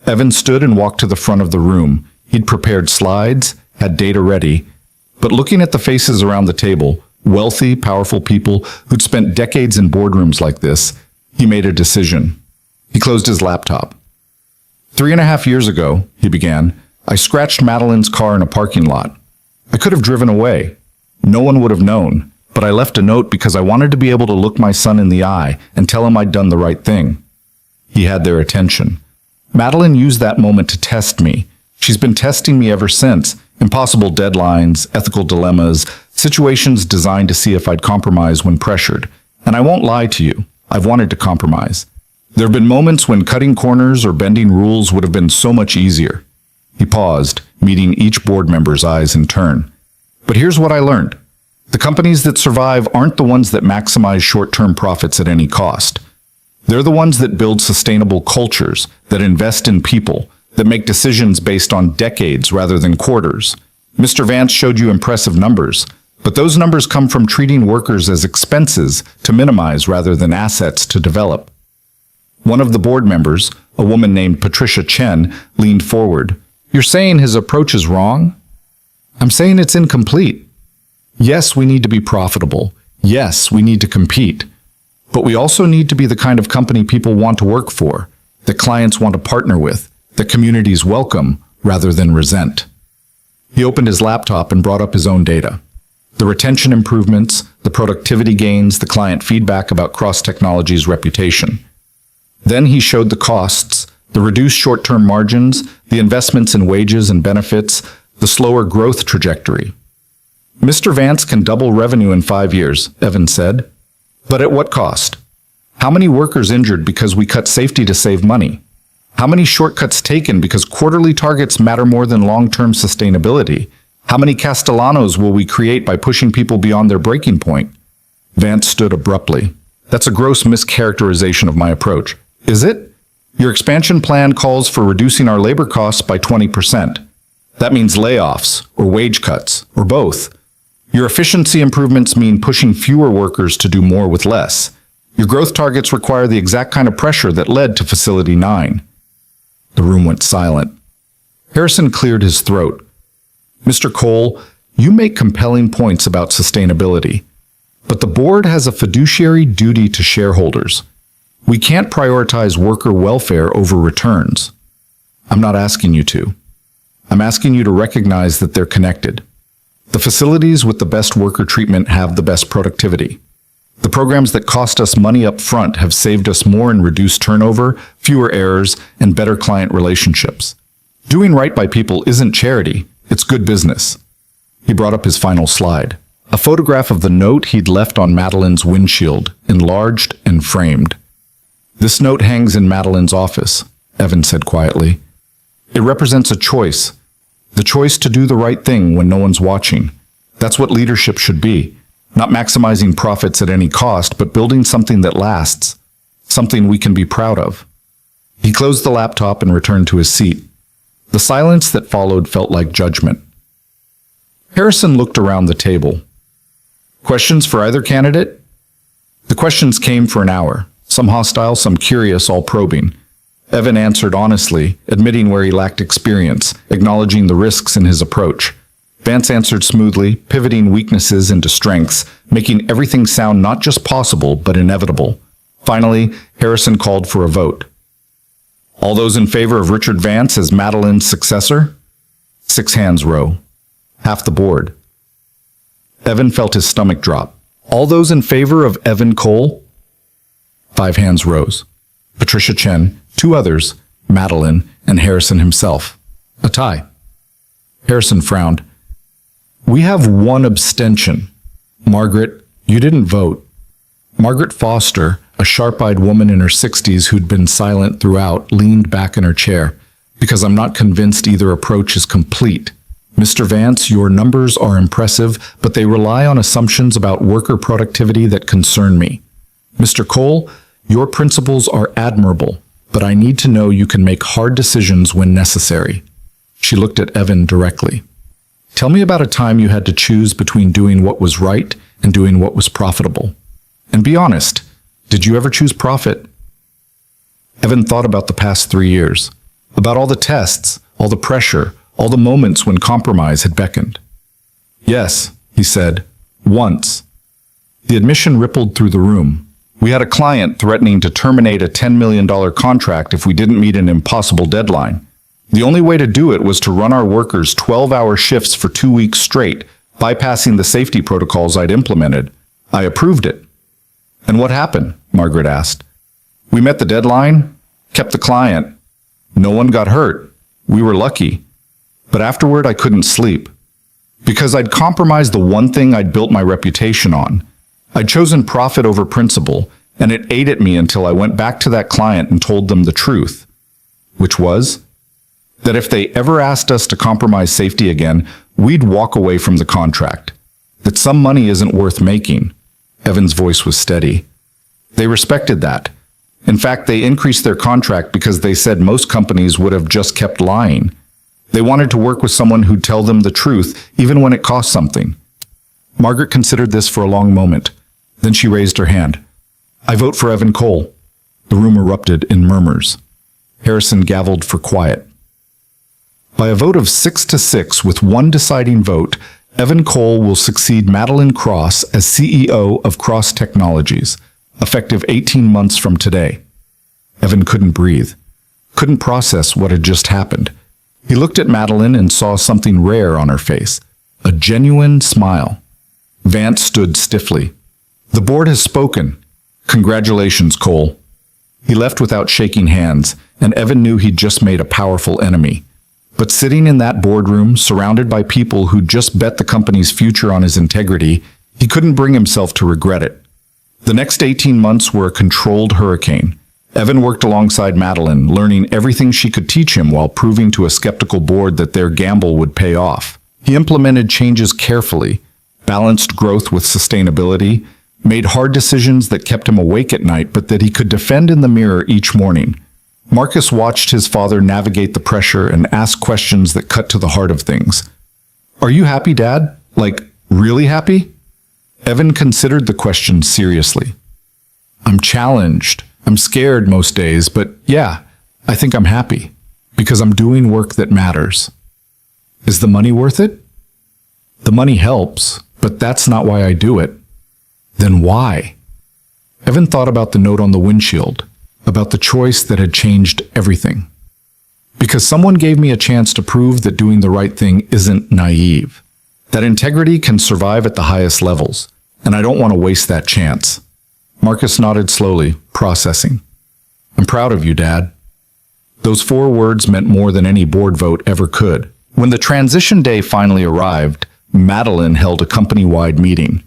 Evan stood and walked to the front of the room. He'd prepared slides, had data ready, but looking at the faces around the table, wealthy, powerful people who'd spent decades in boardrooms like this, he made a decision. He closed his laptop. 3.5 years ago, he began, I scratched Madeline's car in a parking lot. I could have driven away. No one would have known, but I left a note because I wanted to be able to look my son in the eye and tell him I'd done the right thing. He had their attention. Madeline used that moment to test me. She's been testing me ever since. Impossible deadlines, ethical dilemmas, situations designed to see if I'd compromise when pressured. And I won't lie to you, I've wanted to compromise. There have been moments when cutting corners or bending rules would have been so much easier. He paused, meeting each board member's eyes in turn. But here's what I learned. The companies that survive aren't the ones that maximize short-term profits at any cost. They're the ones that build sustainable cultures, that invest in people, that make decisions based on decades rather than quarters. Mr. Vance showed you impressive numbers, but those numbers come from treating workers as expenses to minimize rather than assets to develop. One of the board members, a woman named Patricia Chen, leaned forward. You're saying his approach is wrong? I'm saying it's incomplete. Yes, we need to be profitable. Yes, we need to compete. But we also need to be the kind of company people want to work for, that clients want to partner with, that communities welcome rather than resent. He opened his laptop and brought up his own data. The retention improvements, the productivity gains, the client feedback about Cross Technology's reputation. Then he showed the costs, the reduced short-term margins, the investments in wages and benefits, the slower growth trajectory. Mr. Vance can double revenue in 5 years, Evan said. But at what cost? How many workers injured because we cut safety to save money? How many shortcuts taken because quarterly targets matter more than long-term sustainability? How many Castellanos will we create by pushing people beyond their breaking point? Vance stood abruptly. That's a gross mischaracterization of my approach. Is it? Your expansion plan calls for reducing our labor costs by 20%. That means layoffs, or wage cuts, or both. Your efficiency improvements mean pushing fewer workers to do more with less. Your growth targets require the exact kind of pressure that led to Facility 9. The room went silent. Harrison cleared his throat. Mr. Cole, you make compelling points about sustainability, but the board has a fiduciary duty to shareholders. We can't prioritize worker welfare over returns. I'm not asking you to. I'm asking you to recognize that they're connected. The facilities with the best worker treatment have the best productivity. The programs that cost us money up front have saved us more in reduced turnover, fewer errors, and better client relationships. Doing right by people isn't charity, it's good business. He brought up his final slide, a photograph of the note he'd left on Madeline's windshield, enlarged and framed. This note hangs in Madeline's office, Evan said quietly. It represents a choice. The choice to do the right thing when no one's watching. That's what leadership should be. Not maximizing profits at any cost, but building something that lasts. Something we can be proud of. He closed the laptop and returned to his seat. The silence that followed felt like judgment. Harrison looked around the table. Questions for either candidate? The questions came for an hour. Some hostile, some curious, all probing. Evan answered honestly, admitting where he lacked experience, acknowledging the risks in his approach. Vance answered smoothly, pivoting weaknesses into strengths, making everything sound not just possible, but inevitable. Finally, Harrison called for a vote. All those in favor of Richard Vance as Madeline's successor? 6 hands row. Half the board. Evan felt his stomach drop. All those in favor of Evan Cole? 5 hands rose. Patricia Chen, 2 others, Madeline, and Harrison himself. A tie. Harrison frowned. We have 1 abstention. Margaret, you didn't vote. Margaret Foster, a sharp-eyed woman in her 60s who'd been silent throughout, leaned back in her chair. Because I'm not convinced either approach is complete. Mr. Vance, your numbers are impressive, but they rely on assumptions about worker productivity that concern me. Mr. Cole, your principles are admirable, but I need to know you can make hard decisions when necessary. She looked at Evan directly. Tell me about a time you had to choose between doing what was right and doing what was profitable. And be honest, did you ever choose profit? Evan thought about the past 3 years, about all the tests, all the pressure, all the moments when compromise had beckoned. Yes, he said, once. The admission rippled through the room. We had a client threatening to terminate a $10 million contract if we didn't meet an impossible deadline. The only way to do it was to run our workers 12-hour shifts for 2 weeks straight, bypassing the safety protocols I'd implemented. I approved it. And what happened? Margaret asked. We met the deadline, kept the client. No one got hurt. We were lucky. But afterward, I couldn't sleep. Because I'd compromised the one thing I'd built my reputation on. I'd chosen profit over principle, and it ate at me until I went back to that client and told them the truth. Which was that if they ever asked us to compromise safety again, we'd walk away from the contract. That some money isn't worth making. Evan's voice was steady. They respected that. In fact, they increased their contract because they said most companies would have just kept lying. They wanted to work with someone who'd tell them the truth, even when it cost something. Margaret considered this for a long moment. Then she raised her hand. I vote for Evan Cole. The room erupted in murmurs. Harrison gavelled for quiet. By a vote of 6-6 with 1 deciding vote, Evan Cole will succeed Madeline Cross as CEO of Cross Technologies, effective 18 months from today. Evan couldn't breathe, couldn't process what had just happened. He looked at Madeline and saw something rare on her face, a genuine smile. Vance stood stiffly. The board has spoken. Congratulations, Cole. He left without shaking hands, and Evan knew he'd just made a powerful enemy. But sitting in that boardroom, surrounded by people who'd just bet the company's future on his integrity, he couldn't bring himself to regret it. The next 18 months were a controlled hurricane. Evan worked alongside Madeline, learning everything she could teach him while proving to a skeptical board that their gamble would pay off. He implemented changes carefully, balanced growth with sustainability, made hard decisions that kept him awake at night but that he could defend in the mirror each morning. Marcus watched his father navigate the pressure and ask questions that cut to the heart of things. Are you happy, Dad? Like, really happy? Evan considered the question seriously. I'm challenged. I'm scared most days, but yeah, I think I'm happy. Because I'm doing work that matters. Is the money worth it? The money helps, but that's not why I do it. Then why? Evan thought about the note on the windshield, about the choice that had changed everything. Because someone gave me a chance to prove that doing the right thing isn't naive, that integrity can survive at the highest levels, and I don't want to waste that chance. Marcus nodded slowly, processing. I'm proud of you, Dad. Those 4 words meant more than any board vote ever could. When the transition day finally arrived, Madeline held a company-wide meeting.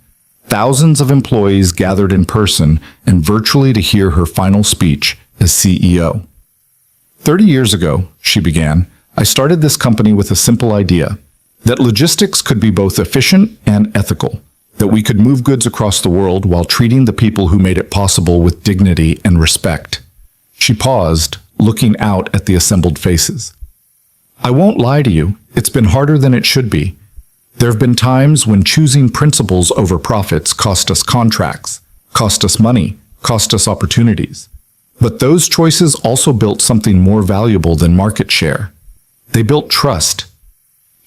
Thousands of employees gathered in person and virtually to hear her final speech as CEO. 30 years ago, she began, I started this company with a simple idea, that logistics could be both efficient and ethical, that we could move goods across the world while treating the people who made it possible with dignity and respect. She paused, looking out at the assembled faces. I won't lie to you, it's been harder than it should be. There have been times when choosing principles over profits cost us contracts, cost us money, cost us opportunities. But those choices also built something more valuable than market share. They built trust.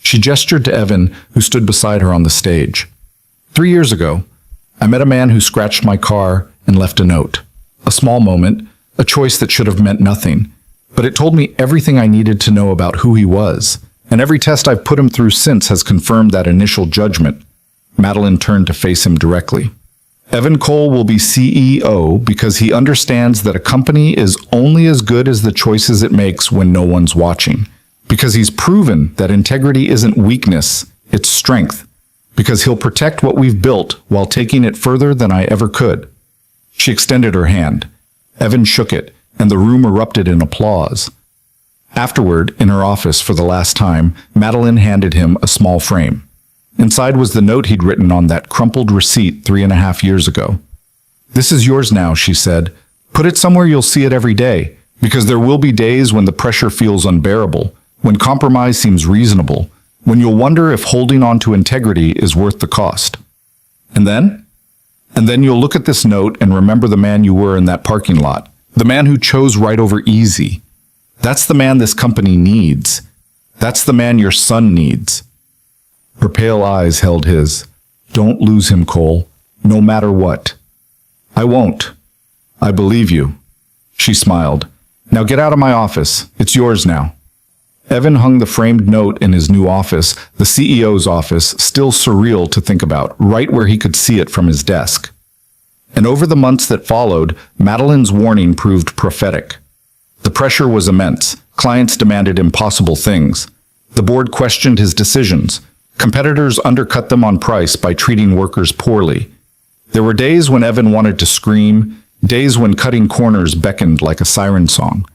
She gestured to Evan, who stood beside her on the stage. 3 years ago, I met a man who scratched my car and left a note. A small moment, a choice that should have meant nothing, but it told me everything I needed to know about who he was, and every test I've put him through since has confirmed that initial judgment. Madeline turned to face him directly. Evan Cole will be CEO because he understands that a company is only as good as the choices it makes when no one's watching. Because he's proven that integrity isn't weakness, it's strength. Because he'll protect what we've built while taking it further than I ever could. She extended her hand. Evan shook it, and the room erupted in applause. Afterward, in her office for the last time, Madeline handed him a small frame. Inside was the note he'd written on that crumpled receipt 3.5 years ago. "This is yours now," she said. "Put it somewhere you'll see it every day, because there will be days when the pressure feels unbearable, when compromise seems reasonable, when you'll wonder if holding on to integrity is worth the cost. And then? And then you'll look at this note and remember the man you were in that parking lot, the man who chose right over easy. That's the man this company needs. That's the man your son needs." Her pale eyes held his. "Don't lose him, Cole, no matter what." "I won't. I believe you." She smiled. "Now get out of my office. It's yours now." Evan hung the framed note in his new office, the CEO's office, still surreal to think about, right where he could see it from his desk. And over the months that followed, Madeline's warning proved prophetic. The pressure was immense. Clients demanded impossible things. The board questioned his decisions. Competitors undercut them on price by treating workers poorly. There were days when Evan wanted to scream, days when cutting corners beckoned like a siren song.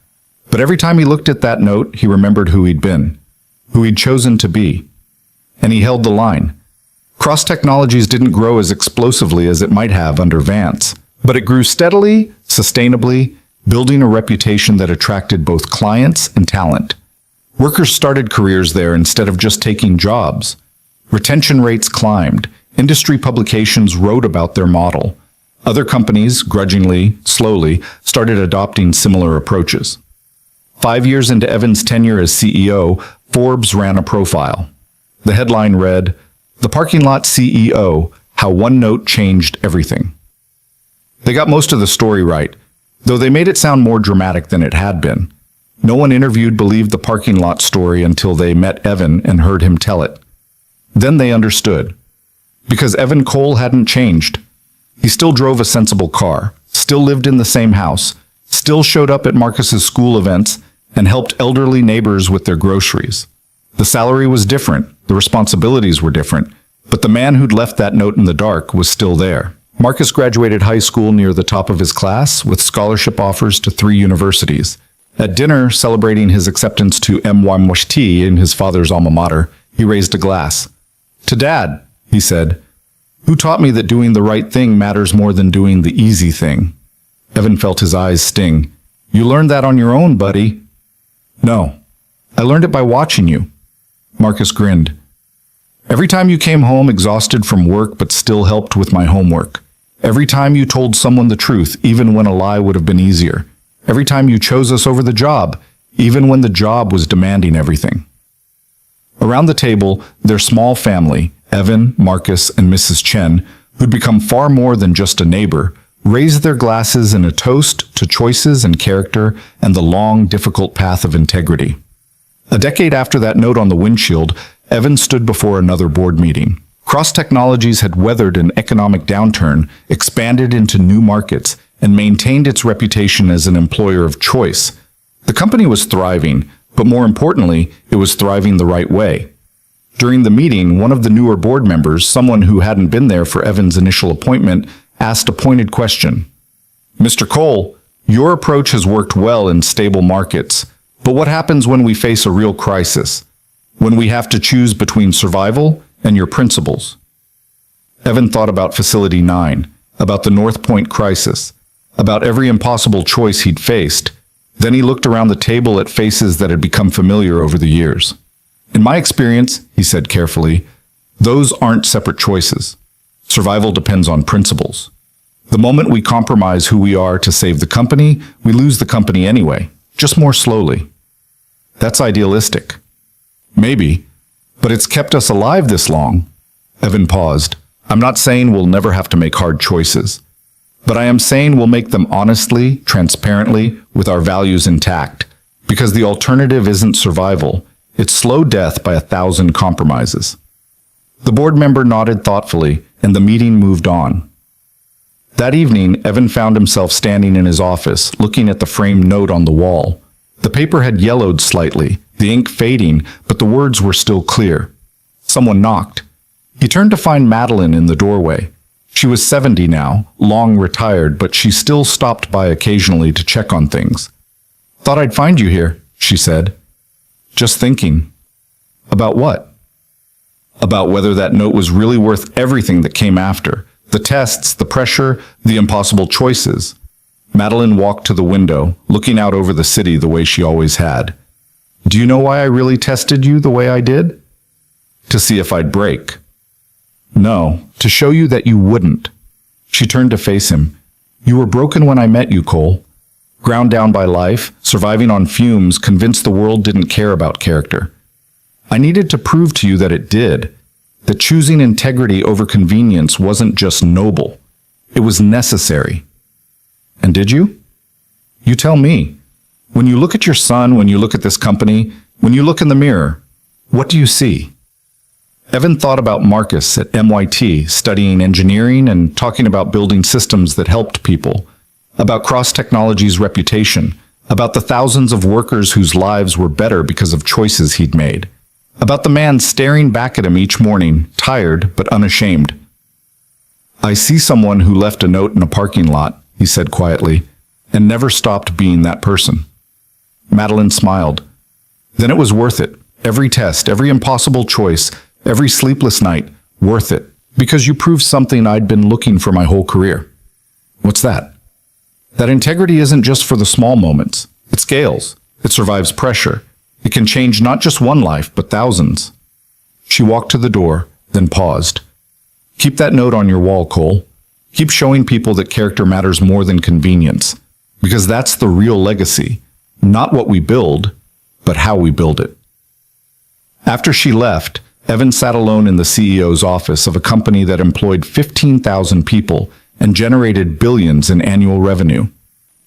But every time he looked at that note, he remembered who he'd been, who he'd chosen to be. And he held the line. Cross Technologies didn't grow as explosively as it might have under Vance, but it grew steadily, sustainably, building a reputation that attracted both clients and talent. Workers started careers there instead of just taking jobs. Retention rates climbed. Industry publications wrote about their model. Other companies, grudgingly, slowly, started adopting similar approaches. 5 years into Evan's tenure as CEO, Forbes ran a profile. The headline read, "The Parking Lot CEO, How One Note Changed Everything." They got most of the story right, though they made it sound more dramatic than it had been. No one interviewed believed the parking lot story until they met Evan and heard him tell it. Then they understood. Because Evan Cole hadn't changed. He still drove a sensible car, still lived in the same house, still showed up at Marcus's school events, and helped elderly neighbors with their groceries. The salary was different, the responsibilities were different, but the man who'd left that note in the dark was still there. Marcus graduated high school near the top of his class, with scholarship offers to 3 universities. At dinner, celebrating his acceptance to MYMT in his father's alma mater, he raised a glass. "To Dad," he said, "who taught me that doing the right thing matters more than doing the easy thing." Evan felt his eyes sting. "You learned that on your own, buddy." "No, I learned it by watching you." Marcus grinned. "Every time you came home exhausted from work but still helped with my homework. Every time you told someone the truth, even when a lie would have been easier. Every time you chose us over the job, even when the job was demanding everything." Around the table, their small family, Evan, Marcus, and Mrs. Chen, who'd become far more than just a neighbor, raised their glasses in a toast to choices and character and the long, difficult path of integrity. A decade after that note on the windshield, Evan stood before another board meeting. Cross Technologies had weathered an economic downturn, expanded into new markets, and maintained its reputation as an employer of choice. The company was thriving, but more importantly, it was thriving the right way. During the meeting, one of the newer board members, someone who hadn't been there for Evan's initial appointment, asked a pointed question. "Mr. Cole, your approach has worked well in stable markets, but what happens when we face a real crisis? When we have to choose between survival and your principles?" Evan thought about Facility 9, about the North Point crisis, about every impossible choice he'd faced. Then he looked around the table at faces that had become familiar over the years. "In my experience," he said carefully, "those aren't separate choices. Survival depends on principles. The moment we compromise who we are to save the company, we lose the company anyway, just more slowly." That's idealistic. Maybe, But it's kept us alive this long. Evan paused. I'm not saying we'll never have to make hard choices, but I am saying we'll make them honestly, transparently, with our values intact, because the alternative isn't survival, it's slow death by 1,000 compromises. The board member nodded thoughtfully, and the meeting moved on. That evening, Evan found himself standing in his office, looking at the framed note on the wall. The paper had yellowed slightly, the ink fading, but the words were still clear. Someone knocked. He turned to find Madeline in the doorway. She was 70 now, long retired, but she still stopped by occasionally to check on things. "Thought I'd find you here," she said. "Just thinking." "About what?" "About whether that note was really worth everything that came after. The tests, the pressure, the impossible choices." Madeline walked to the window, looking out over the city the way she always had. "Do you know why I really tested you the way I did?" "To see if I'd break." "No, to show you that you wouldn't." She turned to face him. "You were broken when I met you, Cole. Ground down by life, surviving on fumes, convinced the world didn't care about character. I needed to prove to you that it did, that choosing integrity over convenience wasn't just noble. It was necessary." "And did you?" "You tell me. When you look at your son, when you look at this company, when you look in the mirror, what do you see?" Evan thought about Marcus at MIT, studying engineering and talking about building systems that helped people, about Cross Technology's reputation, about the thousands of workers whose lives were better because of choices he'd made, about the man staring back at him each morning, tired but unashamed. "I see someone who left a note in a parking lot," he said quietly, "and never stopped being that person." Madeline smiled. "Then it was worth it. Every test, every impossible choice, every sleepless night, worth it, because you proved something I'd been looking for my whole career." "What's that?" "That integrity isn't just for the small moments. It scales. It survives pressure. It can change not just one life, but thousands." She walked to the door, then paused. "Keep that note on your wall, Cole. Keep showing people that character matters more than convenience, because that's the real legacy. Not what we build, but how we build it." After she left, Evan sat alone in the CEO's office of a company that employed 15,000 people and generated billions in annual revenue.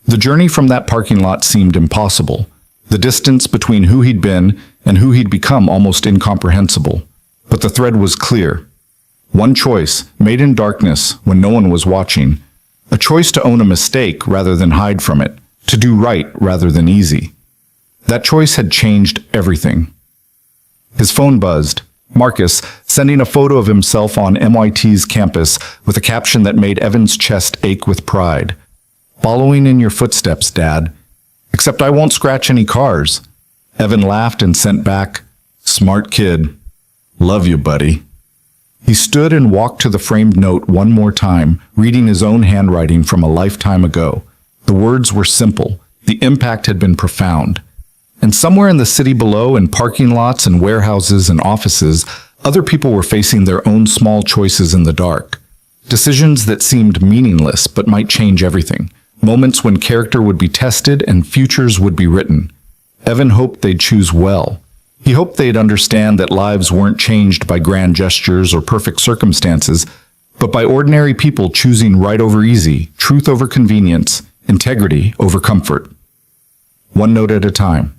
The journey from that parking lot seemed impossible. The distance between who he'd been and who he'd become almost incomprehensible. But the thread was clear. One choice, made in darkness when no one was watching. A choice to own a mistake rather than hide from it. To do right rather than easy. That choice had changed everything. His phone buzzed. Marcus, sending a photo of himself on MIT's campus with a caption that made Evan's chest ache with pride. "Following in your footsteps, Dad. Except I won't scratch any cars." Evan laughed and sent back, "Smart kid. Love you, buddy." He stood and walked to the framed note one more time, reading his own handwriting from a lifetime ago. The words were simple. The impact had been profound. And somewhere in the city below, in parking lots and warehouses and offices, other people were facing their own small choices in the dark. Decisions that seemed meaningless but might change everything. Moments when character would be tested and futures would be written. Evan hoped they'd choose well. He hoped they'd understand that lives weren't changed by grand gestures or perfect circumstances, but by ordinary people choosing right over easy, truth over convenience, integrity over comfort. One note at a time.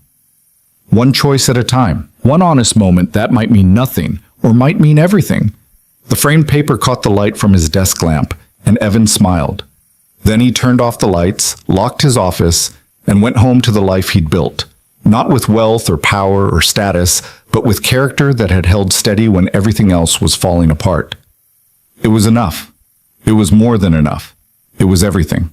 One choice at a time. One honest moment that might mean nothing, or might mean everything. The framed paper caught the light from his desk lamp, and Evan smiled. Then he turned off the lights, locked his office, and went home to the life he'd built. Not with wealth or power or status, but with character that had held steady when everything else was falling apart. It was enough. It was more than enough. It was everything.